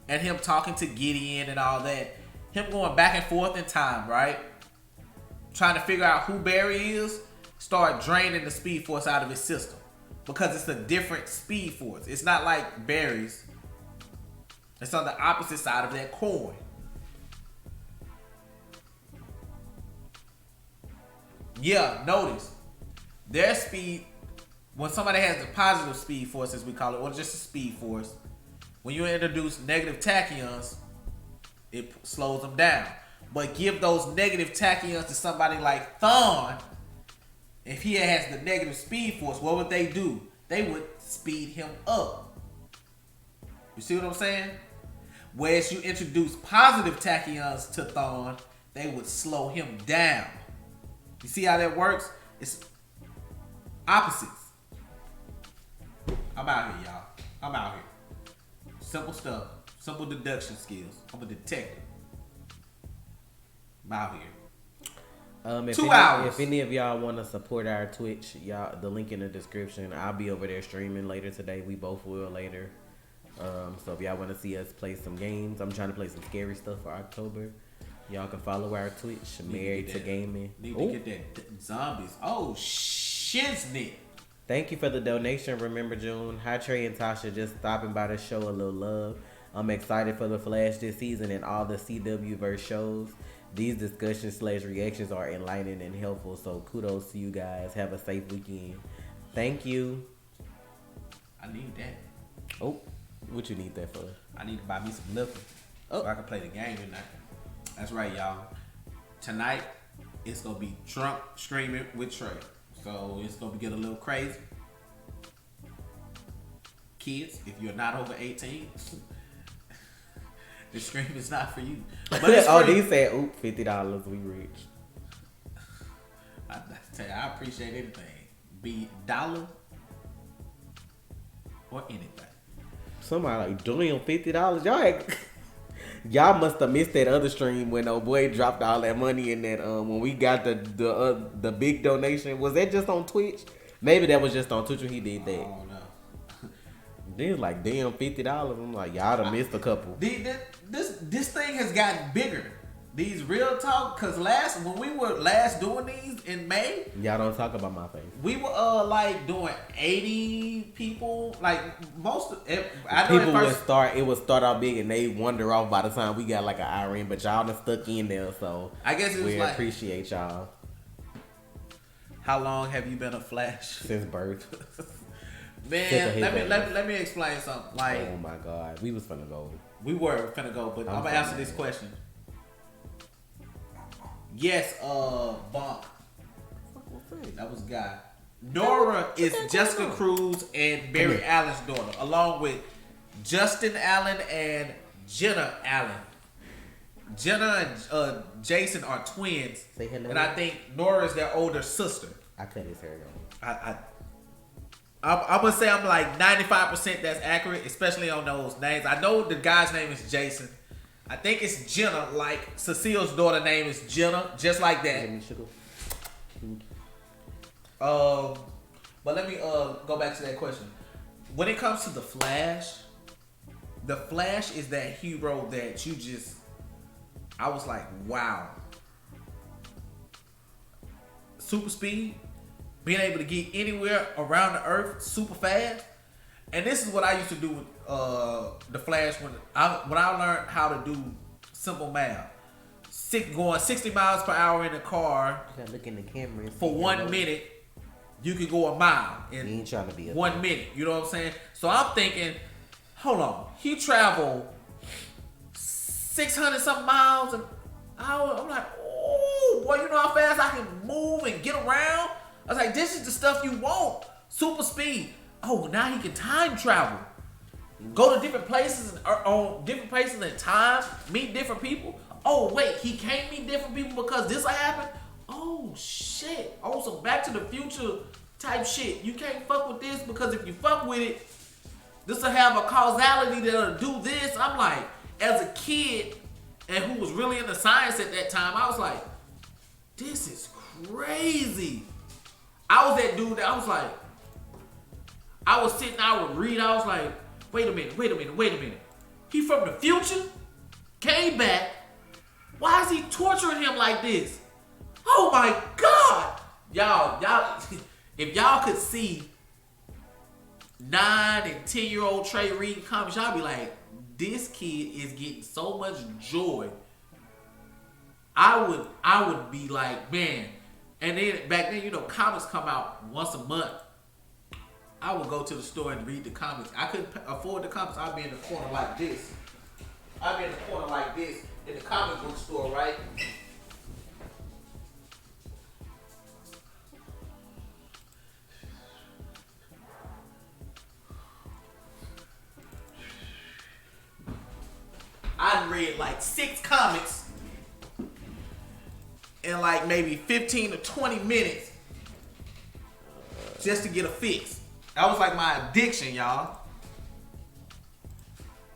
and him talking to Gideon and all that. Him going back and forth in time, right? trying to figure out who Barry is, start draining the Speed Force out of his system. Because it's a different Speed Force. It's not like Barry's. It's on the opposite side of that coin. Yeah, notice. Their speed, when somebody has the positive Speed Force, as we call it, or just a Speed Force, when you introduce negative tachyons, it slows them down. But give those negative tachyons to somebody like Thawne, if he has the negative Speed Force, what would they do? They would speed him up. You see what I'm saying? Whereas you introduce positive tachyons to Thawne, they would slow him down. You see how that works? It's opposites. I'm out here, y'all. I'm out here. Simple stuff. Simple deduction skills. I'm a detective. I'm out here. 2 hours. If any of y'all want to support our Twitch, y'all, the link in the description. I'll be over there streaming later today. We both will later. So if y'all want to see us play some games, I'm trying to play some scary stuff for October. Y'all can follow our Twitch, Married to Gaming. Need to get that zombies. Oh, shiznit. Thank you for the donation. Remember, June. Hi, Trey and Tasha, just stopping by to show a little love. I'm excited for the Flash this season and all the CW-verse shows. These discussions/reactions are enlightening and helpful, so kudos to you guys. Have a safe weekend. Thank you. I need that. Oh, what you need that for? I need to buy me some liquor so I can play the game tonight. That's right, y'all. Tonight, it's going to be drunk streaming with Trey. So, it's going to get a little crazy. Kids, if you're not over 18, the stream is not for you. But it's oh, free. they said, oop, $50, we rich. I tell you, I appreciate anything. Be dollar or anything. Somebody like, damn, $50? Y'all must have missed that other stream when old boy dropped all that money in that. When we got the big donation, was that just on Twitch? Maybe that was just on Twitch when he did that. Oh no. Then it's like, damn, $50. I'm like, y'all done missed a couple. This thing has gotten bigger. These real talk, cause when we were last doing these in May, y'all don't talk about my face. We were like doing 80 people, like most of it. It would start out big and they wander off by the time we got like an hour in, but y'all done stuck in there, so I guess it was we like, appreciate y'all. How long have you been a Flash? Since birth. Man, let me explain something. Like, oh my God, we was finna go. We were finna go, but I'm gonna answer this question. Yes, Bonk. That was Guy. Nora is Jessica Cruz and Barry Allen's daughter, along with Justin Allen and Jenna Allen. Jenna and Jason are twins. Say hello. And I think Nora is their older sister. I cut his hair off. I'm gonna say I'm like 95% that's accurate, especially on those names. I know the guy's name is Jason. I think it's Jenna, like Cecile's daughter name is Jenna, just like that. But let me go back to that question. When it comes to the Flash is that hero that you just, I was like, wow. Super speed, being able to get anywhere around the earth super fast. And this is what I used to do with the Flash when I learned how to do simple math. Going 60 miles per hour in a car. You gotta look in the camera for 1 minute, you could go a mile in he ain't trying to be 1 minute. You know what I'm saying? So I'm thinking, hold on, he traveled 600 something miles an hour. I'm like, oh boy, you know how fast I can move and get around? I was like, this is the stuff you want. Super speed. Oh, now he can time travel. Go to different places on different places in time, meet different people. Oh wait, he can't meet different people because this happened. Oh shit. Oh, so Back to the Future type shit. You can't fuck with this because if you fuck with it, this will have a causality that'll do this. I'm like, as a kid and who was really into science at that time, I was like, this is crazy. I was that dude that I was like, I was sitting, I would read, I was like, wait a minute. He from the future, came back. Why is he torturing him like this? Oh my God, y'all, if y'all could see 9 and 10-year-old Trey reading comics, y'all be like, this kid is getting so much joy. I would be like, man. And then back then, comics come out once a month. I would go to the store and read the comics. I couldn't afford the comics. I'd be in the corner like this. In the comic book store, right? I'd read like 6 comics in like maybe 15 to 20 minutes just to get a fix. That was like my addiction, y'all.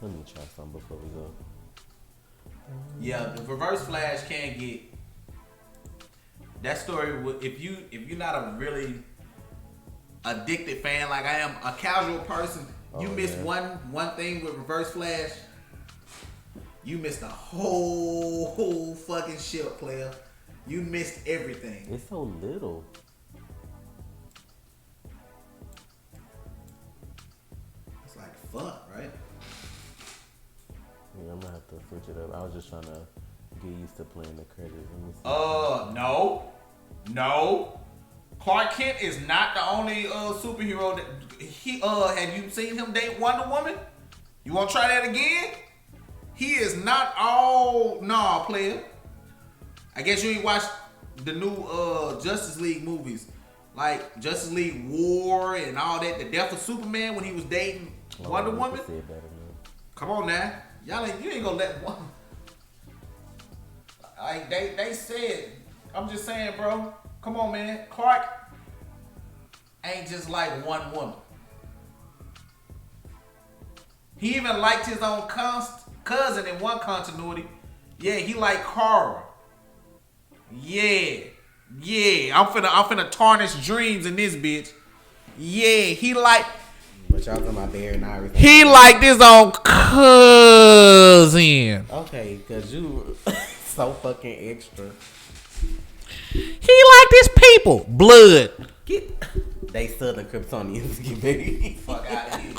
Let me try something before we go. Yeah, the Reverse Flash can get that story. If you're not a really addicted fan like I am, a casual person, you miss one thing with Reverse Flash, you missed the whole fucking shit, player. You missed everything. It's so little. It's like fuck, right? Yeah, I'm gonna have to switch it up. I was just trying to get used to playing the credits. Let me see. No. Clark Kent is not the only superhero that he have you seen him date Wonder Woman? You wanna try that again? He is not all player. I guess you ain't watched the new Justice League movies. Like Justice League War and all that, the death of Superman when he was dating Wonder Woman. Come on now. You ain't gonna let one. Like they said, I'm just saying, bro. Come on, man. Clark ain't just like one woman. He even liked his own cousin in one continuity. Yeah, he liked Kara. Yeah. I'm finna tarnish dreams in this bitch. Yeah, he like. But y'all talking about Barry and Iris. He liked his own cousin. Okay, cause you so fucking extra. He liked his people. Blood. They Southern Kryptonians. Get ready. Fuck out of here.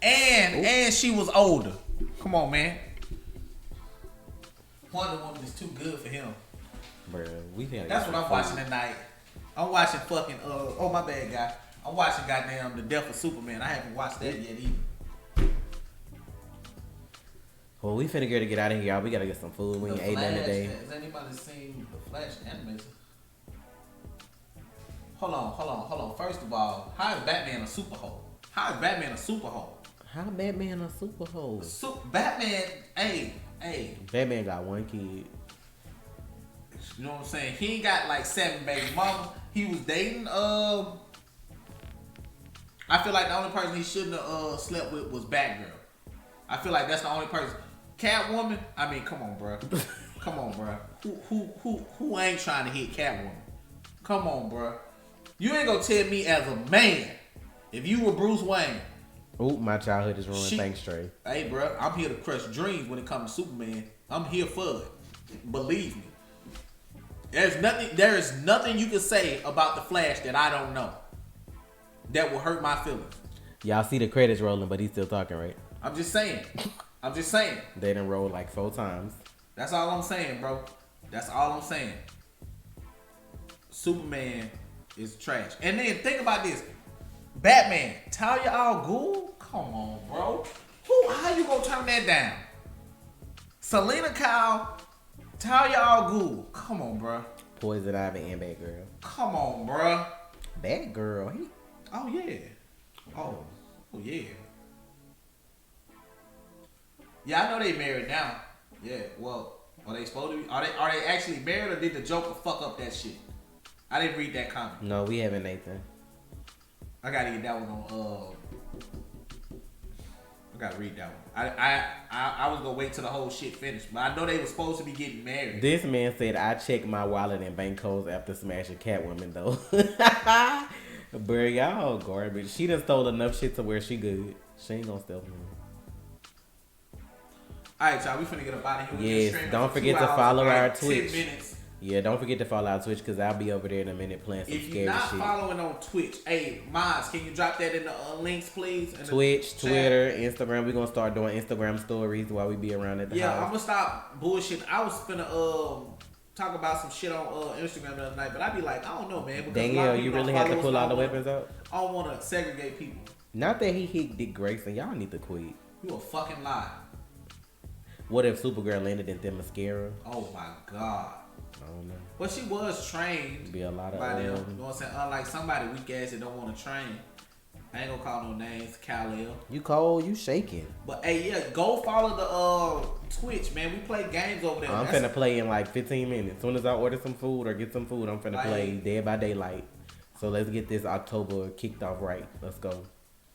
And she was older. Come on, man. Wonder Woman is too good for him. Bruh, that's what I'm watching tonight. I'm watching fucking my bad guy. I'm watching goddamn The Death of Superman. I haven't watched that yet either. Well, we finna get out of here, y'all. We gotta get some food. We ain't ate nothing today. Has anybody seen the Flash animation? Hold on. First of all, how is Batman a superhole? How Batman a superhole? Batman, hey. Batman got one kid. You know what I'm saying? He ain't got like 7 baby mamas. He was dating. I feel like the only person he shouldn't have slept with was Batgirl. I feel like that's the only person. Catwoman. I mean, come on, bro. Who ain't trying to hit Catwoman? Come on, bro. You ain't gonna tell me as a man if you were Bruce Wayne. Oh, my childhood is ruined. Thanks, Trey. Hey, bro, I'm here to crush dreams when it comes to Superman. I'm here for it. Believe me. There is nothing you can say about the Flash that I don't know that will hurt my feelings. Y'all see the credits rolling, but he's still talking, right? I'm just saying. They done rolled like 4 times. That's all I'm saying, bro. That's all I'm saying. Superman is trash. And then think about this. Batman, Talia al Ghul? Come on, bro. How you gonna turn that down? Selena Kyle, Talia al Ghul. Come on, bro. Poison Ivy and Batgirl. Come on, bro. Batgirl? Oh, yeah. Oh, yeah. Yeah, I know they married now. Yeah, well, are they supposed to be? Are they actually married, or did the Joker fuck up that shit? I didn't read that comic. No, we haven't, Nathan. I gotta get that one on. I gotta read that one. I was gonna wait till the whole shit finished, but I know they were supposed to be getting married. This man said I checked my wallet and bank codes after smashing Catwoman though. Bro, y'all garbage. She done stole enough shit to where she good. She ain't gonna steal from me. Alright, y'all, we finna get up out of here. Yes, don't forget to follow our Twitch. 10 minutes. Yeah, don't forget to follow our Twitch because I'll be over there in a minute playing some If scary you're not shit. following on Twitch, hey, Maz, can you drop that in the links, please? In Twitch, the Twitter, Instagram. We're gonna start doing Instagram stories while we be around at the Yeah, house. I'm gonna stop bullshit. I was finna talk about some shit on Instagram the other night, but I be like, I don't know, man. Because Danielle, you really had to pull all the weapons out? I don't want to segregate people. Not that he hit Dick Grayson. Y'all need to quit. You a fucking lie. What if Supergirl landed in Themyscira? Oh my god. I don't know. Well, she was trained Be a lot of by them. You know what I'm saying? Unlike somebody weak ass that don't want to train. I ain't gonna call no names, Kal-El. You cold? You shaking? But hey, yeah, go follow the Twitch, man. We play games over there. I'm finna play in like 15 minutes. As soon as I order some food or get some food, I'm finna play Dead by Daylight. So let's get this October kicked off right. Let's go.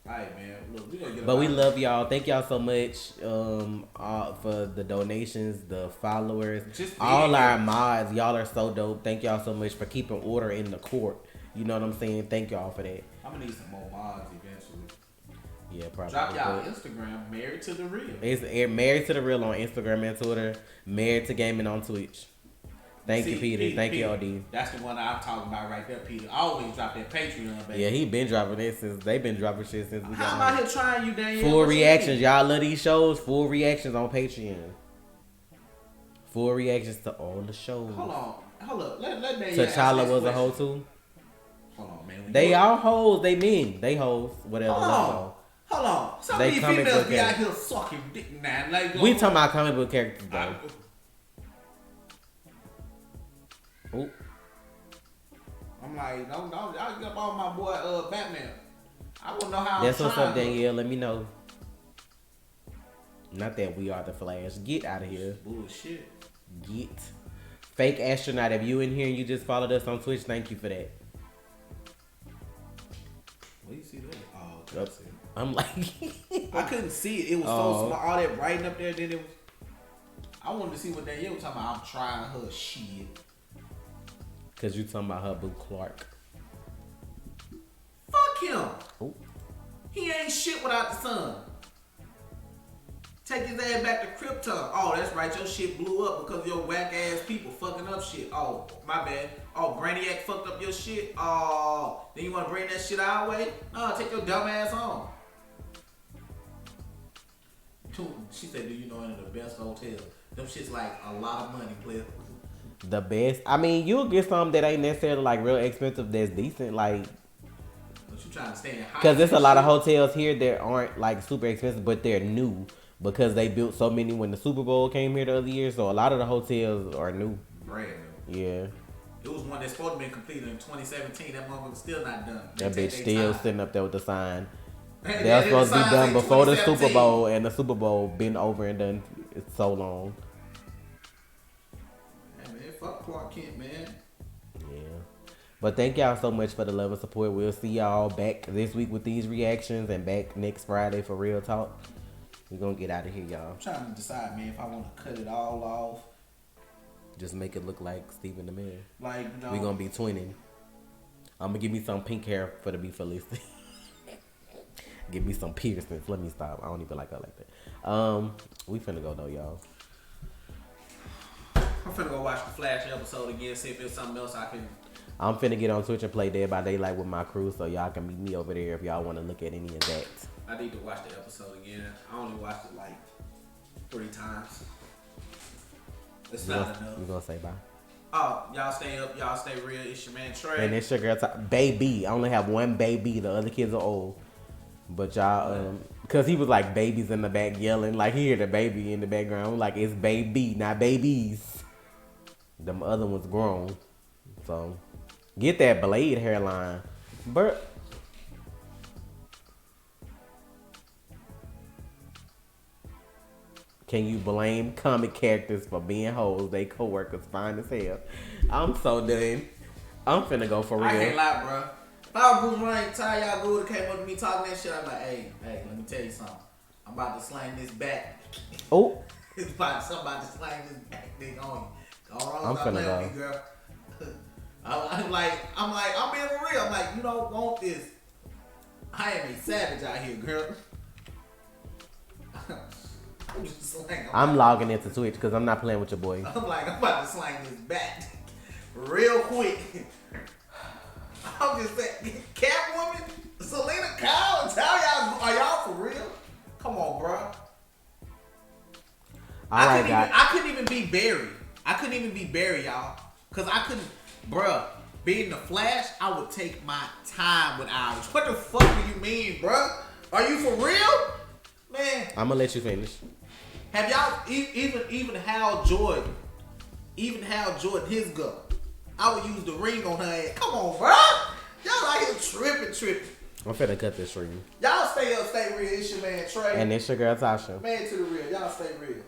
Alright, man. Look, we gonna get. But we love y'all. Thank y'all so much for the donations, the followers, all our mods. Y'all are so dope. Thank y'all so much for keeping order in the court. You know what I'm saying? Thank y'all for that. I'm gonna need some more mods eventually. Yeah, probably. Drop y'all Instagram, Married to the Real. It's Married to the Real on Instagram and Twitter. Married to Gaming on Twitch. Thank you, Peter. Thank you, OD. That's the one I'm talking about right there, Peter. I always drop that Patreon, baby. Yeah, he been dropping it since they been dropping shit since we got How am I here trying you, Danielle? Full reactions. Y'all love these shows. Full reactions on Patreon. Full reactions to all the shows. Hold up. Let Danielle T'Challa was a hoe too. Hold on, man. They all hoes. They men. They hoes. Whatever. Hold on. Some of these females be out here sucking dick now. Like, we talking about comic book characters though. Ooh. I'm like, don't I get up on my boy Batman. I wanna know how. That's what's up, Danielle. Let me know. Not that we are the Flash. Get out of here. Bullshit. Get. Fake astronaut. If you in here and you just followed us on Twitch, thank you for that. Where you see that? Oh, Yep. I'm like, I couldn't see it. It was so small. All that writing up there. Then it was. I wanted to see what Danielle was talking about. I'm trying her shit. Cause you talking about her boo Clark. Fuck him. Ooh. He ain't shit without the sun. Take his ass back to Krypton. Oh, that's right. Your shit blew up because of your whack ass people fucking up shit. Oh, my bad. Oh, Brainiac fucked up your shit. Oh, then you want to bring that shit our way? No, take your dumb ass on. She said, do you know any of the best hotels? Them shit's like a lot of money, player. The best. I mean, you'll get some that ain't necessarily like real expensive. That's decent, like. But you trying to stay in high. Cause there's a lot of hotels here that aren't like super expensive, but they're new because they built so many when the Super Bowl came here the other year. So a lot of the hotels are new. Brand new. Yeah. It was one that's supposed to be completed in 2017. That motherfucker's still not done. That bitch still sitting up there with the sign. Hey, They were supposed to be done before the 2017. Super Bowl, and the Super Bowl been over and done. It's so long. Fuck Clark Kent, man. Yeah. But thank y'all so much for the love and support. We'll see y'all back this week with these reactions and back next Friday for Real Talk. We're going to get out of here, y'all. I'm trying to decide, man, if I want to cut it all off. Just make it look like Stephen Nemiir. Like, you know. We're going to be twinning. I'm going to give me some pink hair for the be Felicity. Give me some piercings. Let me stop. I don't even like her like that. We finna go though, y'all. I'm finna go watch the Flash episode again, see if there's something else I can. I'm finna get on Twitch and play Dead by Daylight with my crew, so y'all can meet me over there if y'all want to look at any of that. I need to watch the episode again. I only watched it like 3 times. It's not enough. You gonna say bye? Oh, y'all stay up, y'all stay real. It's your man Trey. And it's your girl, baby. I only have one baby. The other kids are old. But y'all, cause he was like babies in the back yelling, like he hear the baby in the background. Like it's baby, not babies. Them other ones grown. So get that blade hairline. But can you blame comic characters for being hoes? They coworkers fine as hell. I'm so done. I'm finna go for real. I can't lie, bro. If I was Bruce Wayne, Ty Good came up to me talking that shit, I'm like, hey, let me tell you something. I'm about to slang this back. Oh. It's about somebody to slang this back thing on you. Go wrong, I'm stop finna playing go. with me, girl. I'm being for real. I'm like, you don't want this. I am a savage out here, girl. I'm logging into Twitch because I'm not playing with your boy. I'm like, I'm about to slang this back. real quick. I'm just saying, Catwoman, Selena Kyle, and Talia, are y'all for real? Come on, bro. I couldn't even be Barry. I couldn't even be Barry, y'all. Cause I couldn't, bruh. Being the Flash, I would take my time with hours. What the fuck do you mean, bruh? Are you for real? Man. I'm gonna let you finish. Have y'all, even Hal Jordan, his gun, I would use the ring on her ass. Come on, bruh. Y'all out here tripping. I'm finna cut this for you. Y'all stay real. It's your man Trey. And it's your girl Tasha. Man to the real. Y'all stay real.